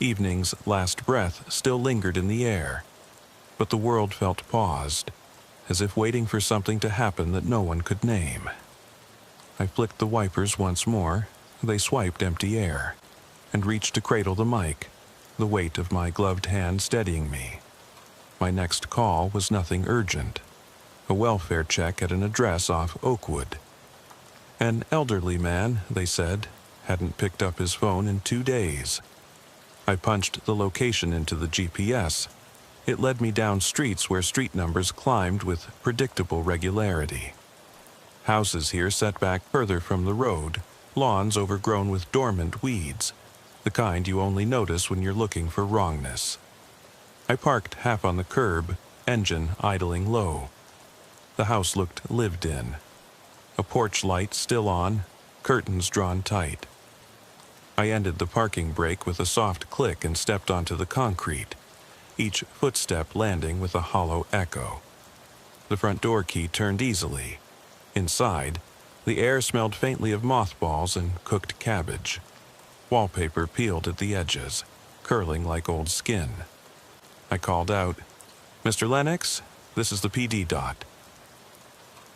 Evening's last breath still lingered in the air, but the world felt paused, as if waiting for something to happen that no one could name. I flicked the wipers once more. They swiped empty air, and reached to cradle the mic, the weight of my gloved hand steadying me. My next call was nothing urgent. A welfare check at an address off Oakwood. An elderly man, they said, hadn't picked up his phone in 2 days. I punched the location into the GPS. It led me down streets where street numbers climbed with predictable regularity. Houses here set back further from the road, lawns overgrown with dormant weeds, the kind you only notice when you're looking for wrongness. I parked half on the curb, engine idling low. The house looked lived in. A porch light still on, curtains drawn tight. I ended the parking brake with a soft click and stepped onto the concrete, each footstep landing with a hollow echo. The front door key turned easily. Inside, the air smelled faintly of mothballs and cooked cabbage. Wallpaper peeled at the edges, curling like old skin. I called out, "Mr. Lennox, this is the PD dot."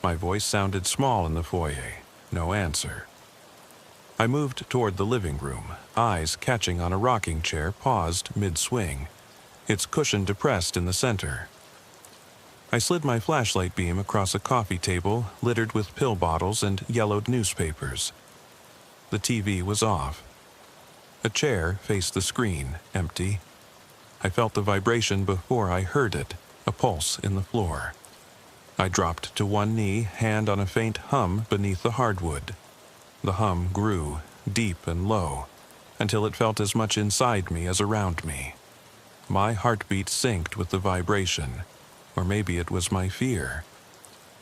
My voice sounded small in the foyer. No answer. I moved toward the living room, eyes catching on a rocking chair paused mid-swing, its cushion depressed in the center. I slid my flashlight beam across a coffee table littered with pill bottles and yellowed newspapers. The TV was off. A chair faced the screen, empty. I felt the vibration before I heard it, a pulse in the floor. I dropped to one knee, hand on a faint hum beneath the hardwood. The hum grew, deep and low, until it felt as much inside me as around me. My heartbeat synced with the vibration, or maybe it was my fear.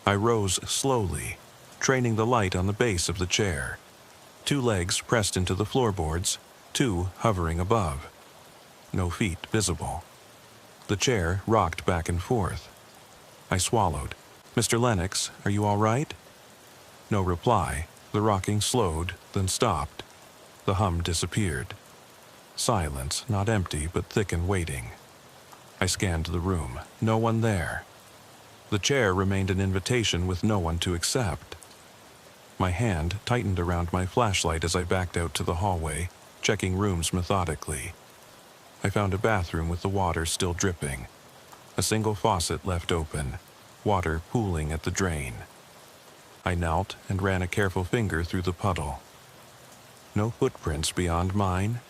I rose slowly, training the light on the base of the chair. 2 legs pressed into the floorboards, 2 hovering above. No feet visible. The chair rocked back and forth. I swallowed. "Mr. Lennox, are you all right?" No reply. The rocking slowed, then stopped. The hum disappeared. Silence, not empty, but thick and waiting. I scanned the room. No one there. The chair remained an invitation with no one to accept. My hand tightened around my flashlight as I backed out to the hallway, checking rooms methodically. I found a bathroom with the water still dripping. A single faucet left open, water pooling at the drain. I knelt and ran a careful finger through the puddle. No footprints beyond mine.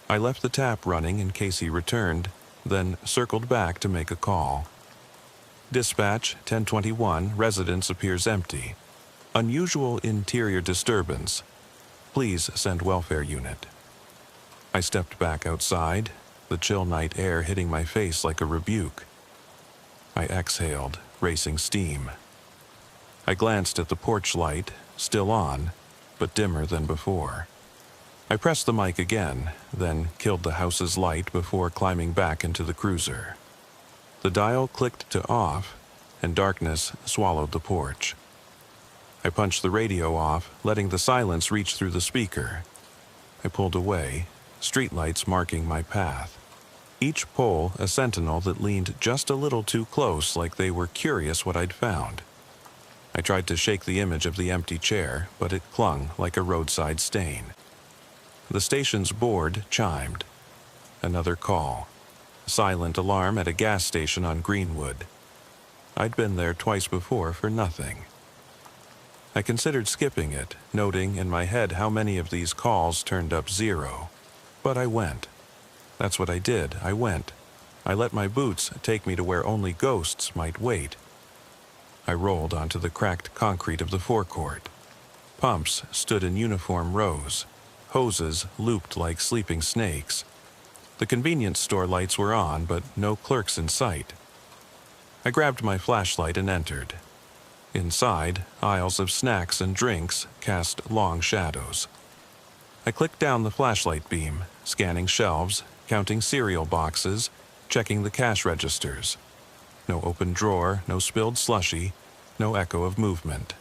I left the tap running in case he returned, then circled back to make a call. "Dispatch, 1021, residence appears empty. Unusual interior disturbance. Please send welfare unit." I stepped back outside, the chill night air hitting my face like a rebuke. I exhaled, racing steam. I glanced at the porch light, still on, but dimmer than before. I pressed the mic again, then killed the house's light before climbing back into the cruiser. The dial clicked to off, and darkness swallowed the porch. I punched the radio off, letting the silence reach through the speaker. I pulled away, streetlights marking my path. Each pole a sentinel that leaned just a little too close, like they were curious what I'd found. I tried to shake the image of the empty chair, but it clung like a roadside stain. The station's board chimed. Another call. Silent alarm at a gas station on Greenwood. I'd been there twice before for nothing. I considered skipping it, noting in my head how many of these calls turned up 0. But I went. That's what I did. I went. I let my boots take me to where only ghosts might wait. I rolled onto the cracked concrete of the forecourt. Pumps stood in uniform rows. Hoses looped like sleeping snakes. The convenience store lights were on, but no clerks in sight. I grabbed my flashlight and entered. Inside, aisles of snacks and drinks cast long shadows. I clicked down the flashlight beam, scanning shelves, counting cereal boxes, checking the cash registers. No open drawer, no spilled slushie, no echo of movement.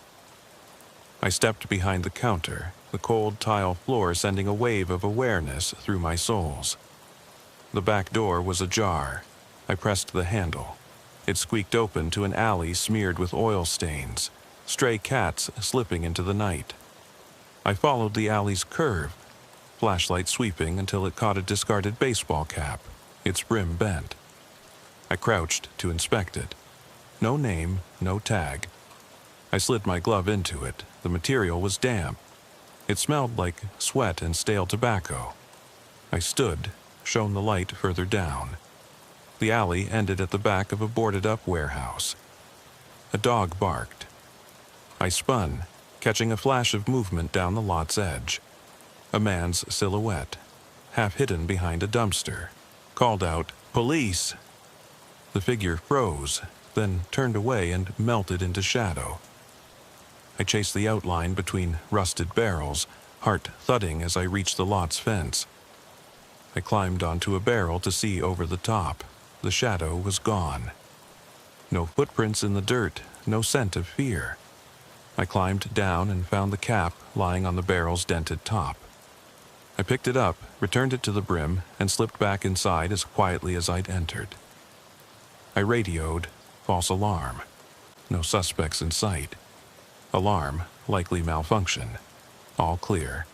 I stepped behind the counter, the cold tile floor sending a wave of awareness through my soles. The back door was ajar. I pressed the handle. It squeaked open to an alley smeared with oil stains, stray cats slipping into the night. I followed the alley's curve, flashlight sweeping until it caught a discarded baseball cap, its brim bent. I crouched to inspect it. No name, no tag. I slid my glove into it. The material was damp. It smelled like sweat and stale tobacco. I stood, shone the light further down. The alley ended at the back of a boarded-up warehouse. A dog barked. I spun, catching a flash of movement down the lot's edge. A man's silhouette, half hidden behind a dumpster, called out, "Police!" The figure froze, then turned away and melted into shadow. I chased the outline between rusted barrels, heart thudding as I reached the lot's fence. I climbed onto a barrel to see over the top. The shadow was gone. No footprints in the dirt, no scent of fear. I climbed down and found the cap lying on the barrel's dented top. I picked it up, returned it to the brim, and slipped back inside as quietly as I'd entered. I radioed, false alarm. No suspects in sight. Alarm, likely malfunction. All clear.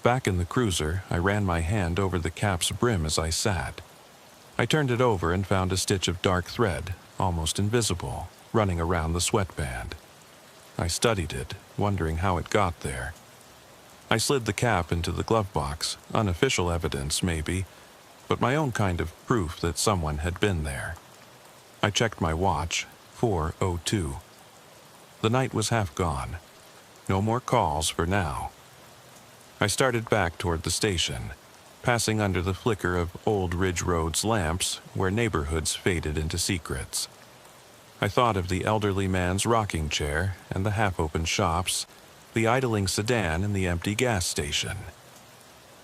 Back in the cruiser, I ran my hand over the cap's brim as I sat. I turned it over and found a stitch of dark thread, almost invisible, running around the sweatband. I studied it, wondering how it got there. I slid the cap into the glove box, unofficial evidence maybe, but my own kind of proof that someone had been there. I checked my watch, 4:02. The night was half gone. No more calls for now. I started back toward the station, passing under the flicker of Old Ridge Road's lamps where neighborhoods faded into secrets. I thought of the elderly man's rocking chair and the half-open shops, the idling sedan and the empty gas station.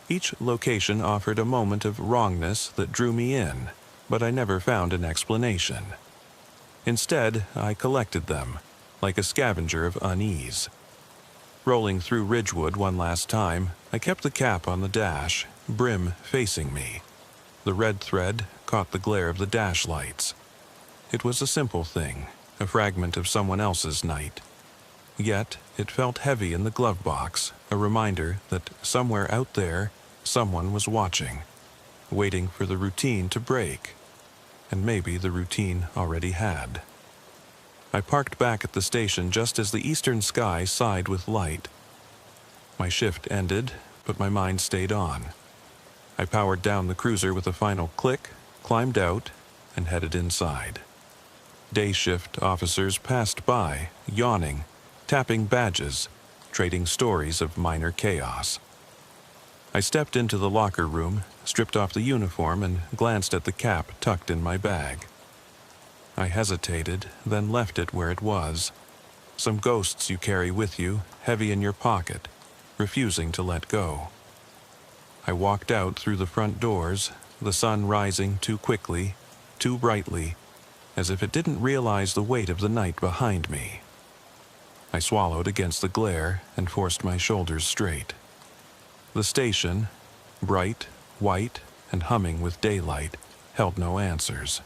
Each location offered a moment of wrongness that drew me in, but I never found an explanation. Instead, I collected them, like a scavenger of unease. Rolling through Ridgewood one last time, I kept the cap on the dash, brim facing me. The red thread caught the glare of the dash lights. It was a simple thing, a fragment of someone else's night. Yet, it felt heavy in the glove box, a reminder that somewhere out there, someone was watching, waiting for the routine to break. And maybe the routine already had. I parked back at the station just as the eastern sky sighed with light. My shift ended, but my mind stayed on. I powered down the cruiser with a final click, climbed out, and headed inside. Day shift officers passed by, yawning, tapping badges, trading stories of minor chaos. I stepped into the locker room, stripped off the uniform, and glanced at the cap tucked in my bag. I hesitated, then left it where it was. Some ghosts you carry with you, heavy in your pocket, refusing to let go. I walked out through the front doors, the sun rising too quickly, too brightly, as if it didn't realize the weight of the night behind me. I swallowed against the glare and forced my shoulders straight. The station, bright, white, and humming with daylight, held no answers.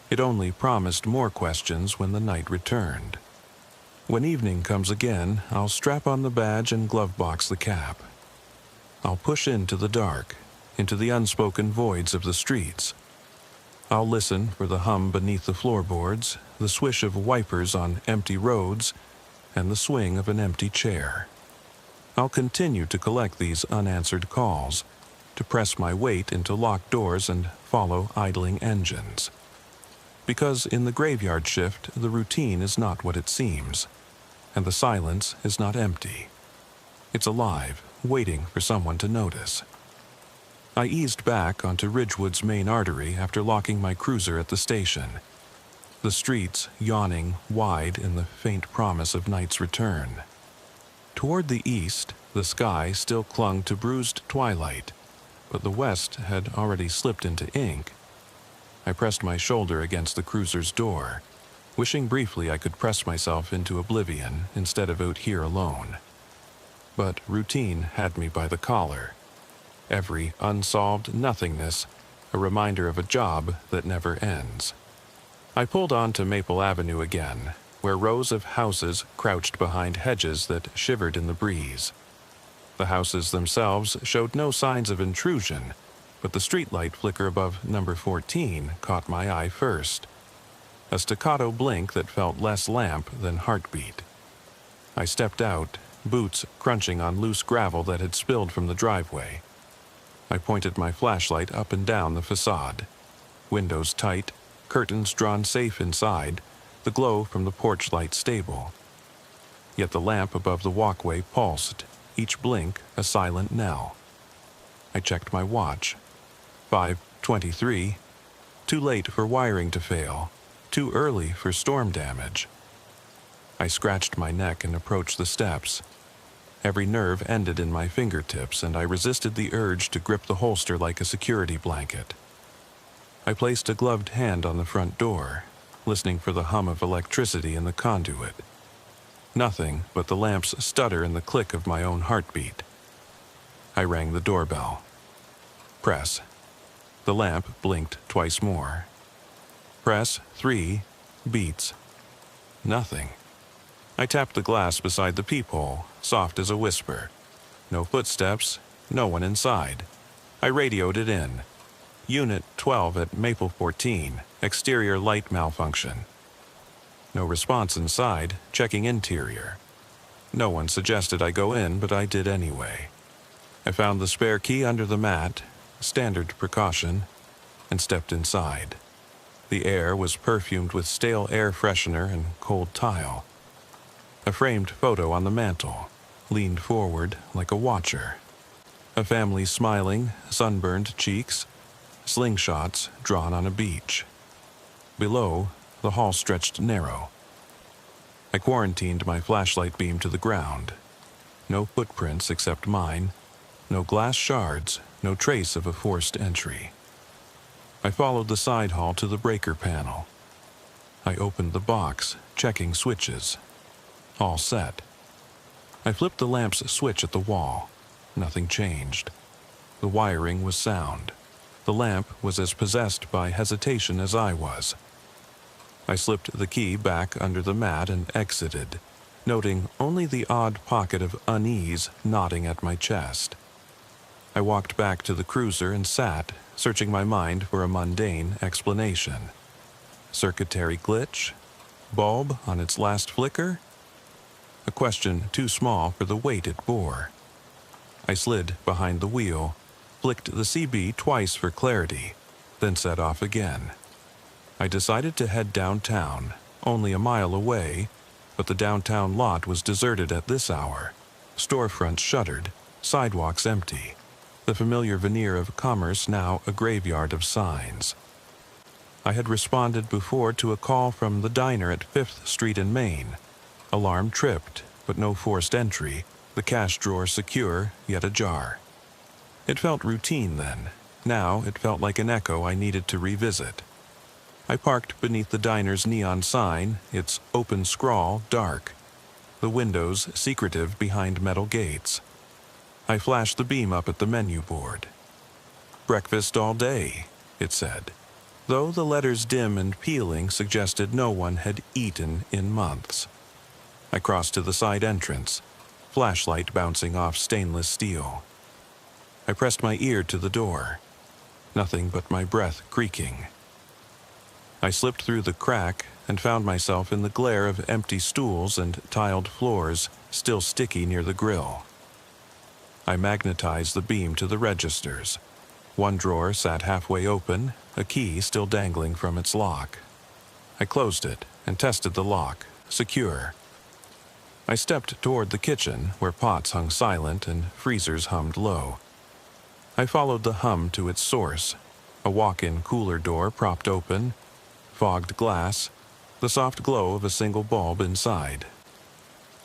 It only promised more questions when the night returned. When evening comes again, I'll strap on the badge and glove box the cap. I'll push into the dark, into the unspoken voids of the streets. I'll listen for the hum beneath the floorboards, the swish of wipers on empty roads, and the swing of an empty chair. I'll continue to collect these unanswered calls, to press my weight into locked doors and follow idling engines. Because in the graveyard shift, the routine is not what it seems, and the silence is not empty. It's alive, waiting for someone to notice. I eased back onto Ridgewood's main artery after locking my cruiser at the station. The streets yawning wide in the faint promise of night's return. Toward the east, the sky still clung to bruised twilight, but the west had already slipped into ink. I pressed my shoulder against the cruiser's door, wishing briefly I could press myself into oblivion instead of out here alone. But routine had me by the collar. Every unsolved nothingness, a reminder of a job that never ends. I pulled on to Maple Avenue again, where rows of houses crouched behind hedges that shivered in the breeze. The houses themselves showed no signs of intrusion, but the streetlight flicker above number 14 caught my eye first. A staccato blink that felt less lamp than heartbeat. I stepped out, boots crunching on loose gravel that had spilled from the driveway. I pointed my flashlight up and down the facade. Windows tight, curtains drawn safe inside, the glow from the porch light stable. Yet the lamp above the walkway pulsed, each blink a silent knell. I checked my watch. 5:23. Too late for wiring to fail. Too early for storm damage. I scratched my neck and approached the steps. Every nerve ended in my fingertips, and I resisted the urge to grip the holster like a security blanket. I placed a gloved hand on the front door, listening for the hum of electricity in the conduit. Nothing but the lamp's stutter and the click of my own heartbeat. I rang the doorbell. Press. The lamp blinked twice more. Press 3 beats. Nothing. I tapped the glass beside the peephole, soft as a whisper. No footsteps, no one inside. I radioed it in. Unit 12 at Maple 14, exterior light malfunction. No response inside, checking interior. No one suggested I go in, but I did anyway. I found the spare key under the mat, standard precaution, and stepped inside. The air was perfumed with stale air freshener and cold tile. A framed photo on the mantel, leaned forward like a watcher. A family smiling, sunburned cheeks, slingshots drawn on a beach. Below, the hall stretched narrow. I quarantined my flashlight beam to the ground. No footprints except mine, no glass shards, no trace of a forced entry. I followed the side hall to the breaker panel. I opened the box, checking switches. All set. I flipped the lamp's switch at the wall. Nothing changed. The wiring was sound. The lamp was as possessed by hesitation as I was. I slipped the key back under the mat and exited, noting only the odd pocket of unease gnawing at my chest. I walked back to the cruiser and sat, searching my mind for a mundane explanation. Circuitry glitch? Bulb on its last flicker? A question too small for the weight it bore. I slid behind the wheel, flicked the CB twice for clarity, then set off again. I decided to head downtown, only a mile away, but the downtown lot was deserted at this hour. Storefronts shuttered, sidewalks empty. The familiar veneer of commerce now a graveyard of signs. I had responded before to a call from the diner at 5th Street in Maine. Alarm tripped, but no forced entry, the cash drawer secure, yet ajar. It felt routine then. Now it felt like an echo I needed to revisit. I parked beneath the diner's neon sign, its open scrawl dark, the windows secretive behind metal gates. I flashed the beam up at the menu board. Breakfast all day, it said, though the letters dim and peeling suggested no one had eaten in months. I crossed to the side entrance, flashlight bouncing off stainless steel. I pressed my ear to the door, nothing but my breath creaking. I slipped through the crack and found myself in the glare of empty stools and tiled floors, still sticky near the grill. I magnetized the beam to the registers. One drawer sat halfway open, a key still dangling from its lock. I closed it and tested the lock, secure. I stepped toward the kitchen, where pots hung silent and freezers hummed low. I followed the hum to its source, a walk-in cooler door propped open, fogged glass, the soft glow of a single bulb inside.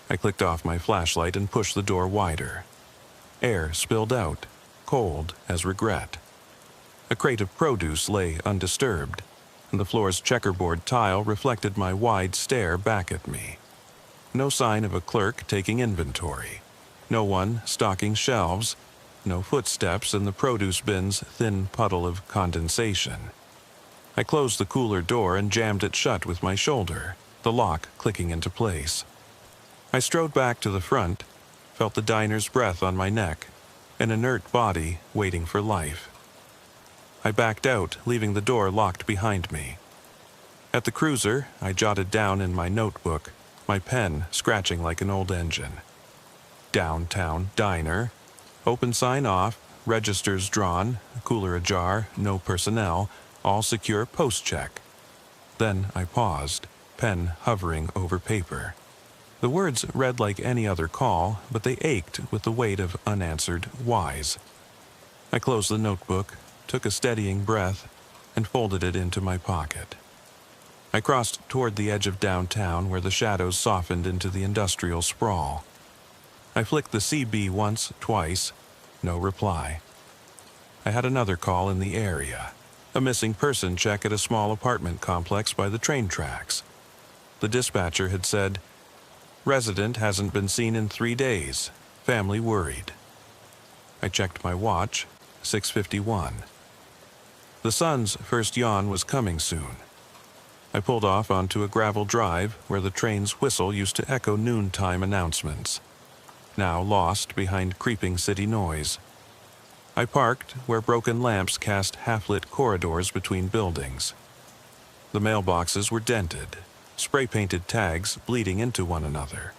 I clicked off my flashlight and pushed the door wider. Air spilled out, cold as regret. A crate of produce lay undisturbed, and the floor's checkerboard tile reflected my wide stare back at me. No sign of a clerk taking inventory. No one stocking shelves. No footsteps in the produce bin's thin puddle of condensation. I closed the cooler door and jammed it shut with my shoulder, the lock clicking into place. I strode back to the front, felt the diner's breath on my neck, an inert body waiting for life. I backed out, leaving the door locked behind me. At the cruiser, I jotted down in my notebook, my pen scratching like an old engine. Downtown diner, open sign off, registers drawn, cooler ajar, no personnel, all secure post-check. Then I paused, pen hovering over paper. The words read like any other call, but they ached with the weight of unanswered whys. I closed the notebook, took a steadying breath, and folded it into my pocket. I crossed toward the edge of downtown where the shadows softened into the industrial sprawl. I flicked the CB once, twice. No reply. I had another call in the area. A missing person check at a small apartment complex by the train tracks. The dispatcher had said, "Resident hasn't been seen in 3 days. Family worried." I checked my watch, 6:51. The sun's first yawn was coming soon. I pulled off onto a gravel drive where the train's whistle used to echo noontime announcements, now lost behind creeping city noise. I parked where broken lamps cast half-lit corridors between buildings. The mailboxes were dented, spray-painted tags bleeding into one another.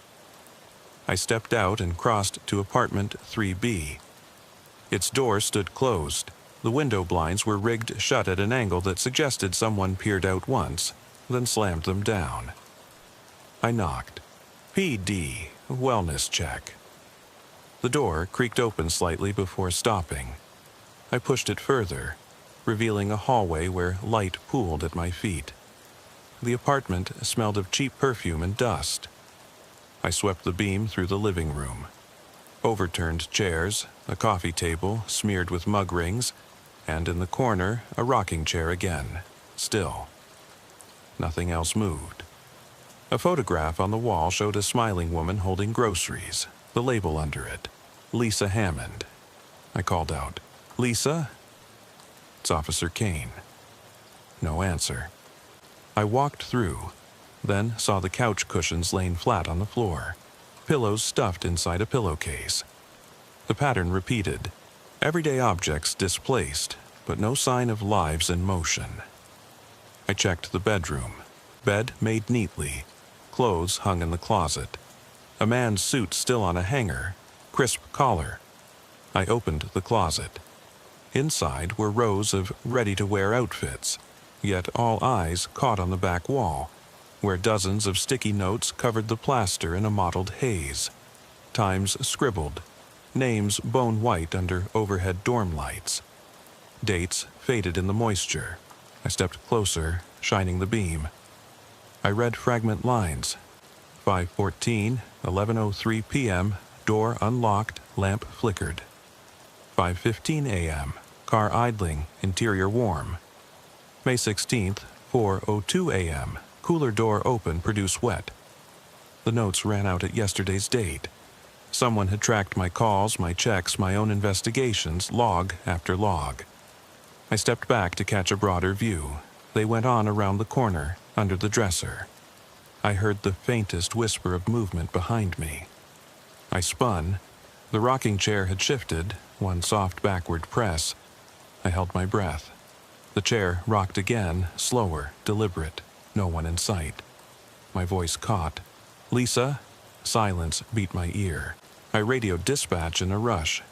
I stepped out and crossed to apartment 3B. Its door stood closed. The window blinds were rigged shut at an angle that suggested someone peered out once, then slammed them down. I knocked. PD, wellness check. The door creaked open slightly before stopping. I pushed it further, revealing a hallway where light pooled at my feet. The apartment smelled of cheap perfume and dust. I swept the beam through the living room. Overturned chairs, a coffee table smeared with mug rings, and in the corner, a rocking chair again, still. Nothing else moved. A photograph on the wall showed a smiling woman holding groceries, the label under it, Lisa Hammond. I called out, "Lisa?" "It's Officer Kane." No answer. I walked through, then saw the couch cushions laying flat on the floor, pillows stuffed inside a pillowcase. The pattern repeated, everyday objects displaced, but no sign of lives in motion. I checked the bedroom. Bed made neatly. Clothes hung in the closet. A man's suit still on a hanger. Crisp collar. I opened the closet. Inside were rows of ready-to-wear outfits, yet all eyes caught on the back wall, where dozens of sticky notes covered the plaster in a mottled haze. Times scribbled. Names bone white under overhead dorm lights. Dates faded in the moisture. I stepped closer, shining the beam. I read fragment lines. 5:14, 11:03 p.m., door unlocked, lamp flickered. 5:15 a.m., car idling, interior warm. May 16th, 4:02 a.m., cooler door open, produce wet. The notes ran out at yesterday's date. Someone had tracked my calls, my checks, my own investigations, log after log. I stepped back to catch a broader view. They went on around the corner, under the dresser. I heard the faintest whisper of movement behind me. I spun. The rocking chair had shifted, one soft backward press. I held my breath. The chair rocked again, slower, deliberate, no one in sight. My voice caught. "Lisa?" Silence beat my ear. I radioed dispatch in a rush.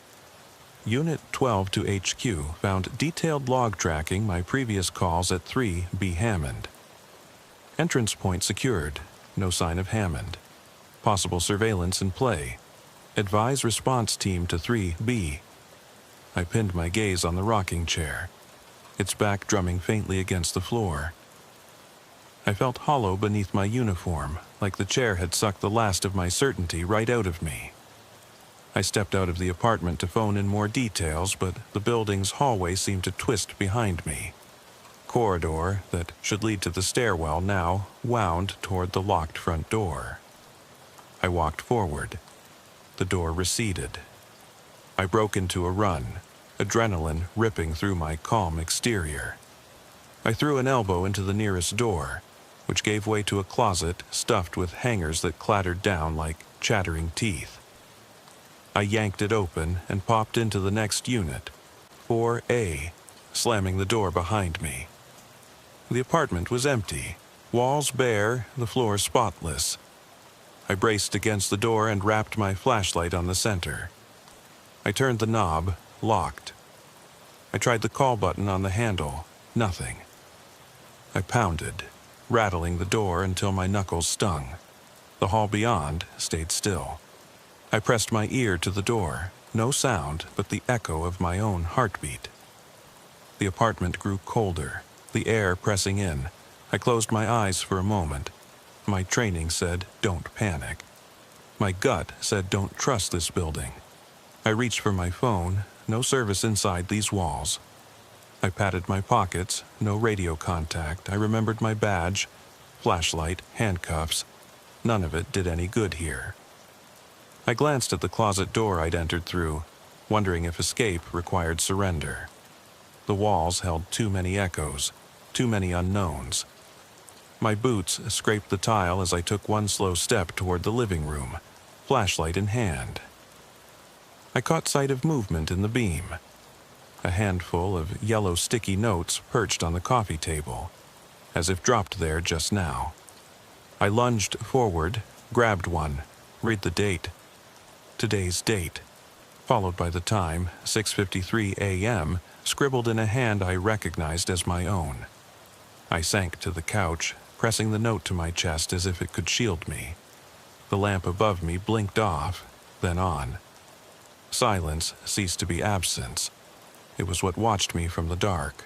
Unit 12 to HQ found detailed log tracking my previous calls at 3B Hammond. Entrance point secured. No sign of Hammond. Possible surveillance in play. Advise response team to 3B. I pinned my gaze on the rocking chair, its back drumming faintly against the floor. I felt hollow beneath my uniform, like the chair had sucked the last of my certainty right out of me. I stepped out of the apartment to phone in more details, but the building's hallway seemed to twist behind me. Corridor that should lead to the stairwell now wound toward the locked front door. I walked forward. The door receded. I broke into a run, adrenaline ripping through my calm exterior. I threw an elbow into the nearest door, which gave way to a closet stuffed with hangers that clattered down like chattering teeth. I yanked it open and popped into the next unit, 4A, slamming the door behind me. The apartment was empty, walls bare, the floor spotless. I braced against the door and wrapped my flashlight on the center. I turned the knob, locked. I tried the call button on the handle, nothing. I pounded, rattling the door until my knuckles stung. The hall beyond stayed still. I pressed my ear to the door, no sound but the echo of my own heartbeat. The apartment grew colder, the air pressing in. I closed my eyes for a moment. My training said, don't panic. My gut said, don't trust this building. I reached for my phone, no service inside these walls. I patted my pockets, no radio contact. I remembered my badge, flashlight, handcuffs. None of it did any good here. I glanced at the closet door I'd entered through, wondering if escape required surrender. The walls held too many echoes, too many unknowns. My boots scraped the tile as I took one slow step toward the living room, flashlight in hand. I caught sight of movement in the beam. A handful of yellow sticky notes perched on the coffee table, as if dropped there just now. I lunged forward, grabbed one, read the date. Today's date, followed by the time, 6:53 a.m., scribbled in a hand I recognized as my own. I sank to the couch, pressing the note to my chest as if it could shield me. The lamp above me blinked off, then on. Silence ceased to be absence. It was what watched me from the dark.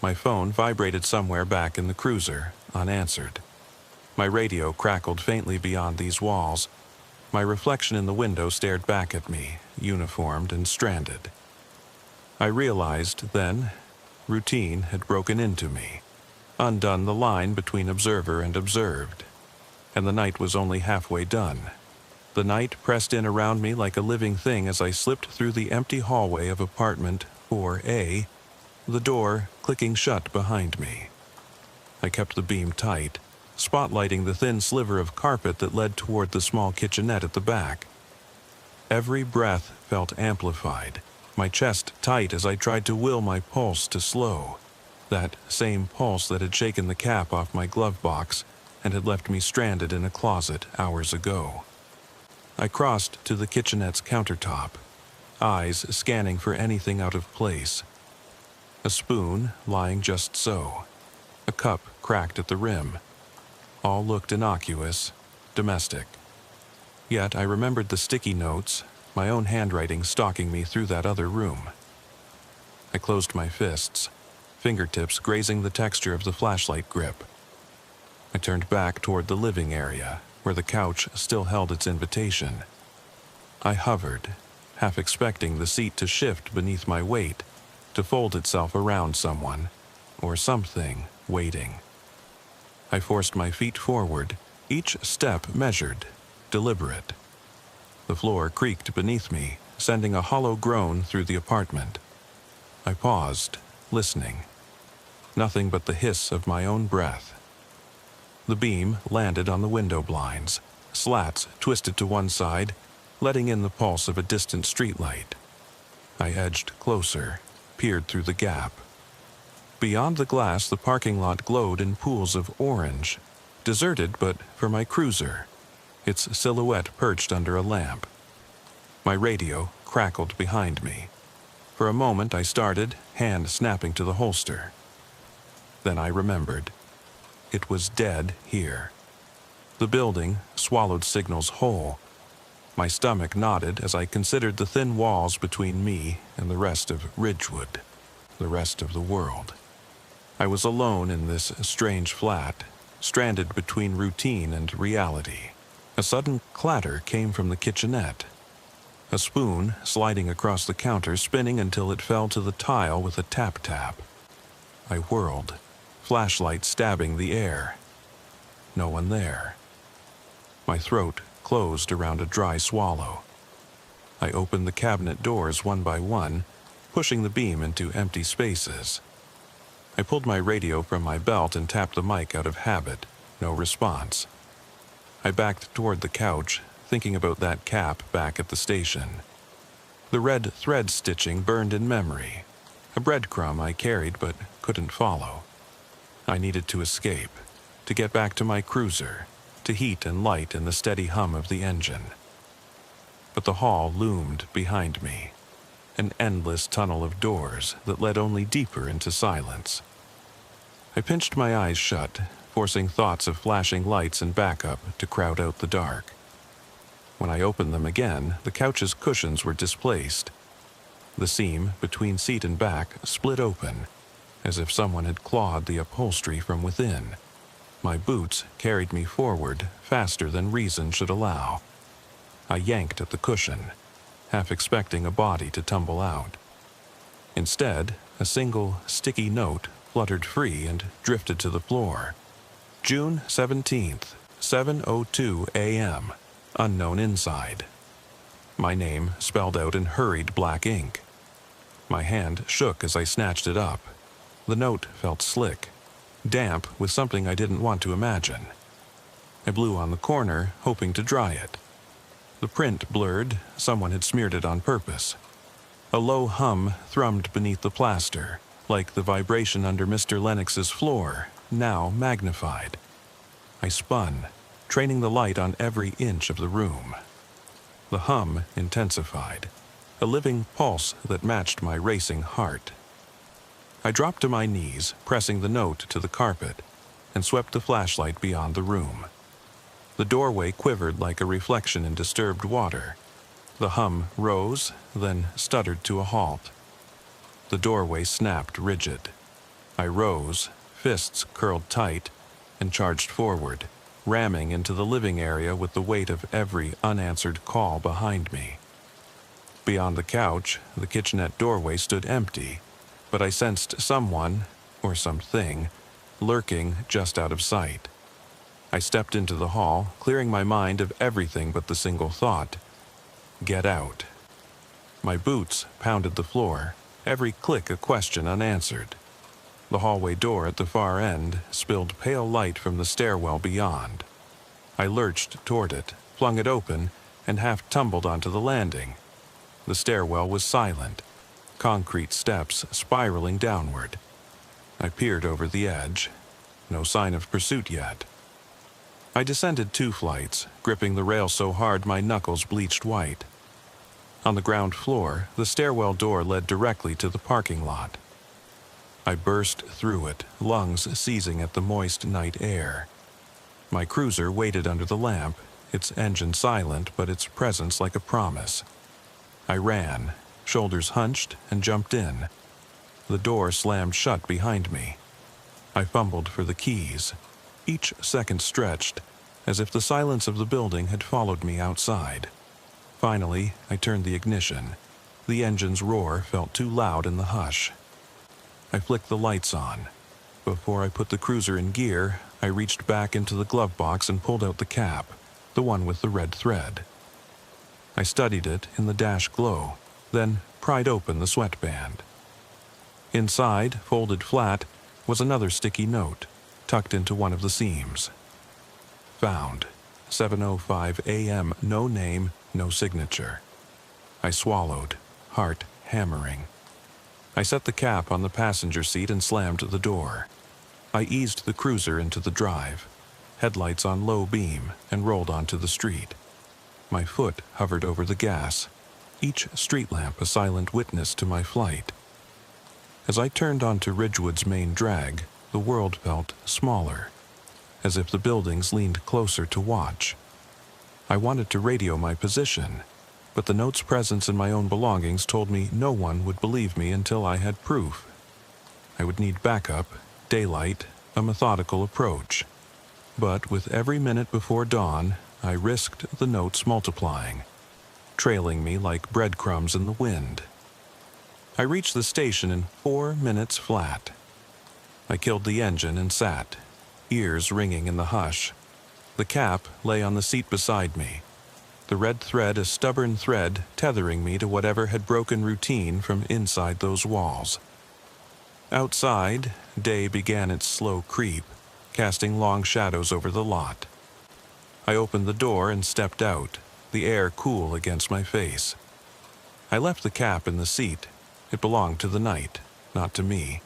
My phone vibrated somewhere back in the cruiser, unanswered. My radio crackled faintly beyond these walls. My reflection in the window stared back at me, uniformed and stranded. I realized then, routine had broken into me, undone the line between observer and observed. And the night was only halfway done. The night pressed in around me like a living thing as I slipped through the empty hallway of apartment 4A, the door clicking shut behind me. I kept the beam tight, spotlighting the thin sliver of carpet that led toward the small kitchenette at the back. Every breath felt amplified, my chest tight as I tried to will my pulse to slow, that same pulse that had shaken the cap off my glove box and had left me stranded in a closet hours ago. I crossed to the kitchenette's countertop, eyes scanning for anything out of place. A spoon lying just so, a cup cracked at the rim. All looked innocuous, domestic. Yet I remembered the sticky notes, my own handwriting stalking me through that other room. I closed my fists, fingertips grazing the texture of the flashlight grip. I turned back toward the living area, where the couch still held its invitation. I hovered, half expecting the seat to shift beneath my weight, to fold itself around someone, or something waiting. I forced my feet forward, each step measured, deliberate. The floor creaked beneath me, sending a hollow groan through the apartment. I paused, listening. Nothing but the hiss of my own breath. The beam landed on the window blinds, slats twisted to one side, letting in the pulse of a distant streetlight. I edged closer, peered through the gap. Beyond the glass, the parking lot glowed in pools of orange, deserted but for my cruiser, its silhouette perched under a lamp. My radio crackled behind me. For a moment I started, hand snapping to the holster. Then I remembered. It was dead here. The building swallowed signals whole. My stomach knotted as I considered the thin walls between me and the rest of Ridgewood, the rest of the world. I was alone in this strange flat, stranded between routine and reality. A sudden clatter came from the kitchenette. A spoon sliding across the counter, spinning until it fell to the tile with a tap-tap. I whirled, flashlight stabbing the air. No one there. My throat closed around a dry swallow. I opened the cabinet doors one by one, pushing the beam into empty spaces. I pulled my radio from my belt and tapped the mic out of habit. No response. I backed toward the couch, thinking about that cap back at the station. The red thread stitching burned in memory, a breadcrumb I carried but couldn't follow. I needed to escape, to get back to my cruiser, to heat and light in the steady hum of the engine. But the hall loomed behind me, an endless tunnel of doors that led only deeper into silence. I pinched my eyes shut, forcing thoughts of flashing lights and backup to crowd out the dark. When I opened them again, the couch's cushions were displaced. The seam between seat and back split open, as if someone had clawed the upholstery from within. My boots carried me forward faster than reason should allow. I yanked at the cushion, half expecting a body to tumble out. Instead, a single sticky note fluttered free and drifted to the floor. June 17th, 7:02 a.m., unknown inside. My name spelled out in hurried black ink. My hand shook as I snatched it up. The note felt slick, damp with something I didn't want to imagine. I blew on the corner, hoping to dry it. The print blurred, someone had smeared it on purpose. A low hum thrummed beneath the plaster, like the vibration under Mr. Lennox's floor, now magnified. I spun, training the light on every inch of the room. The hum intensified, a living pulse that matched my racing heart. I dropped to my knees, pressing the note to the carpet, and swept the flashlight beyond the room. The doorway quivered like a reflection in disturbed water. The hum rose, then stuttered to a halt. The doorway snapped rigid. I rose, fists curled tight, and charged forward, ramming into the living area with the weight of every unanswered call behind me. Beyond the couch, the kitchenette doorway stood empty, but I sensed someone, or something, lurking just out of sight. I stepped into the hall, clearing my mind of everything but the single thought: get out. My boots pounded the floor, every click a question unanswered. The hallway door at the far end spilled pale light from the stairwell beyond. I lurched toward it, flung it open, and half tumbled onto the landing. The stairwell was silent, concrete steps spiraling downward. I peered over the edge. No sign of pursuit yet. I descended 2 flights, gripping the rail so hard my knuckles bleached white. On the ground floor, the stairwell door led directly to the parking lot. I burst through it, lungs seizing at the moist night air. My cruiser waited under the lamp, its engine silent but its presence like a promise. I ran, shoulders hunched, and jumped in. The door slammed shut behind me. I fumbled for the keys. Each second stretched, as if the silence of the building had followed me outside. Finally, I turned the ignition. The engine's roar felt too loud in the hush. I flicked the lights on. Before I put the cruiser in gear, I reached back into the glove box and pulled out the cap, the one with the red thread. I studied it in the dash glow, then pried open the sweatband. Inside, folded flat, was another sticky note, tucked into one of the seams. Found. 7:05 a.m. No name, no signature. I swallowed, heart hammering. I set the cap on the passenger seat and slammed the door. I eased the cruiser into the drive, headlights on low beam, and rolled onto the street. My foot hovered over the gas, each street lamp a silent witness to my flight. As I turned onto Ridgewood's main drag, the world felt smaller, as if the buildings leaned closer to watch. I wanted to radio my position, but the note's presence in my own belongings told me no one would believe me until I had proof. I would need backup, daylight, a methodical approach. But with every minute before dawn, I risked the notes multiplying, trailing me like breadcrumbs in the wind. I reached the station in 4 minutes flat. I killed the engine and sat, ears ringing in the hush. The cap lay on the seat beside me, the red thread a stubborn thread tethering me to whatever had broken routine from inside those walls. Outside, day began its slow creep, casting long shadows over the lot. I opened the door and stepped out, the air cool against my face. I left the cap in the seat. It belonged to the night, not to me.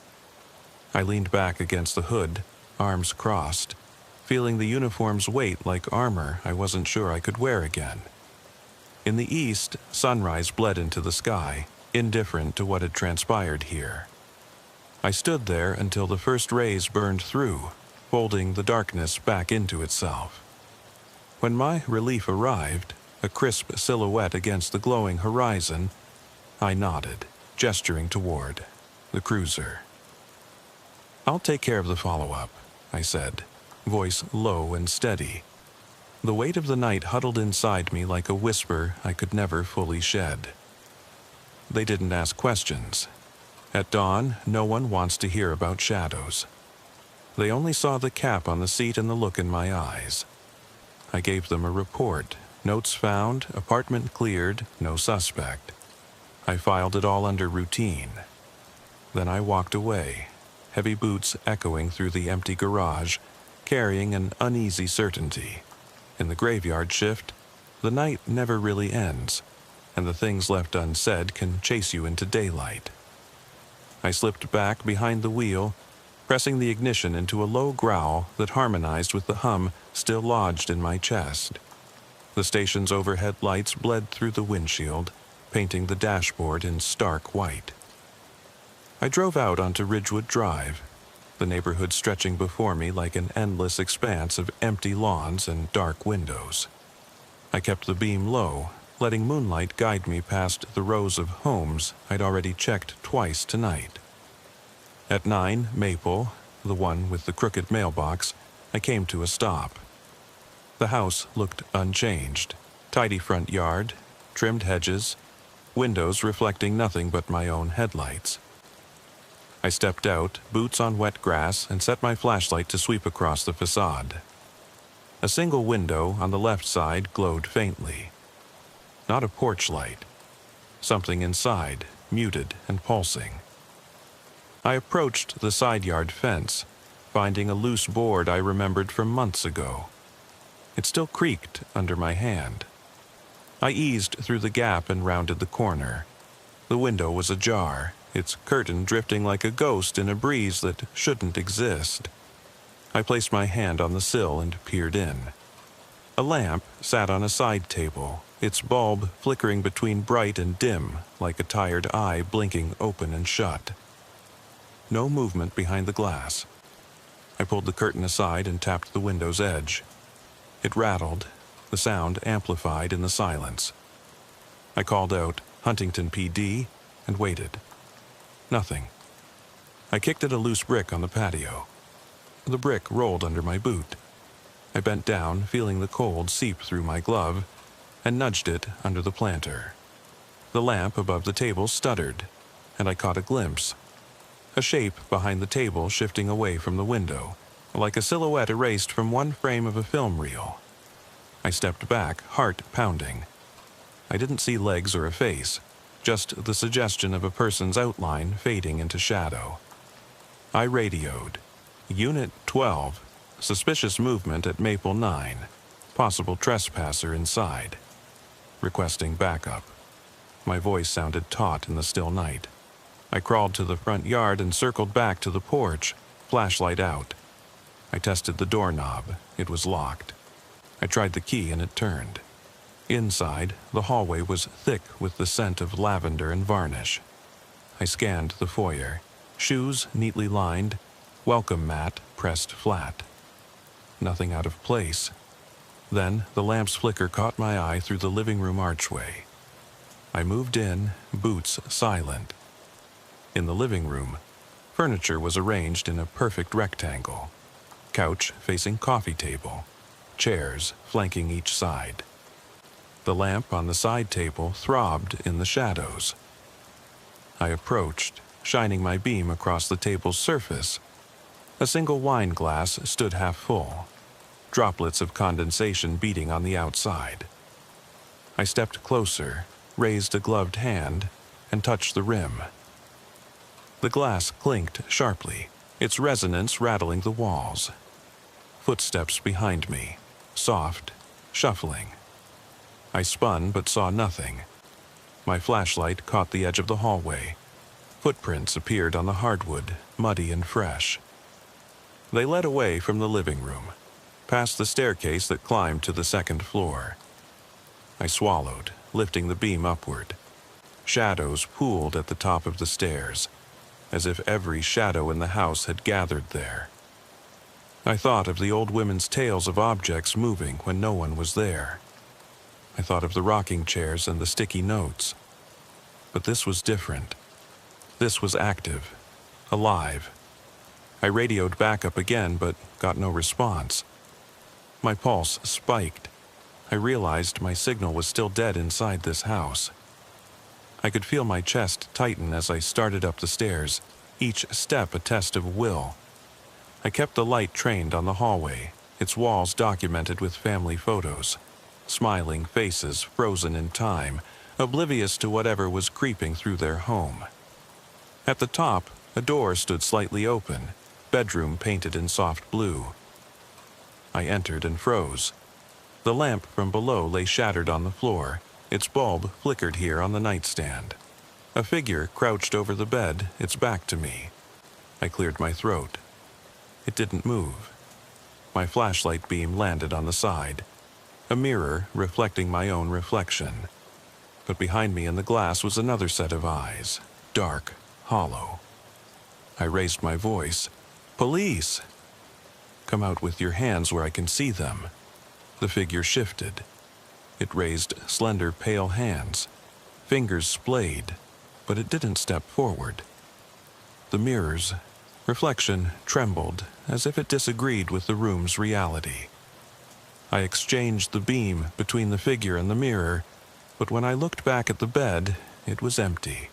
I leaned back against the hood, arms crossed, feeling the uniform's weight like armor I wasn't sure I could wear again. In the east, sunrise bled into the sky, indifferent to what had transpired here. I stood there until the first rays burned through, folding the darkness back into itself. When my relief arrived, a crisp silhouette against the glowing horizon, I nodded, gesturing toward the cruiser. "I'll take care of the follow-up," I said, voice low and steady. The weight of the night huddled inside me like a whisper I could never fully shed. They didn't ask questions. At dawn, no one wants to hear about shadows. They only saw the cap on the seat and the look in my eyes. I gave them a report. Notes found, apartment cleared, no suspect. I filed it all under routine. Then I walked away, heavy boots echoing through the empty garage, carrying an uneasy certainty. In the graveyard shift, the night never really ends, and the things left unsaid can chase you into daylight. I slipped back behind the wheel, pressing the ignition into a low growl that harmonized with the hum still lodged in my chest. The station's overhead lights bled through the windshield, painting the dashboard in stark white. I drove out onto Ridgewood Drive, the neighborhood stretching before me like an endless expanse of empty lawns and dark windows. I kept the beam low, letting moonlight guide me past the rows of homes I'd already checked twice tonight. At 9 Maple, the one with the crooked mailbox, I came to a stop. The house looked unchanged. Tidy front yard, trimmed hedges, windows reflecting nothing but my own headlights. I stepped out, boots on wet grass, and set my flashlight to sweep across the facade. A single window on the left side glowed faintly. Not a porch light. Something inside, muted and pulsing. I approached the side yard fence, finding a loose board I remembered from months ago. It still creaked under my hand. I eased through the gap and rounded the corner. The window was ajar, its curtain drifting like a ghost in a breeze that shouldn't exist. I placed my hand on the sill and peered in. A lamp sat on a side table, its bulb flickering between bright and dim, like a tired eye blinking open and shut. No movement behind the glass. I pulled the curtain aside and tapped the window's edge. It rattled, the sound amplified in the silence. I called out, "Huntington PD," and waited. Nothing. I kicked at a loose brick on the patio. The brick rolled under my boot. I bent down, feeling the cold seep through my glove, and nudged it under the planter. The lamp above the table stuttered, and I caught a glimpse. A shape behind the table shifting away from the window, like a silhouette erased from one frame of a film reel. I stepped back, heart pounding. I didn't see legs or a face, just the suggestion of a person's outline fading into shadow. I radioed. Unit 12, suspicious movement at Maple 9, possible trespasser inside. Requesting backup. My voice sounded taut in the still night. I crawled to the front yard and circled back to the porch, flashlight out. I tested the doorknob. It was locked. I tried the key and it turned. Inside, the hallway was thick with the scent of lavender and varnish. I scanned the foyer. Shoes neatly lined, welcome mat pressed flat. Nothing out of place. Then the lamp's flicker caught my eye through the living room archway. I moved in, boots silent. In the living room, furniture was arranged in a perfect rectangle. Couch facing coffee table, chairs flanking each side. The lamp on the side table throbbed in the shadows. I approached, shining my beam across the table's surface. A single wine glass stood half full, droplets of condensation beating on the outside. I stepped closer, raised a gloved hand, and touched the rim. The glass clinked sharply, its resonance rattling the walls. Footsteps behind me, soft, shuffling. I spun but saw nothing. My flashlight caught the edge of the hallway. Footprints appeared on the hardwood, muddy and fresh. They led away from the living room, past the staircase that climbed to the second floor. I swallowed, lifting the beam upward. Shadows pooled at the top of the stairs, as if every shadow in the house had gathered there. I thought of the old women's tales of objects moving when no one was there. I thought of the rocking chairs and the sticky notes. But this was different. This was active, alive. I radioed backup again, but got no response. My pulse spiked. I realized my signal was still dead inside this house. I could feel my chest tighten as I started up the stairs, each step a test of will. I kept the light trained on the hallway, its walls documented with family photos, smiling faces frozen in time, oblivious to whatever was creeping through their home. At the top, a door stood slightly open, bedroom painted in soft blue. I entered and froze. The lamp from below lay shattered on the floor, its bulb flickered here on the nightstand. A figure crouched over the bed, its back to me. I cleared my throat. It didn't move. My flashlight beam landed on the side, a mirror reflecting my own reflection. But behind me in the glass was another set of eyes, dark, hollow. I raised my voice. "Police! Come out with your hands where I can see them." The figure shifted. It raised slender, pale hands. Fingers splayed, but it didn't step forward. The mirror's reflection trembled as if it disagreed with the room's reality. I exchanged the beam between the figure and the mirror, but when I looked back at the bed, it was empty.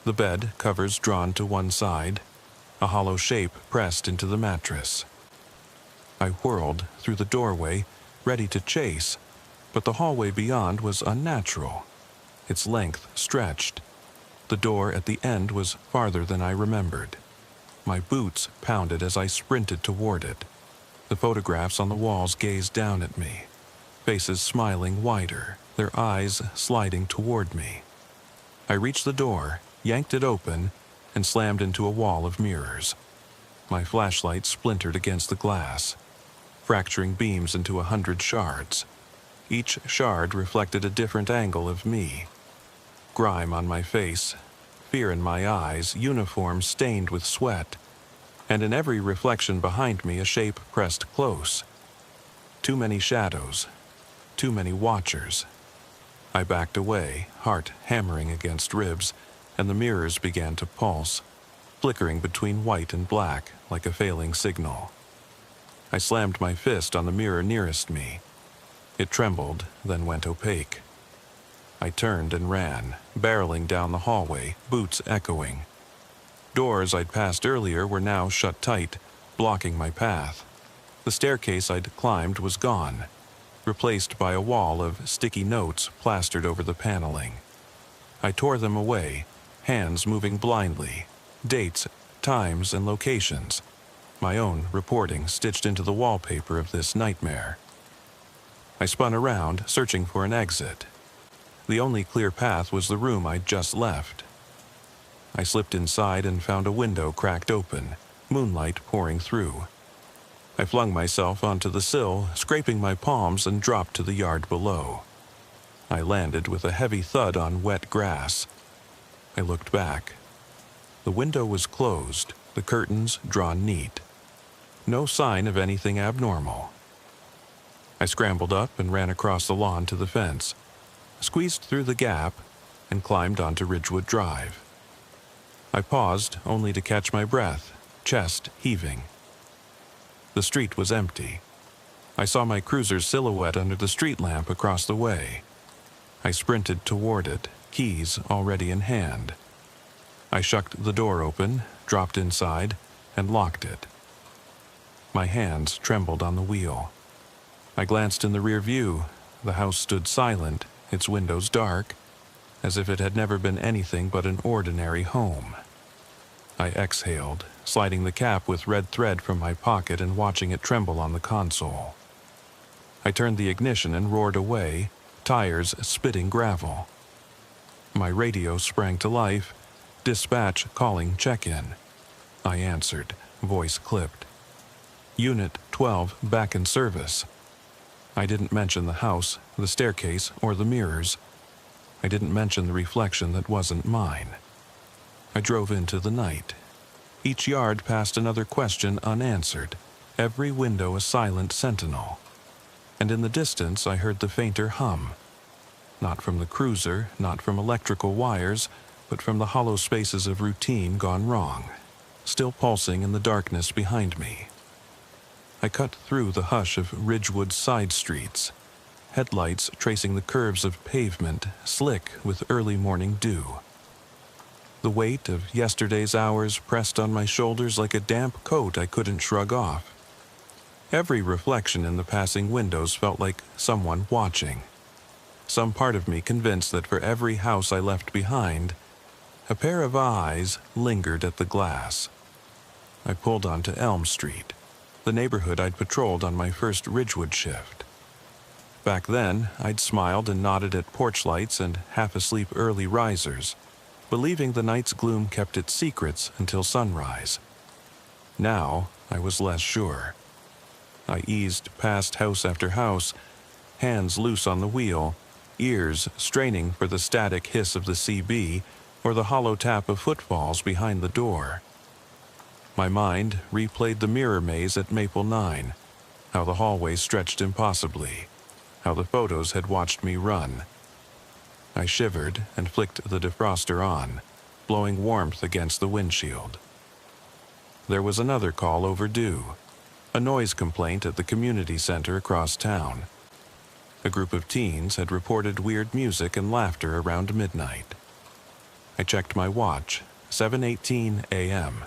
The bed covers drawn to one side, a hollow shape pressed into the mattress. I whirled through the doorway, ready to chase, but the hallway beyond was unnatural. Its length stretched. The door at the end was farther than I remembered. My boots pounded as I sprinted toward it. The photographs on the walls gazed down at me, faces smiling wider, their eyes sliding toward me. I reached the door, yanked it open, and slammed into a wall of mirrors. My flashlight splintered against the glass, fracturing beams into 100 shards. Each shard reflected a different angle of me. Grime on my face, fear in my eyes, uniform stained with sweat, and in every reflection behind me a shape pressed close. Too many shadows, too many watchers. I backed away, heart hammering against ribs, and the mirrors began to pulse, flickering between white and black like a failing signal. I slammed my fist on the mirror nearest me. It trembled, then went opaque. I turned and ran, barreling down the hallway, boots echoing. Doors I'd passed earlier were now shut tight, blocking my path. The staircase I'd climbed was gone, replaced by a wall of sticky notes plastered over the paneling. I tore them away, hands moving blindly, dates, times, and locations. My own reporting stitched into the wallpaper of this nightmare. I spun around, searching for an exit. The only clear path was the room I'd just left. I slipped inside and found a window cracked open, moonlight pouring through. I flung myself onto the sill, scraping my palms, and dropped to the yard below. I landed with a heavy thud on wet grass. I looked back. The window was closed, the curtains drawn neat. No sign of anything abnormal. I scrambled up and ran across the lawn to the fence, squeezed through the gap, and climbed onto Ridgewood Drive. I paused only to catch my breath, chest heaving. The street was empty. I saw my cruiser's silhouette under the street lamp across the way. I sprinted toward it, keys already in hand. I shucked the door open, dropped inside, and locked it. My hands trembled on the wheel. I glanced in the rear view. The house stood silent, its windows dark, as if it had never been anything but an ordinary home. I exhaled, sliding the cap with red thread from my pocket and watching it tremble on the console. I turned the ignition and roared away, tires spitting gravel. My radio sprang to life, dispatch calling check-in. I answered, voice clipped. Unit 12 back in service. I didn't mention the house, the staircase, or the mirrors. I didn't mention the reflection that wasn't mine. I drove into the night. Each yard passed another question unanswered, every window a silent sentinel. And in the distance I heard the fainter hum. Not from the cruiser, not from electrical wires, but from the hollow spaces of routine gone wrong. still pulsing in the darkness behind me. I cut through the hush of Ridgewood's side streets, headlights tracing the curves of pavement slick with early morning dew. The weight of yesterday's hours pressed on my shoulders like a damp coat I couldn't shrug off. Every reflection in the passing windows felt like someone watching. Some part of me convinced that for every house I left behind, a pair of eyes lingered at the glass. I pulled onto Elm Street, the neighborhood I'd patrolled on my first Ridgewood shift. Back then, I'd smiled and nodded at porch lights and half-asleep early risers, believing the night's gloom kept its secrets until sunrise. Now, I was less sure. I eased past house after house, hands loose on the wheel, ears straining for the static hiss of the CB or the hollow tap of footfalls behind the door. My mind replayed the mirror maze at Maple 9, how the hallway stretched impossibly, how the photos had watched me run. I shivered and flicked the defroster on, blowing warmth against the windshield. There was another call overdue, a noise complaint at the community center across town. A group of teens had reported weird music and laughter around midnight. I checked my watch, 7:18 a.m.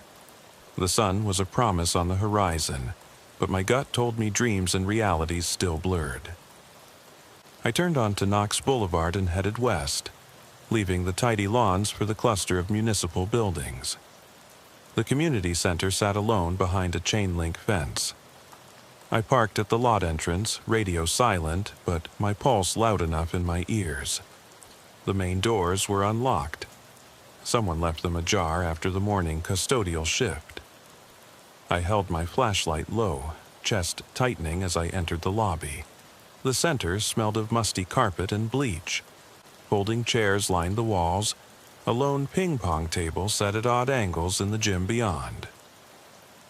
The sun was a promise on the horizon, but my gut told me dreams and realities still blurred. I turned onto Knox Boulevard and headed west, leaving the tidy lawns for the cluster of municipal buildings. The community center sat alone behind a chain-link fence. I parked at the lot entrance, radio silent, but my pulse loud enough in my ears. The main doors were unlocked. Someone left them ajar after the morning custodial shift. I held my flashlight low, chest tightening as I entered the lobby. The center smelled of musty carpet and bleach. Folding chairs lined the walls, a lone ping-pong table set at odd angles in the gym beyond.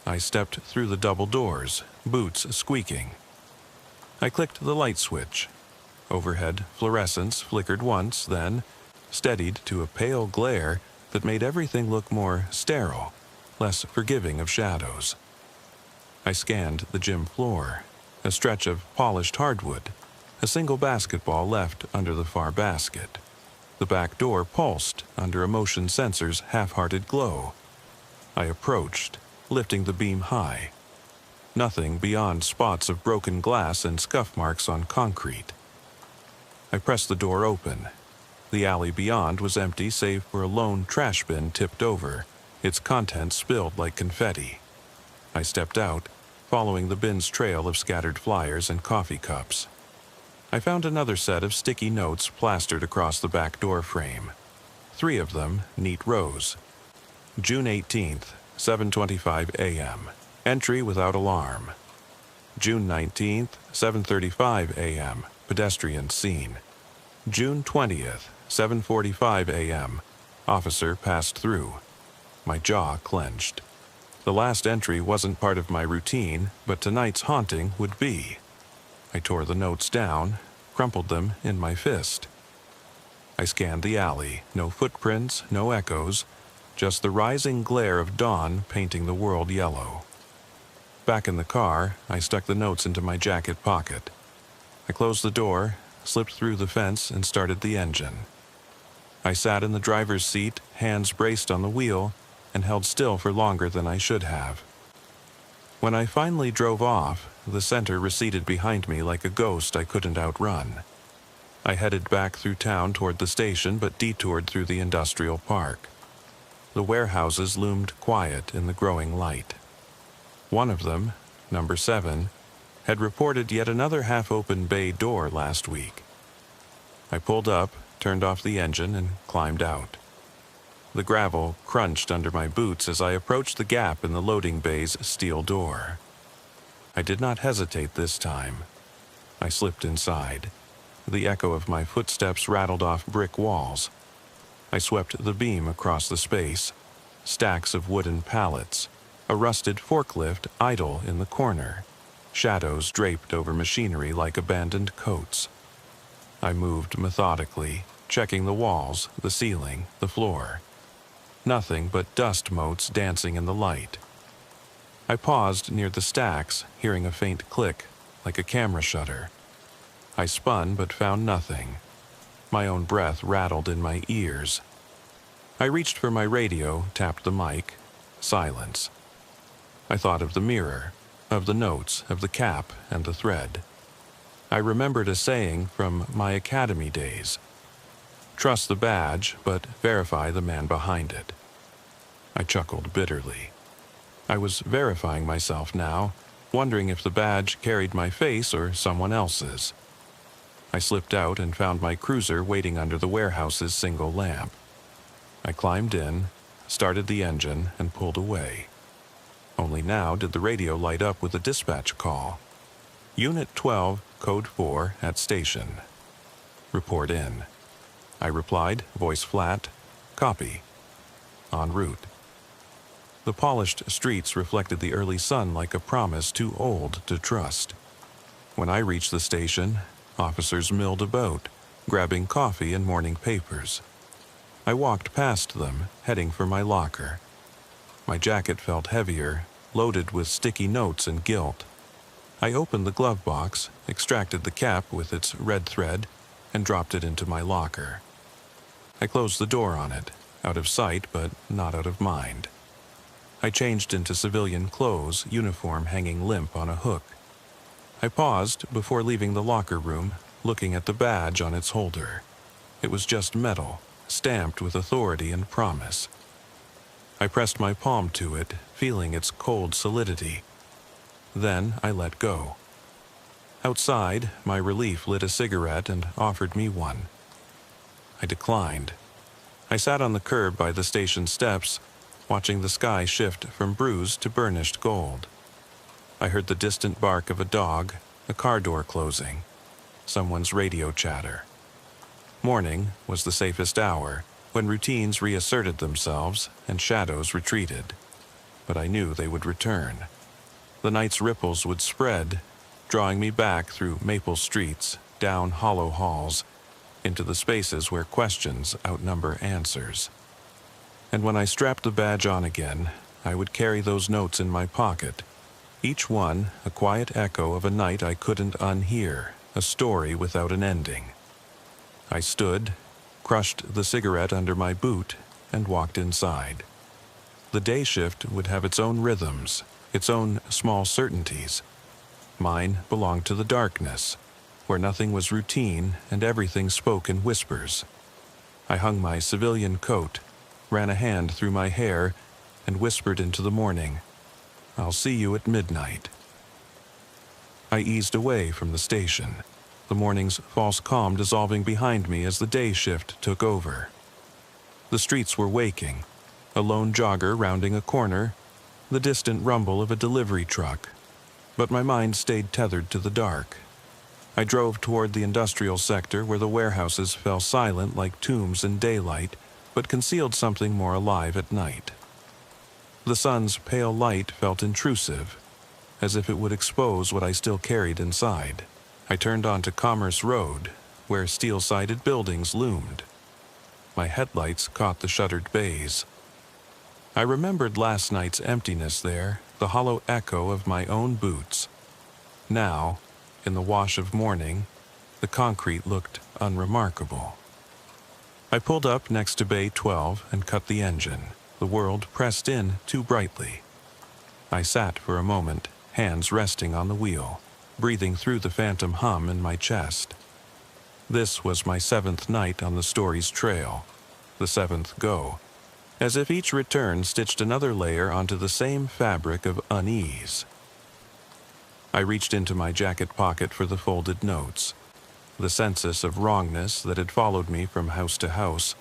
I stepped through the double doors, boots squeaking. I clicked the light switch. Overhead fluorescence flickered once, then steadied to a pale glare that made everything look more sterile, less forgiving of shadows. I scanned the gym floor, a stretch of polished hardwood, a single basketball left under the far basket. The back door pulsed under a motion sensor's half-hearted glow. I approached, lifting the beam high. Nothing beyond spots of broken glass and scuff marks on concrete. I pressed the door open. The alley beyond was empty save for a lone trash bin tipped over, its contents spilled like confetti. I stepped out, following the bin's trail of scattered flyers and coffee cups. I found another set of sticky notes plastered across the back door frame. 3 of them, neat rows. June 18th, 7:25 a.m. Entry without alarm. June 19th, 7:35 a.m. Pedestrian seen. June 20th, 7:45 a.m. Officer passed through. My jaw clenched. The last entry wasn't part of my routine, but tonight's haunting would be. I tore the notes down, crumpled them in my fist. I scanned the alley, no footprints, no echoes, just the rising glare of dawn painting the world yellow. Back in the car, I stuck the notes into my jacket pocket. I closed the door, slipped through the fence, and started the engine. I sat in the driver's seat, hands braced on the wheel, and held still for longer than I should have. When I finally drove off, the center receded behind me like a ghost I couldn't outrun. I headed back through town toward the station but detoured through the industrial park. The warehouses loomed quiet in the growing light. One of them, number 7, had reported yet another half-open bay door last week. I pulled up, turned off the engine, and climbed out. The gravel crunched under my boots as I approached the gap in the loading bay's steel door. I did not hesitate this time. I slipped inside. The echo of my footsteps rattled off brick walls. I swept the beam across the space. Stacks of wooden pallets, a rusted forklift idle in the corner, shadows draped over machinery like abandoned coats. I moved methodically, checking the walls, the ceiling, the floor. nothing but dust motes dancing in the light. I paused near the stacks, hearing a faint click, like a camera shutter. I spun but found nothing. My own breath rattled in my ears. I reached for my radio, tapped the mic. Silence. I thought of the mirror, of the notes, of the cap and the thread. I remembered a saying from my academy days. Trust the badge, but verify the man behind it. I chuckled bitterly. I was verifying myself now, wondering if the badge carried my face or someone else's. I slipped out and found my cruiser waiting under the warehouse's single lamp. I climbed in, started the engine, and pulled away. Only now did the radio light up with a dispatch call. Unit 12, Code 4, at station. Report in. I replied, voice flat, copy. En route. The polished streets reflected the early sun like a promise too old to trust. When I reached the station, officers milled about, grabbing coffee and morning papers. I walked past them, heading for my locker. My jacket felt heavier, loaded with sticky notes and guilt. I opened the glove box, extracted the cap with its red thread, and dropped it into my locker. I closed the door on it, out of sight but not out of mind. I changed into civilian clothes, uniform hanging limp on a hook. I paused before leaving the locker room, looking at the badge on its holder. It was just metal, stamped with authority and promise. I pressed my palm to it, feeling its cold solidity. Then I let go. Outside, my relief lit a cigarette and offered me one. I declined. I sat on the curb by the station steps, watching the sky shift from bruised to burnished gold. I heard the distant bark of a dog, a car door closing, someone's radio chatter. Morning was the safest hour, when routines reasserted themselves and shadows retreated. But I knew they would return. The night's ripples would spread, drawing me back through maple streets, down hollow halls, into the spaces where questions outnumber answers. And when I strapped the badge on again, I would carry those notes in my pocket, each one a quiet echo of a night I couldn't unhear, a story without an ending. I stood, crushed the cigarette under my boot, and walked inside. The day shift would have its own rhythms, its own small certainties. Mine belonged to the darkness, where nothing was routine and everything spoke in whispers. I hung my civilian coat, ran a hand through my hair, and whispered into the morning, "I'll see you at midnight." I eased away from the station, the morning's false calm dissolving behind me as the day shift took over. The streets were waking, a lone jogger rounding a corner, the distant rumble of a delivery truck, but my mind stayed tethered to the dark. I drove toward the industrial sector where the warehouses fell silent like tombs in daylight, but concealed something more alive at night. The sun's pale light felt intrusive, as if it would expose what I still carried inside. I turned onto Commerce Road, where steel-sided buildings loomed. My headlights caught the shuttered bays. I remembered last night's emptiness there, the hollow echo of my own boots. Now, in the wash of morning, the concrete looked unremarkable. I pulled up next to Bay 12 and cut the engine, the world pressed in too brightly. I sat for a moment, hands resting on the wheel, breathing through the phantom hum in my chest. This was my 7th night on the story's trail, the 7th go, as if each return stitched another layer onto the same fabric of unease. I reached into my jacket pocket for the folded notes, the census of wrongness that had followed me from house to house,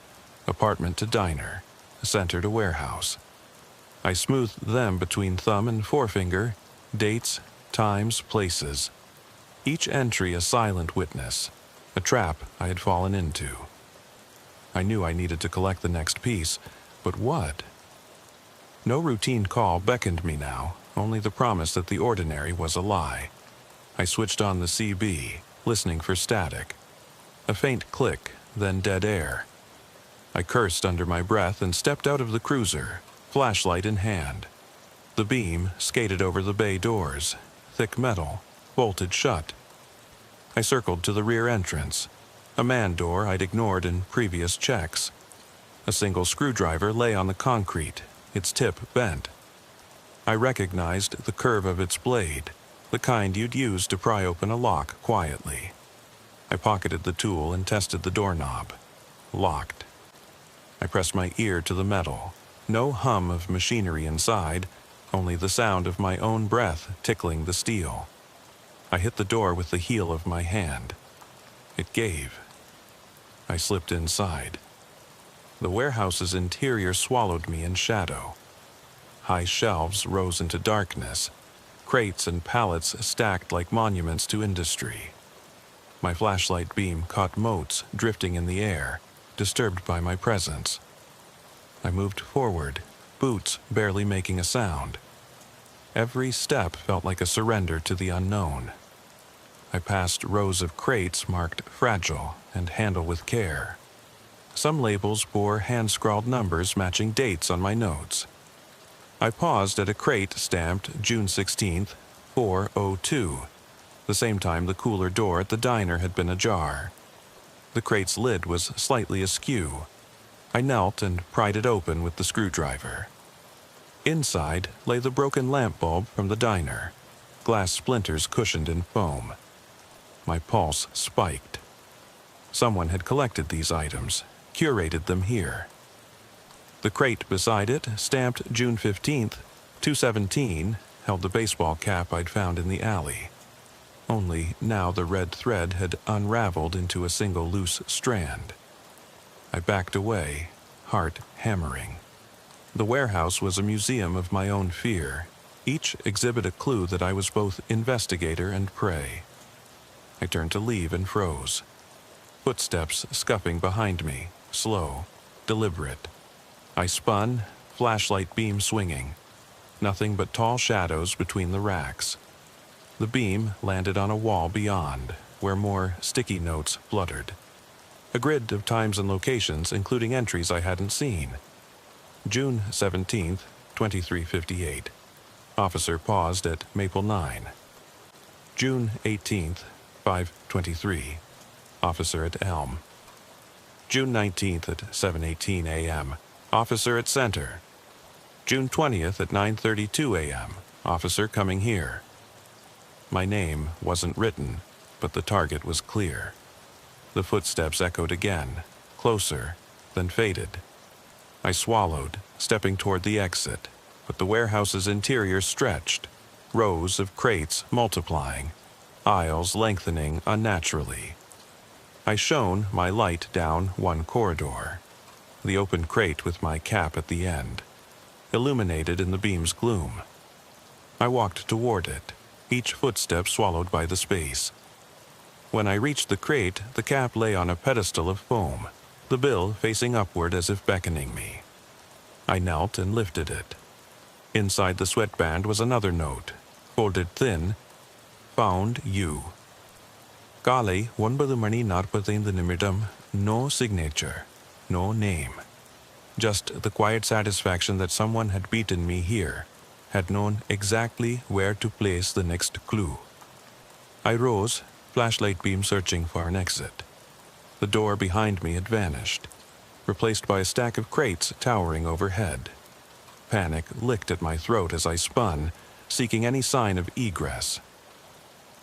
apartment to diner, center to warehouse. I smoothed them between thumb and forefinger, dates, times, places. Each entry a silent witness, a trap I had fallen into. I knew I needed to collect the next piece, but what? No routine call beckoned me now, only the promise that the ordinary was a lie. I switched on the CB, listening for static. A faint click, then dead air. I cursed under my breath and stepped out of the cruiser, flashlight in hand. The beam skated over the bay doors, thick metal, bolted shut. I circled to the rear entrance, a man door I'd ignored in previous checks. A single screwdriver lay on the concrete, its tip bent. I recognized the curve of its blade, the kind you'd use to pry open a lock quietly. I pocketed the tool and tested the doorknob. Locked. I pressed my ear to the metal. No hum of machinery inside, only the sound of my own breath tickling the steel. I hit the door with the heel of my hand. It gave. I slipped inside. The warehouse's interior swallowed me in shadow. High shelves rose into darkness, crates and pallets stacked like monuments to industry. My flashlight beam caught motes drifting in the air, disturbed by my presence. I moved forward, boots barely making a sound. Every step felt like a surrender to the unknown. I passed rows of crates marked fragile and handle with care. Some labels bore hand-scrawled numbers matching dates on my notes. I paused at a crate stamped June 16th, 4:02, the same time the cooler door at the diner had been ajar. The crate's lid was slightly askew. I knelt and pried it open with the screwdriver. Inside lay the broken lamp bulb from the diner, glass splinters cushioned in foam. My pulse spiked. Someone had collected these items, curated them here. The crate beside it, stamped June 15th, 217, held the baseball cap I'd found in the alley. Only now the red thread had unraveled into a single loose strand. I backed away, heart hammering. The warehouse was a museum of my own fear, each exhibit a clue that I was both investigator and prey. I turned to leave and froze. Footsteps scuffing behind me, slow, deliberate. I spun, flashlight beam swinging. Nothing but tall shadows between the racks. The beam landed on a wall beyond, where more sticky notes fluttered. A grid of times and locations, including entries I hadn't seen. June 17th, 23:58. Officer paused at Maple 9. June 18th, 5:23. Officer at Elm. June 19th at 7:18 a.m. Officer at Center. June 20th at 9:32 a.m. Officer coming here. My name wasn't written, but the target was clear. The footsteps echoed again, closer, then faded. I swallowed, stepping toward the exit, but the warehouse's interior stretched, rows of crates multiplying, aisles lengthening unnaturally. I shone my light down one corridor, the open crate with my cap at the end, illuminated in the beam's gloom. I walked toward it, each footstep swallowed by the space. When I reached the crate, the cap lay on a pedestal of foam, the bill facing upward as if beckoning me. I knelt and lifted it. Inside the sweatband was another note, folded thin, "Found you." Kale 9:45 நிமிடம், no signature, no name. Just the quiet satisfaction that someone had beaten me here, had known exactly where to place the next clue. I rose, flashlight beam searching for an exit. The door behind me had vanished, replaced by a stack of crates towering overhead. Panic licked at my throat as I spun, seeking any sign of egress.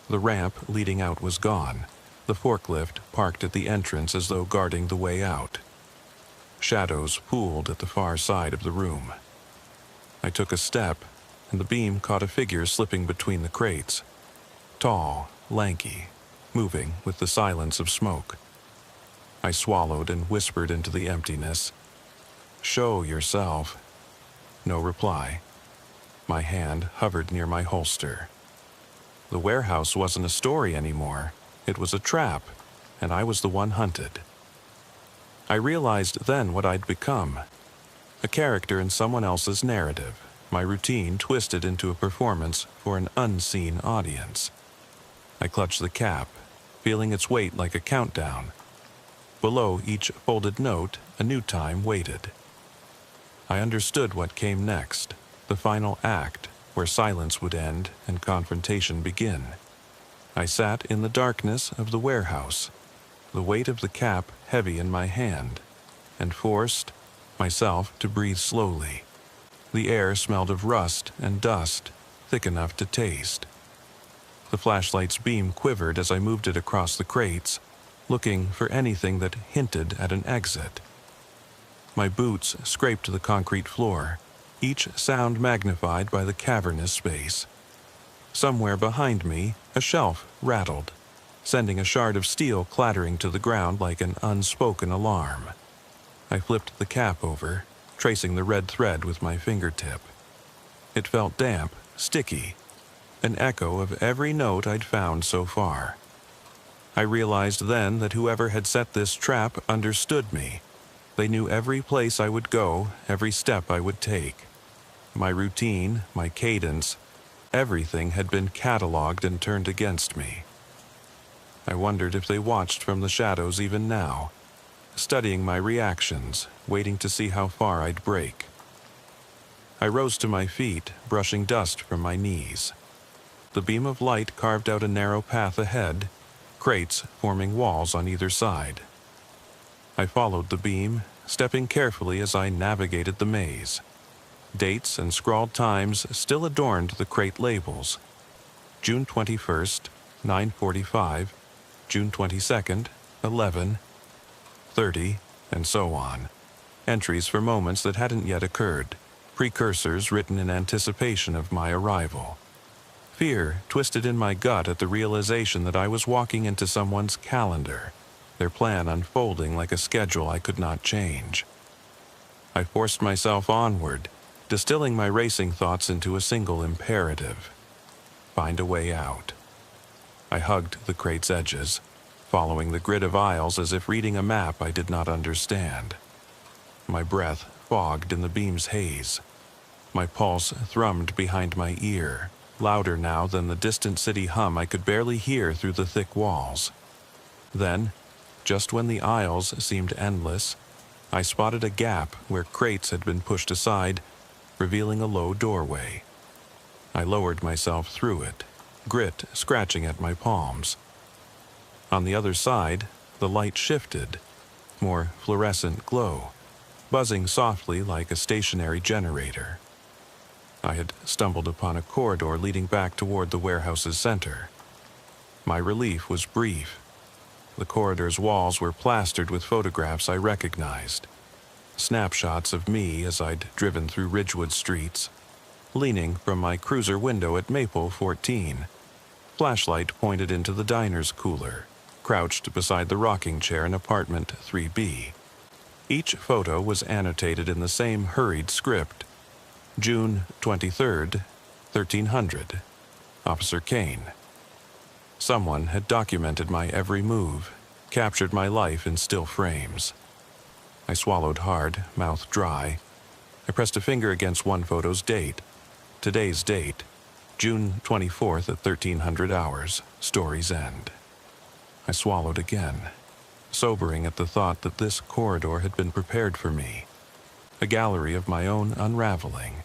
The ramp leading out was gone, the forklift parked at the entrance as though guarding the way out. Shadows pooled at the far side of the room. I took a step, and the beam caught a figure slipping between the crates. Tall, lanky, moving with the silence of smoke. I swallowed and whispered into the emptiness, "Show yourself." No reply. My hand hovered near my holster. The warehouse wasn't a story anymore. It was a trap, and I was the one hunted. I realized then what I'd become. A character in someone else's narrative, my routine twisted into a performance for an unseen audience. I clutched the cap, feeling its weight like a countdown. Below each folded note, a new time waited. I understood what came next, the final act, where silence would end and confrontation begin. I sat in the darkness of the warehouse, the weight of the cap heavy in my hand, and forced myself to breathe slowly. The air smelled of rust and dust, thick enough to taste. The flashlight's beam quivered as I moved it across the crates, looking for anything that hinted at an exit. My boots scraped the concrete floor, each sound magnified by the cavernous space. Somewhere behind me, a shelf rattled, sending a shard of steel clattering to the ground like an unspoken alarm. I flipped the cap over, tracing the red thread with my fingertip. It felt damp, sticky, an echo of every note I'd found so far. I realized then that whoever had set this trap understood me. They knew every place I would go, every step I would take. My routine, my cadence, everything had been cataloged and turned against me. I wondered if they watched from the shadows even now, studying my reactions, waiting to see how far I'd break. I rose to my feet, brushing dust from my knees. The beam of light carved out a narrow path ahead, crates forming walls on either side. I followed the beam, stepping carefully as I navigated the maze. Dates and scrawled times still adorned the crate labels. June 21st, 9:45, June 22nd, 11:30, and so on. Entries for moments that hadn't yet occurred, precursors written in anticipation of my arrival. Fear twisted in my gut at the realization that I was walking into someone's calendar, their plan unfolding like a schedule I could not change. I forced myself onward, distilling my racing thoughts into a single imperative: find a way out. I hugged the crate's edges, following the grid of aisles as if reading a map I did not understand. My breath fogged in the beam's haze. My pulse thrummed behind my ear, louder now than the distant city hum I could barely hear through the thick walls. Then, just when the aisles seemed endless, I spotted a gap where crates had been pushed aside, revealing a low doorway. I lowered myself through it, grit scratching at my palms. On the other side, the light shifted, more fluorescent glow, buzzing softly like a stationary generator. I had stumbled upon a corridor leading back toward the warehouse's center. My relief was brief. The corridor's walls were plastered with photographs I recognized. Snapshots of me as I'd driven through Ridgewood streets, leaning from my cruiser window at Maple 14. Flashlight pointed into the diner's cooler, crouched beside the rocking chair in apartment 3B. Each photo was annotated in the same hurried script. June 23rd, 1300. Officer Kane. Someone had documented my every move, captured my life in still frames. I swallowed hard, mouth dry. I pressed a finger against one photo's date. Today's date, June 24th at 1300 hours, story's end. I swallowed again, sobering at the thought that this corridor had been prepared for me, a gallery of my own unraveling.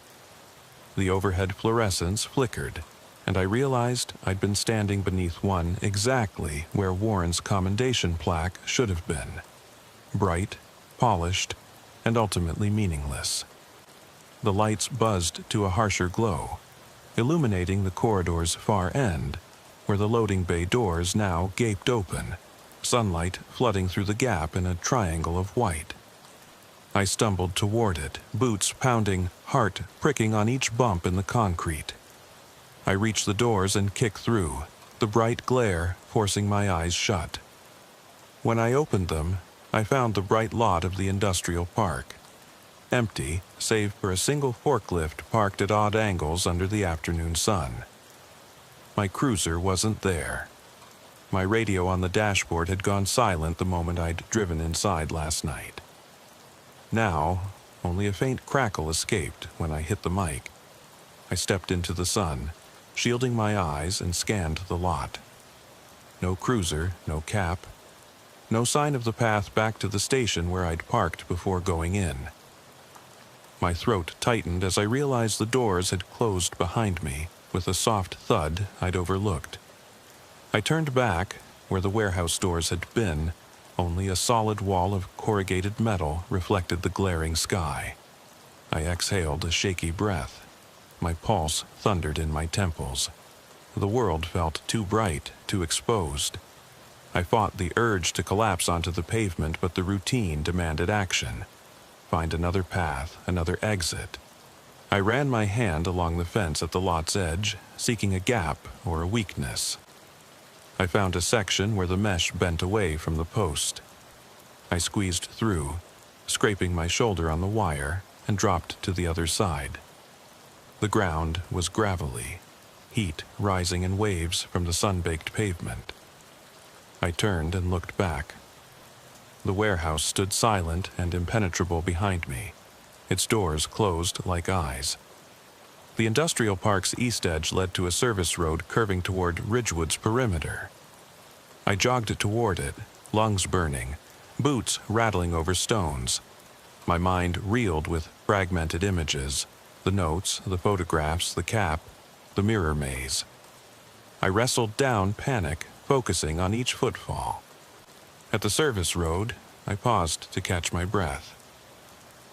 The overhead fluorescence flickered, and I realized I'd been standing beneath one exactly where Warren's commendation plaque should have been. Bright, polished, and ultimately meaningless. The lights buzzed to a harsher glow, illuminating the corridor's far end, where the loading bay doors now gaped open, sunlight flooding through the gap in a triangle of white. I stumbled toward it, boots pounding, heart pricking on each bump in the concrete. I reached the doors and kicked through, the bright glare forcing my eyes shut. When I opened them, I found the bright lot of the industrial park, empty save for a single forklift parked at odd angles under the afternoon sun. My cruiser wasn't there. My radio on the dashboard had gone silent the moment I'd driven inside last night. Now, only a faint crackle escaped when I hit the mic. I stepped into the sun, shielding my eyes, and scanned the lot. No cruiser, no cap. No sign of the path back to the station where I'd parked before going in. My throat tightened as I realized the doors had closed behind me with a soft thud I'd overlooked. I turned back, where the warehouse doors had been. Only a solid wall of corrugated metal reflected the glaring sky. I exhaled a shaky breath. My pulse thundered in my temples. The world felt too bright, too exposed. I fought the urge to collapse onto the pavement, but the routine demanded action. Find another path, another exit. I ran my hand along the fence at the lot's edge, seeking a gap or a weakness. I found a section where the mesh bent away from the post. I squeezed through, scraping my shoulder on the wire, and dropped to the other side. The ground was gravelly, heat rising in waves from the sun-baked pavement. I turned and looked back. The warehouse stood silent and impenetrable behind me, its doors closed like eyes. The industrial park's east edge led to a service road curving toward Ridgewood's perimeter. I jogged toward it, lungs burning, boots rattling over stones. My mind reeled with fragmented images, the notes, the photographs, the cap, the mirror maze. I wrestled down panic, focusing on each footfall. At the service road, I paused to catch my breath.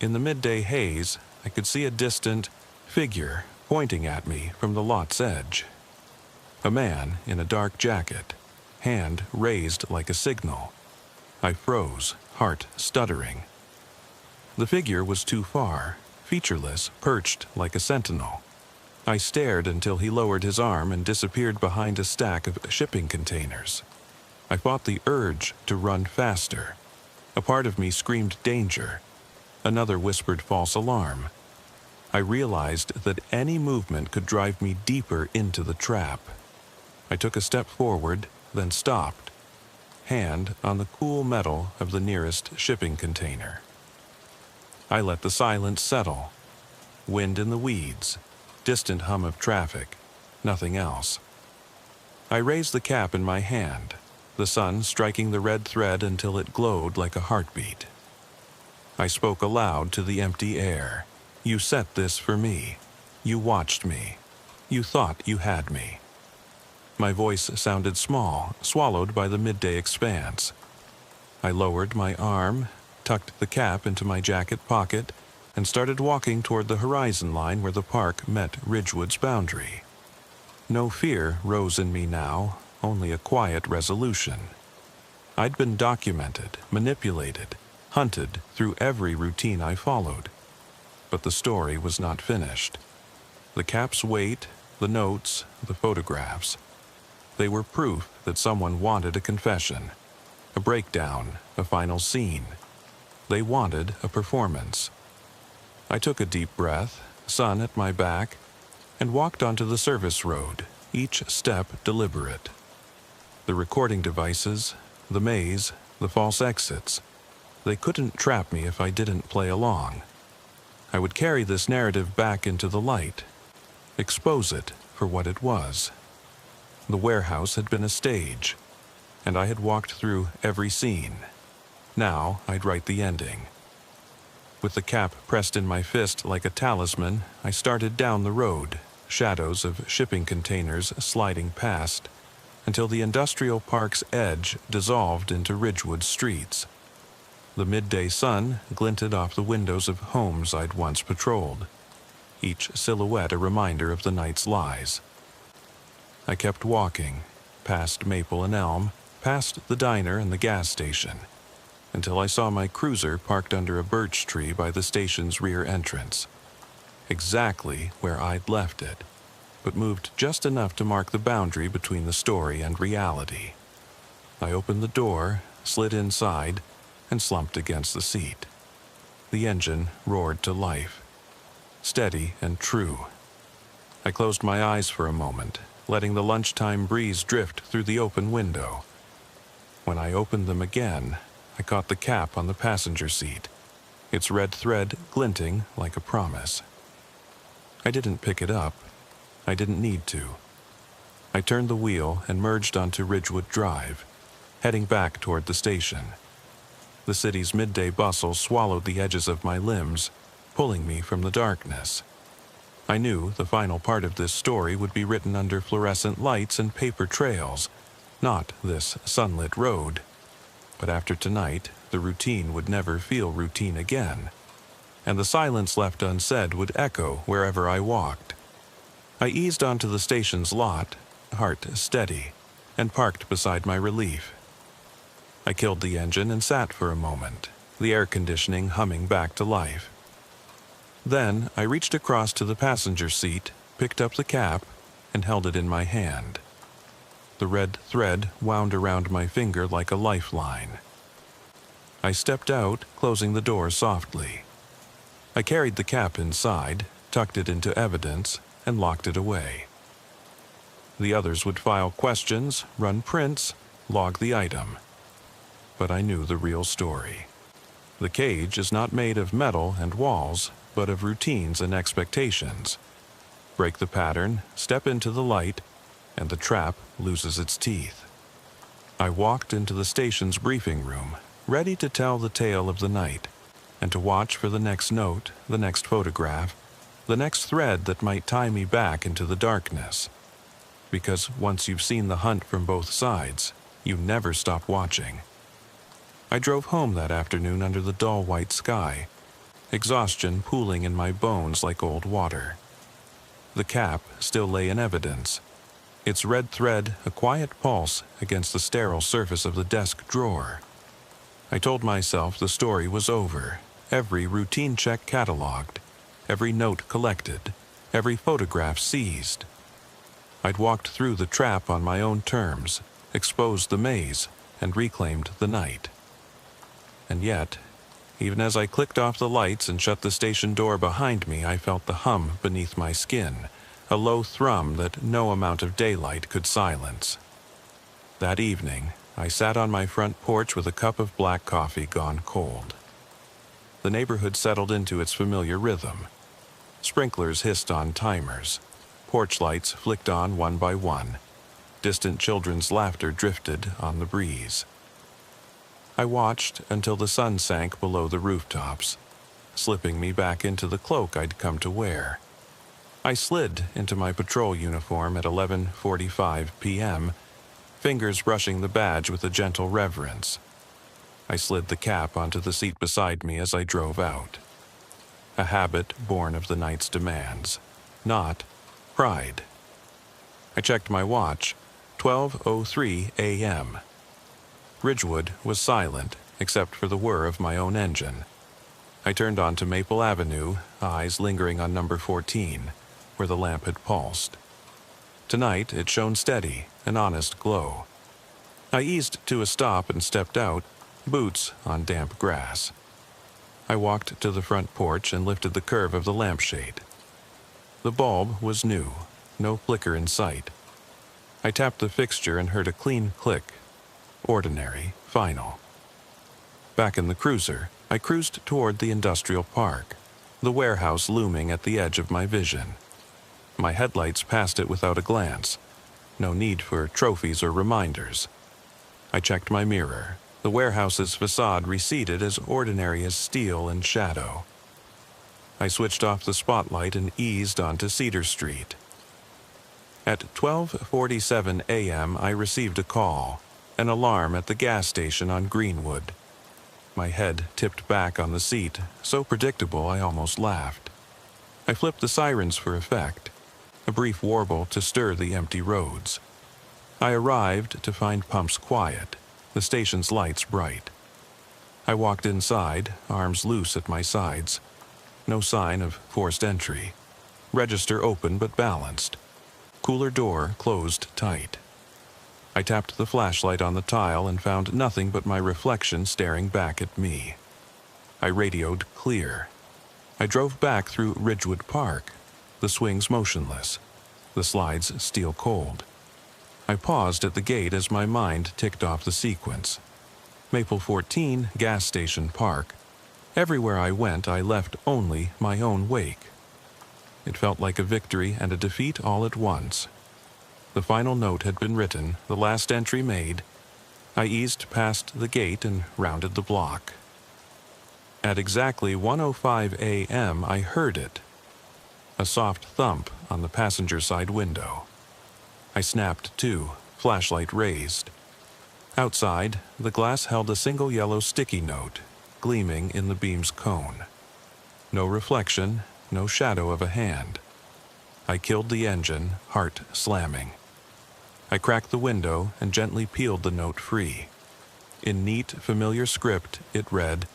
In the midday haze, I could see a distant figure pointing at me from the lot's edge. A man in a dark jacket, hand raised like a signal. I froze, heart stuttering. The figure was too far, featureless, perched like a sentinel. I stared until he lowered his arm and disappeared behind a stack of shipping containers. I fought the urge to run faster. A part of me screamed danger. Another whispered false alarm. I realized that any movement could drive me deeper into the trap. I took a step forward, then stopped, hand on the cool metal of the nearest shipping container. I let the silence settle. Wind in the weeds, distant hum of traffic, nothing else. I raised the cap in my hand, the sun striking the red thread until it glowed like a heartbeat. I spoke aloud to the empty air. You set this for me. You watched me. You thought you had me. My voice sounded small, swallowed by the midday expanse. I lowered my arm, tucked the cap into my jacket pocket, and started walking toward the horizon line where the park met Ridgewood's boundary. No fear rose in me now, only a quiet resolution. I'd been documented, manipulated, hunted through every routine I followed. But the story was not finished. The cap's weight, the notes, the photographs. They were proof that someone wanted a confession, a breakdown, a final scene. They wanted a performance. I took a deep breath, sun at my back, and walked onto the service road, each step deliberate. The recording devices, the maze, the false exits. They couldn't trap me if I didn't play along. I would carry this narrative back into the light, expose it for what it was. The warehouse had been a stage, and I had walked through every scene. Now I'd write the ending. With the cap pressed in my fist like a talisman, I started down the road, shadows of shipping containers sliding past, until the industrial park's edge dissolved into Ridgewood streets. The midday sun glinted off the windows of homes I'd once patrolled, each silhouette a reminder of the night's lies. I kept walking, past Maple and Elm, past the diner and the gas station, until I saw my cruiser parked under a birch tree by the station's rear entrance. Exactly where I'd left it, but moved just enough to mark the boundary between the story and reality. I opened the door, slid inside, and slumped against the seat. The engine roared to life, steady and true. I closed my eyes for a moment, letting the lunchtime breeze drift through the open window. When I opened them again, I caught the cap on the passenger seat, its red thread glinting like a promise. I didn't pick it up. I didn't need to. I turned the wheel and merged onto Ridgewood Drive. heading back toward the station. The city's midday bustle swallowed the edges of my limbs, pulling me from the darkness. I knew the final part of this story would be written under fluorescent lights and paper trails, not this sunlit road. But after tonight, the routine would never feel routine again, and the silence left unsaid would echo wherever I walked. I eased onto the station's lot, heart steady, and parked beside my relief. I killed the engine and sat for a moment, the air conditioning humming back to life. Then I reached across to the passenger seat, picked up the cap, and held it in my hand. The red thread wound around my finger like a lifeline. I stepped out, closing the door softly. I carried the cap inside, tucked it into evidence, and locked it away. The others would file questions, run prints, log the item. But I knew the real story. The cage is not made of metal and walls, but of routines and expectations. Break the pattern, step into the light, and the trap loses its teeth. I walked into the station's briefing room, ready to tell the tale of the night, and to watch for the next note, the next photograph, the next thread that might tie me back into the darkness. Because once you've seen the hunt from both sides, you never stop watching. I drove home that afternoon under the dull white sky, exhaustion pooling in my bones like old water. The cap still lay in evidence, its red thread a quiet pulse against the sterile surface of the desk drawer. I told myself the story was over, every routine check cataloged, every note collected, every photograph seized. I'd walked through the trap on my own terms, exposed the maze, and reclaimed the night. And yet, even as I clicked off the lights and shut the station door behind me, I felt the hum beneath my skin, a low thrum that no amount of daylight could silence. That evening, I sat on my front porch with a cup of black coffee gone cold. The neighborhood settled into its familiar rhythm. Sprinklers hissed on timers. Porch lights flicked on one by one. Distant children's laughter drifted on the breeze. I watched until the sun sank below the rooftops, slipping me back into the cloak I'd come to wear. I slid into my patrol uniform at 11:45 p.m., fingers brushing the badge with a gentle reverence. I slid the cap onto the seat beside me as I drove out. A habit born of the night's demands, not pride. I checked my watch, 12:03 a.m. Ridgewood was silent, except for the whir of my own engine. I turned onto Maple Avenue, eyes lingering on number 14, where the lamp had pulsed. Tonight it shone steady, an honest glow. I eased to a stop and stepped out, boots on damp grass. I walked to the front porch and lifted the curve of the lampshade. The bulb was new, no flicker in sight. I tapped the fixture and heard a clean click. Ordinary, final. Back in the cruiser, I cruised toward the industrial park, the warehouse looming at the edge of my vision. My headlights passed it without a glance. No need for trophies or reminders. I checked my mirror. The warehouse's facade receded as ordinary as steel and shadow. I switched off the spotlight and eased onto Cedar Street. At 12:47 a.m., I received a call, an alarm at the gas station on Greenwood. My head tipped back on the seat, so predictable I almost laughed. I flipped the sirens for effect, a brief warble to stir the empty roads. I arrived to find pumps quiet, the station's lights bright. I walked inside, arms loose at my sides. No sign of forced entry. Register open but balanced. Cooler door closed tight. I tapped the flashlight on the tile and found nothing but my reflection staring back at me. I radioed clear. I drove back through Ridgewood Park, the swings motionless, the slides steel cold. I paused at the gate as my mind ticked off the sequence. Maple 14, gas station park. Everywhere I went, I left only my own wake. It felt like a victory and a defeat all at once. The final note had been written, the last entry made. I eased past the gate and rounded the block. At exactly 1:05 a.m., I heard it. A soft thump on the passenger side window. I snapped to, flashlight raised. Outside, the glass held a single yellow sticky note, gleaming in the beam's cone. No reflection, no shadow of a hand. I killed the engine, heart slamming. I cracked the window and gently peeled the note free. In neat, familiar script, it read,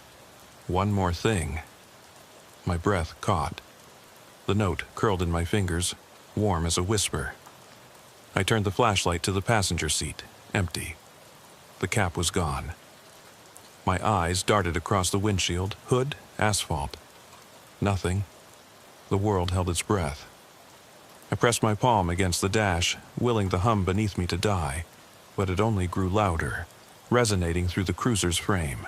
"One more thing." My breath caught. The note curled in my fingers, warm as a whisper. I turned the flashlight to the passenger seat, empty. The cap was gone. My eyes darted across the windshield, hood, asphalt. Nothing. The world held its breath. I pressed my palm against the dash, willing the hum beneath me to die, but it only grew louder, resonating through the cruiser's frame.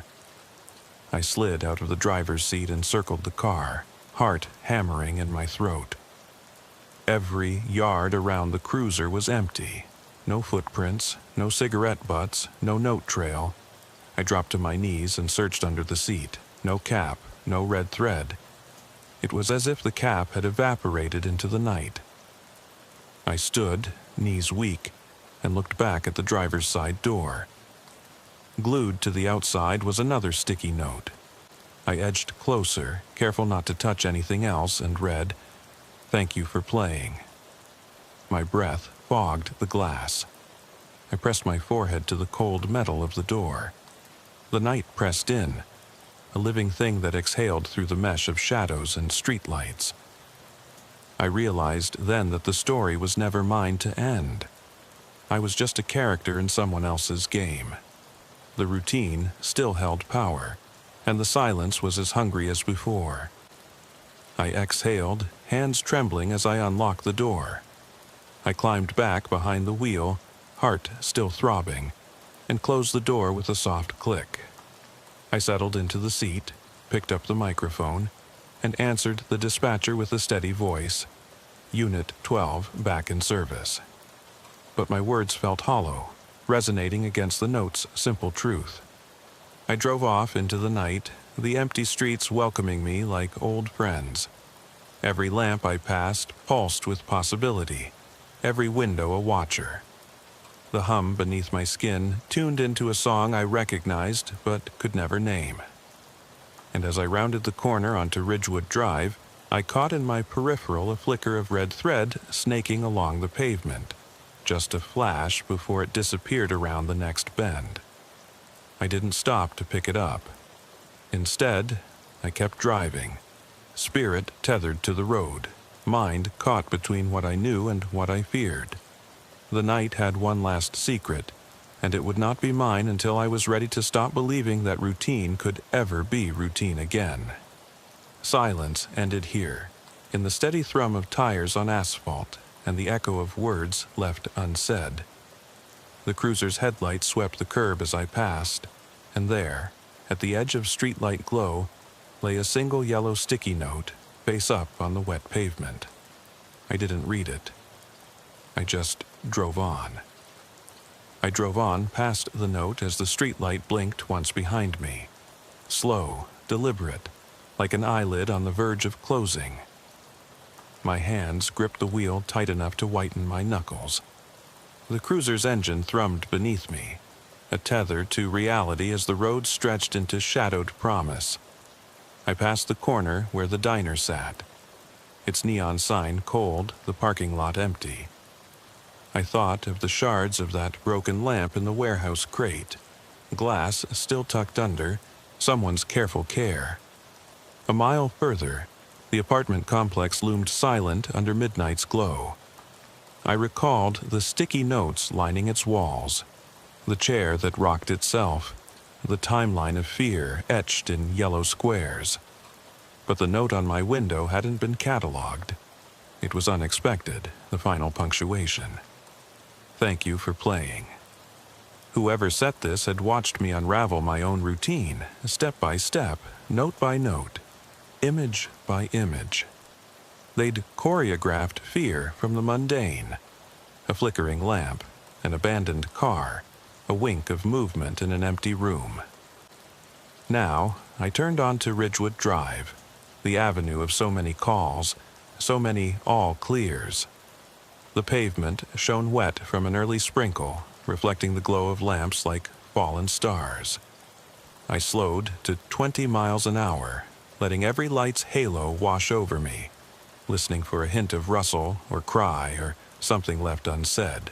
I slid out of the driver's seat and circled the car, heart hammering in my throat. Every yard around the cruiser was empty. No footprints, no cigarette butts, no note trail. I dropped to my knees and searched under the seat. No cap, no red thread. It was as if the cap had evaporated into the night. I stood, knees weak, and looked back at the driver's side door. Glued to the outside was another sticky note. I edged closer, careful not to touch anything else, and read, "Thank you for playing." My breath fogged the glass. I pressed my forehead to the cold metal of the door. The night pressed in, a living thing that exhaled through the mesh of shadows and streetlights. I realized then that the story was never mine to end. I was just a character in someone else's game. The routine still held power, and the silence was as hungry as before. I exhaled, hands trembling as I unlocked the door. I climbed back behind the wheel, heart still throbbing, and closed the door with a soft click. I settled into the seat, picked up the microphone, and answered the dispatcher with a steady voice, "Unit 12 back in service." But my words felt hollow, resonating against the note's simple truth. I drove off into the night, the empty streets welcoming me like old friends. Every lamp I passed pulsed with possibility, every window a watcher. The hum beneath my skin tuned into a song I recognized but could never name. And as I rounded the corner onto Ridgewood Drive, I caught in my peripheral a flicker of red thread snaking along the pavement, just a flash before it disappeared around the next bend. I didn't stop to pick it up. Instead, I kept driving, spirit tethered to the road, mind caught between what I knew and what I feared. The night had one last secret, and it would not be mine until I was ready to stop believing that routine could ever be routine again. Silence ended here, in the steady thrum of tires on asphalt and the echo of words left unsaid. The cruiser's headlights swept the curb as I passed, and there, at the edge of streetlight glow, lay a single yellow sticky note, face up on the wet pavement. I didn't read it. I just drove on. I drove on past the note as the streetlight blinked once behind me. Slow, deliberate, like an eyelid on the verge of closing. My hands gripped the wheel tight enough to whiten my knuckles. The cruiser's engine thrummed beneath me, a tether to reality as the road stretched into shadowed promise. I passed the corner where the diner sat, its neon sign cold, the parking lot empty. I thought of the shards of that broken lamp in the warehouse crate, glass still tucked under, someone's careful care. A mile further, the apartment complex loomed silent under midnight's glow. I recalled the sticky notes lining its walls, the chair that rocked itself, the timeline of fear etched in yellow squares. But the note on my window hadn't been cataloged. It was unexpected, the final punctuation. "Thank you for playing." Whoever set this had watched me unravel my own routine, step by step, note by note, image by image. They'd choreographed fear from the mundane. A flickering lamp, an abandoned car, a wink of movement in an empty room. Now, I turned onto Ridgewood Drive, the avenue of so many calls, so many all clears. The pavement shone wet from an early sprinkle, reflecting the glow of lamps like fallen stars. I slowed to 20 miles an hour, letting every light's halo wash over me, listening for a hint of rustle or cry or something left unsaid.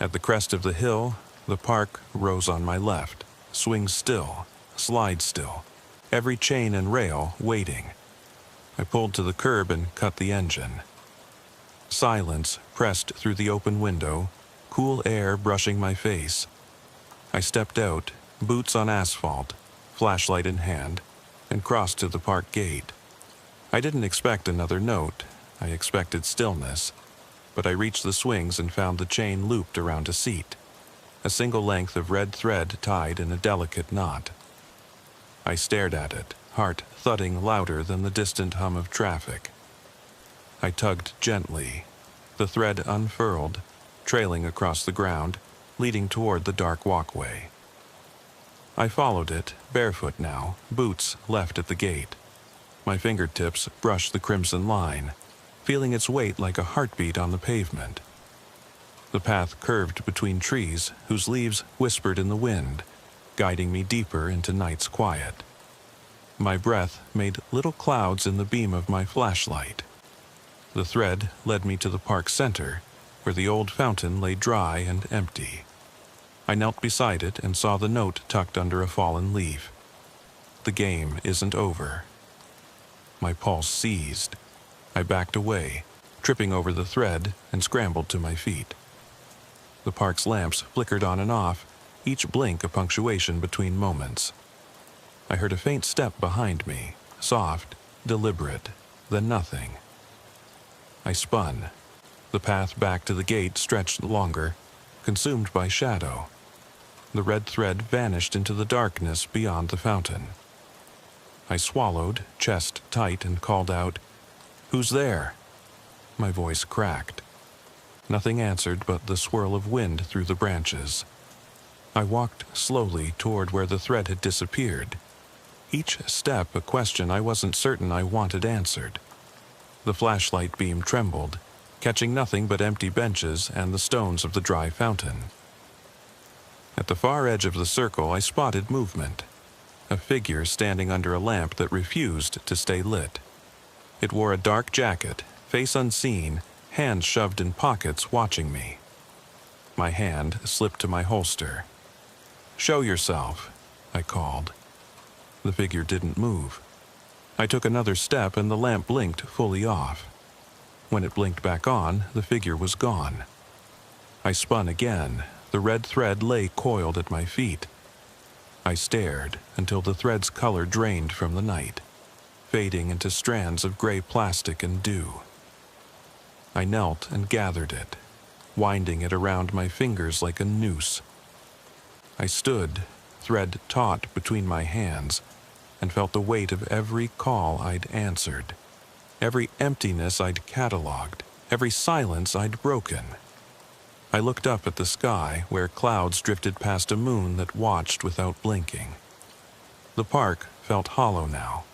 At the crest of the hill, the park rose on my left, swings still, slides still, every chain and rail waiting. I pulled to the curb and cut the engine. Silence pressed through the open window, cool air brushing my face. I stepped out, boots on asphalt, flashlight in hand, and crossed to the park gate. I didn't expect another note. I expected stillness. But I reached the swings and found the chain looped around a seat, a single length of red thread tied in a delicate knot. I stared at it, heart thudding louder than the distant hum of traffic. I tugged gently. The thread unfurled, trailing across the ground, leading toward the dark walkway. I followed it, barefoot now, boots left at the gate. My fingertips brushed the crimson line, feeling its weight like a heartbeat on the pavement. The path curved between trees whose leaves whispered in the wind, guiding me deeper into night's quiet. My breath made little clouds in the beam of my flashlight. The thread led me to the park center, where the old fountain lay dry and empty. I knelt beside it and saw the note tucked under a fallen leaf. The game isn't over. My pulse seized. I backed away, tripping over the thread, and scrambled to my feet. The park's lamps flickered on and off, each blink a punctuation between moments. I heard a faint step behind me, soft, deliberate, then nothing. I spun. The path back to the gate stretched longer, consumed by shadow. The red thread vanished into the darkness beyond the fountain. I swallowed, chest tight, and called out, "Who's there?" My voice cracked. Nothing answered but the swirl of wind through the branches. I walked slowly toward where the thread had disappeared. Each step a question I wasn't certain I wanted answered. The flashlight beam trembled, catching nothing but empty benches and the stones of the dry fountain. At the far edge of the circle, I spotted movement. A figure standing under a lamp that refused to stay lit. It wore a dark jacket, face unseen, hands shoved in pockets, watching me. My hand slipped to my holster. "Show yourself," I called. The figure didn't move. I took another step and the lamp blinked fully off. When it blinked back on, the figure was gone. I spun again. The red thread lay coiled at my feet. I stared until the thread's color drained from the night, fading into strands of gray plastic and dew. I knelt and gathered it, winding it around my fingers like a noose. I stood, thread taut between my hands, and felt the weight of every call I'd answered, every emptiness I'd cataloged, every silence I'd broken. I looked up at the sky where clouds drifted past a moon that watched without blinking. The park felt hollow now,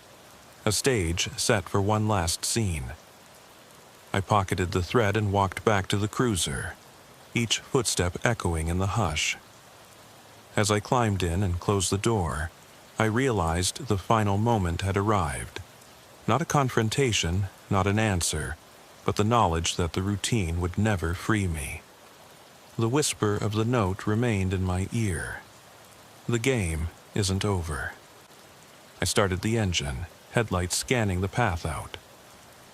a stage set for one last scene. I pocketed the thread and walked back to the cruiser, each footstep echoing in the hush. As I climbed in and closed the door, I realized the final moment had arrived. Not a confrontation, not an answer, but the knowledge that the routine would never free me. The whisper of the note remained in my ear. The game isn't over. I started the engine, headlights scanning the path out.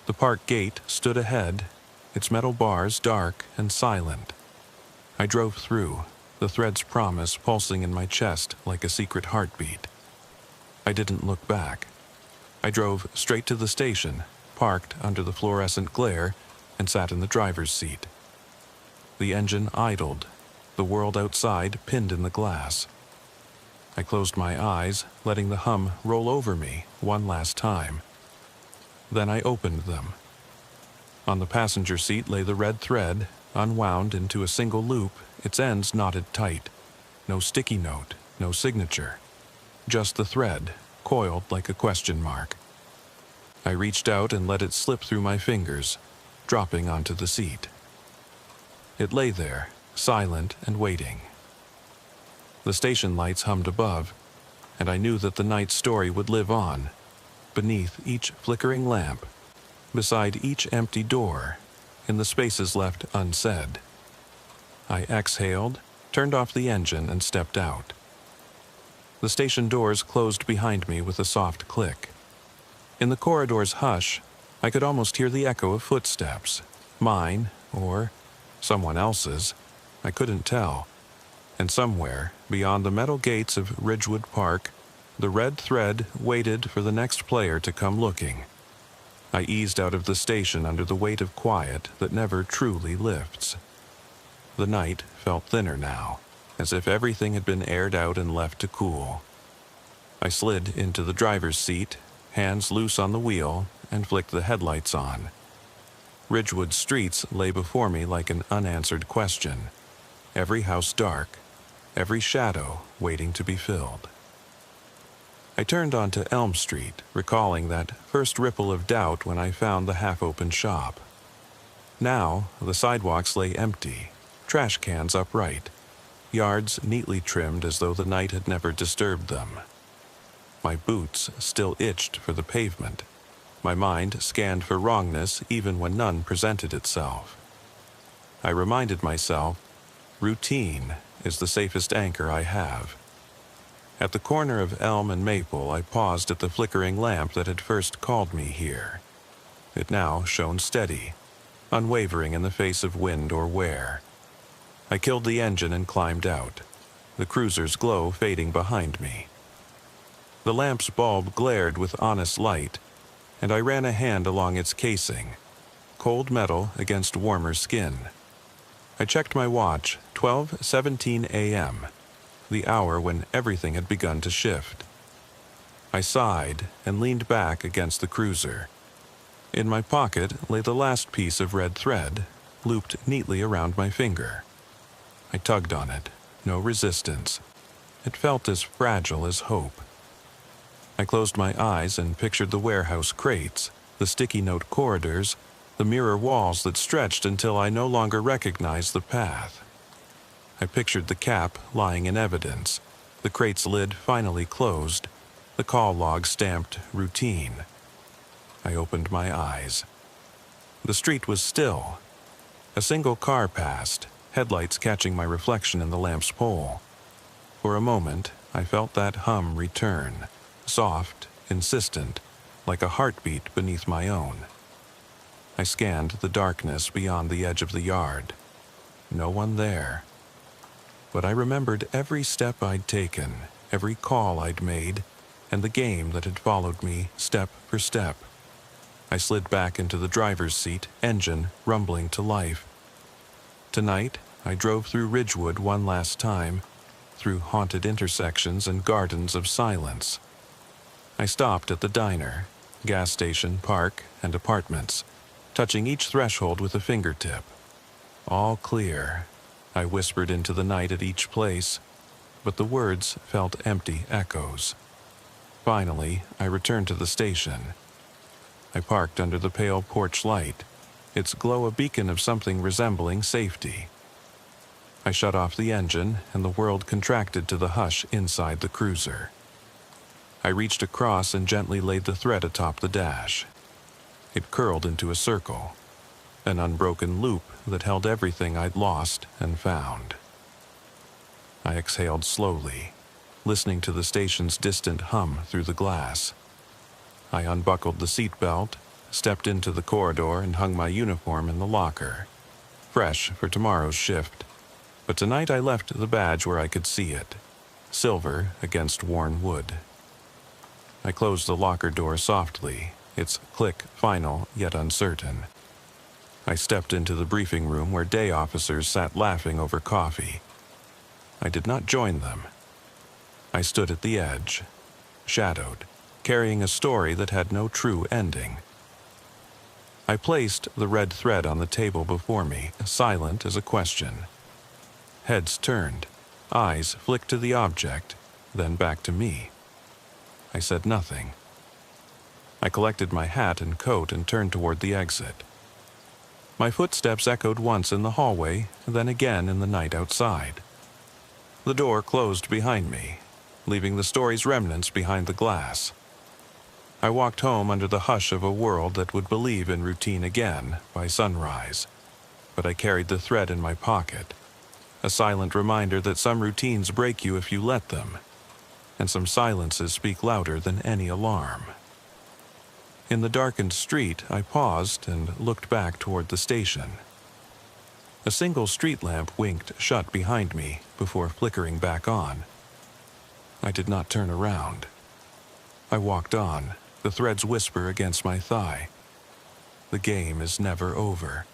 The park gate stood ahead, its metal bars dark and silent. I drove through, the thread's promise pulsing in my chest like a secret heartbeat. I didn't look back. I drove straight to the station, parked under the fluorescent glare, and sat in the driver's seat. The engine idled, the world outside pinned in the glass. I closed my eyes, letting the hum roll over me one last time. Then I opened them. On the passenger seat lay the red thread, unwound into a single loop, its ends knotted tight, no sticky note, no signature. Just the thread, coiled like a question mark. I reached out and let it slip through my fingers, dropping onto the seat. It lay there, silent and waiting. The station lights hummed above, and I knew that the night's story would live on, beneath each flickering lamp, beside each empty door, in the spaces left unsaid. I exhaled, turned off the engine, and stepped out. The station doors closed behind me with a soft click. In the corridor's hush, I could almost hear the echo of footsteps, mine or someone else's. I couldn't tell. And somewhere, beyond the metal gates of Ridgewood Park, the red thread waited for the next player to come looking. I eased out of the station under the weight of quiet that never truly lifts. The night felt thinner now, as if everything had been aired out and left to cool. I slid into the driver's seat, hands loose on the wheel, and flicked the headlights on. Ridgewood streets lay before me like an unanswered question, every house dark, every shadow waiting to be filled. I turned onto Elm Street, recalling that first ripple of doubt when I found the half-open shop. Now, the sidewalks lay empty, trash cans upright, yards neatly trimmed as though the night had never disturbed them. My boots still itched for the pavement. My mind scanned for wrongness even when none presented itself. I reminded myself, routine is the safest anchor I have. At the corner of Elm and Maple, I paused at the flickering lamp that had first called me here. It now shone steady, unwavering in the face of wind or wear. I killed the engine and climbed out, the cruiser's glow fading behind me. The lamp's bulb glared with honest light, and I ran a hand along its casing, cold metal against warmer skin. I checked my watch, 12:17 a.m., the hour when everything had begun to shift. I sighed and leaned back against the cruiser. In my pocket lay the last piece of red thread, looped neatly around my finger. I tugged on it, no resistance. It felt as fragile as hope. I closed my eyes and pictured the warehouse crates, the sticky note corridors, the mirror walls that stretched until I no longer recognized the path. I pictured the cap lying in evidence, the crate's lid finally closed, the call log stamped routine. I opened my eyes. The street was still. A single car passed, headlights catching my reflection in the lamp's pole. For a moment, I felt that hum return, soft, insistent, like a heartbeat beneath my own. I scanned the darkness beyond the edge of the yard. No one there. But I remembered every step I'd taken, every call I'd made, and the game that had followed me step for step. I slid back into the driver's seat, engine rumbling to life. Tonight, I drove through Ridgewood one last time, through haunted intersections and gardens of silence. I stopped at the diner, gas station, park, and apartments, touching each threshold with a fingertip. All clear, I whispered into the night at each place, but the words felt empty echoes. Finally, I returned to the station. I parked under the pale porch light, its glow a beacon of something resembling safety. I shut off the engine, and the world contracted to the hush inside the cruiser. I reached across and gently laid the thread atop the dash. It curled into a circle, an unbroken loop that held everything I'd lost and found. I exhaled slowly, listening to the station's distant hum through the glass. I unbuckled the seatbelt, stepped into the corridor, and hung my uniform in the locker, fresh for tomorrow's shift. But tonight I left the badge where I could see it, silver against worn wood. I closed the locker door softly, its click final yet uncertain. I stepped into the briefing room where day officers sat laughing over coffee. I did not join them. I stood at the edge, shadowed, carrying a story that had no true ending. I placed the red thread on the table before me, silent as a question. Heads turned. Eyes flicked to the object, then back to me. I said nothing. I collected my hat and coat and turned toward the exit. My footsteps echoed once in the hallway, then again in the night outside. The door closed behind me, leaving the story's remnants behind the glass. I walked home under the hush of a world that would believe in routine again by sunrise. But I carried the thread in my pocket, a silent reminder that some routines break you if you let them, and some silences speak louder than any alarm. In the darkened street, I paused and looked back toward the station. A single street lamp winked shut behind me before flickering back on. I did not turn around. I walked on, the threads whisper against my thigh. The game is never over.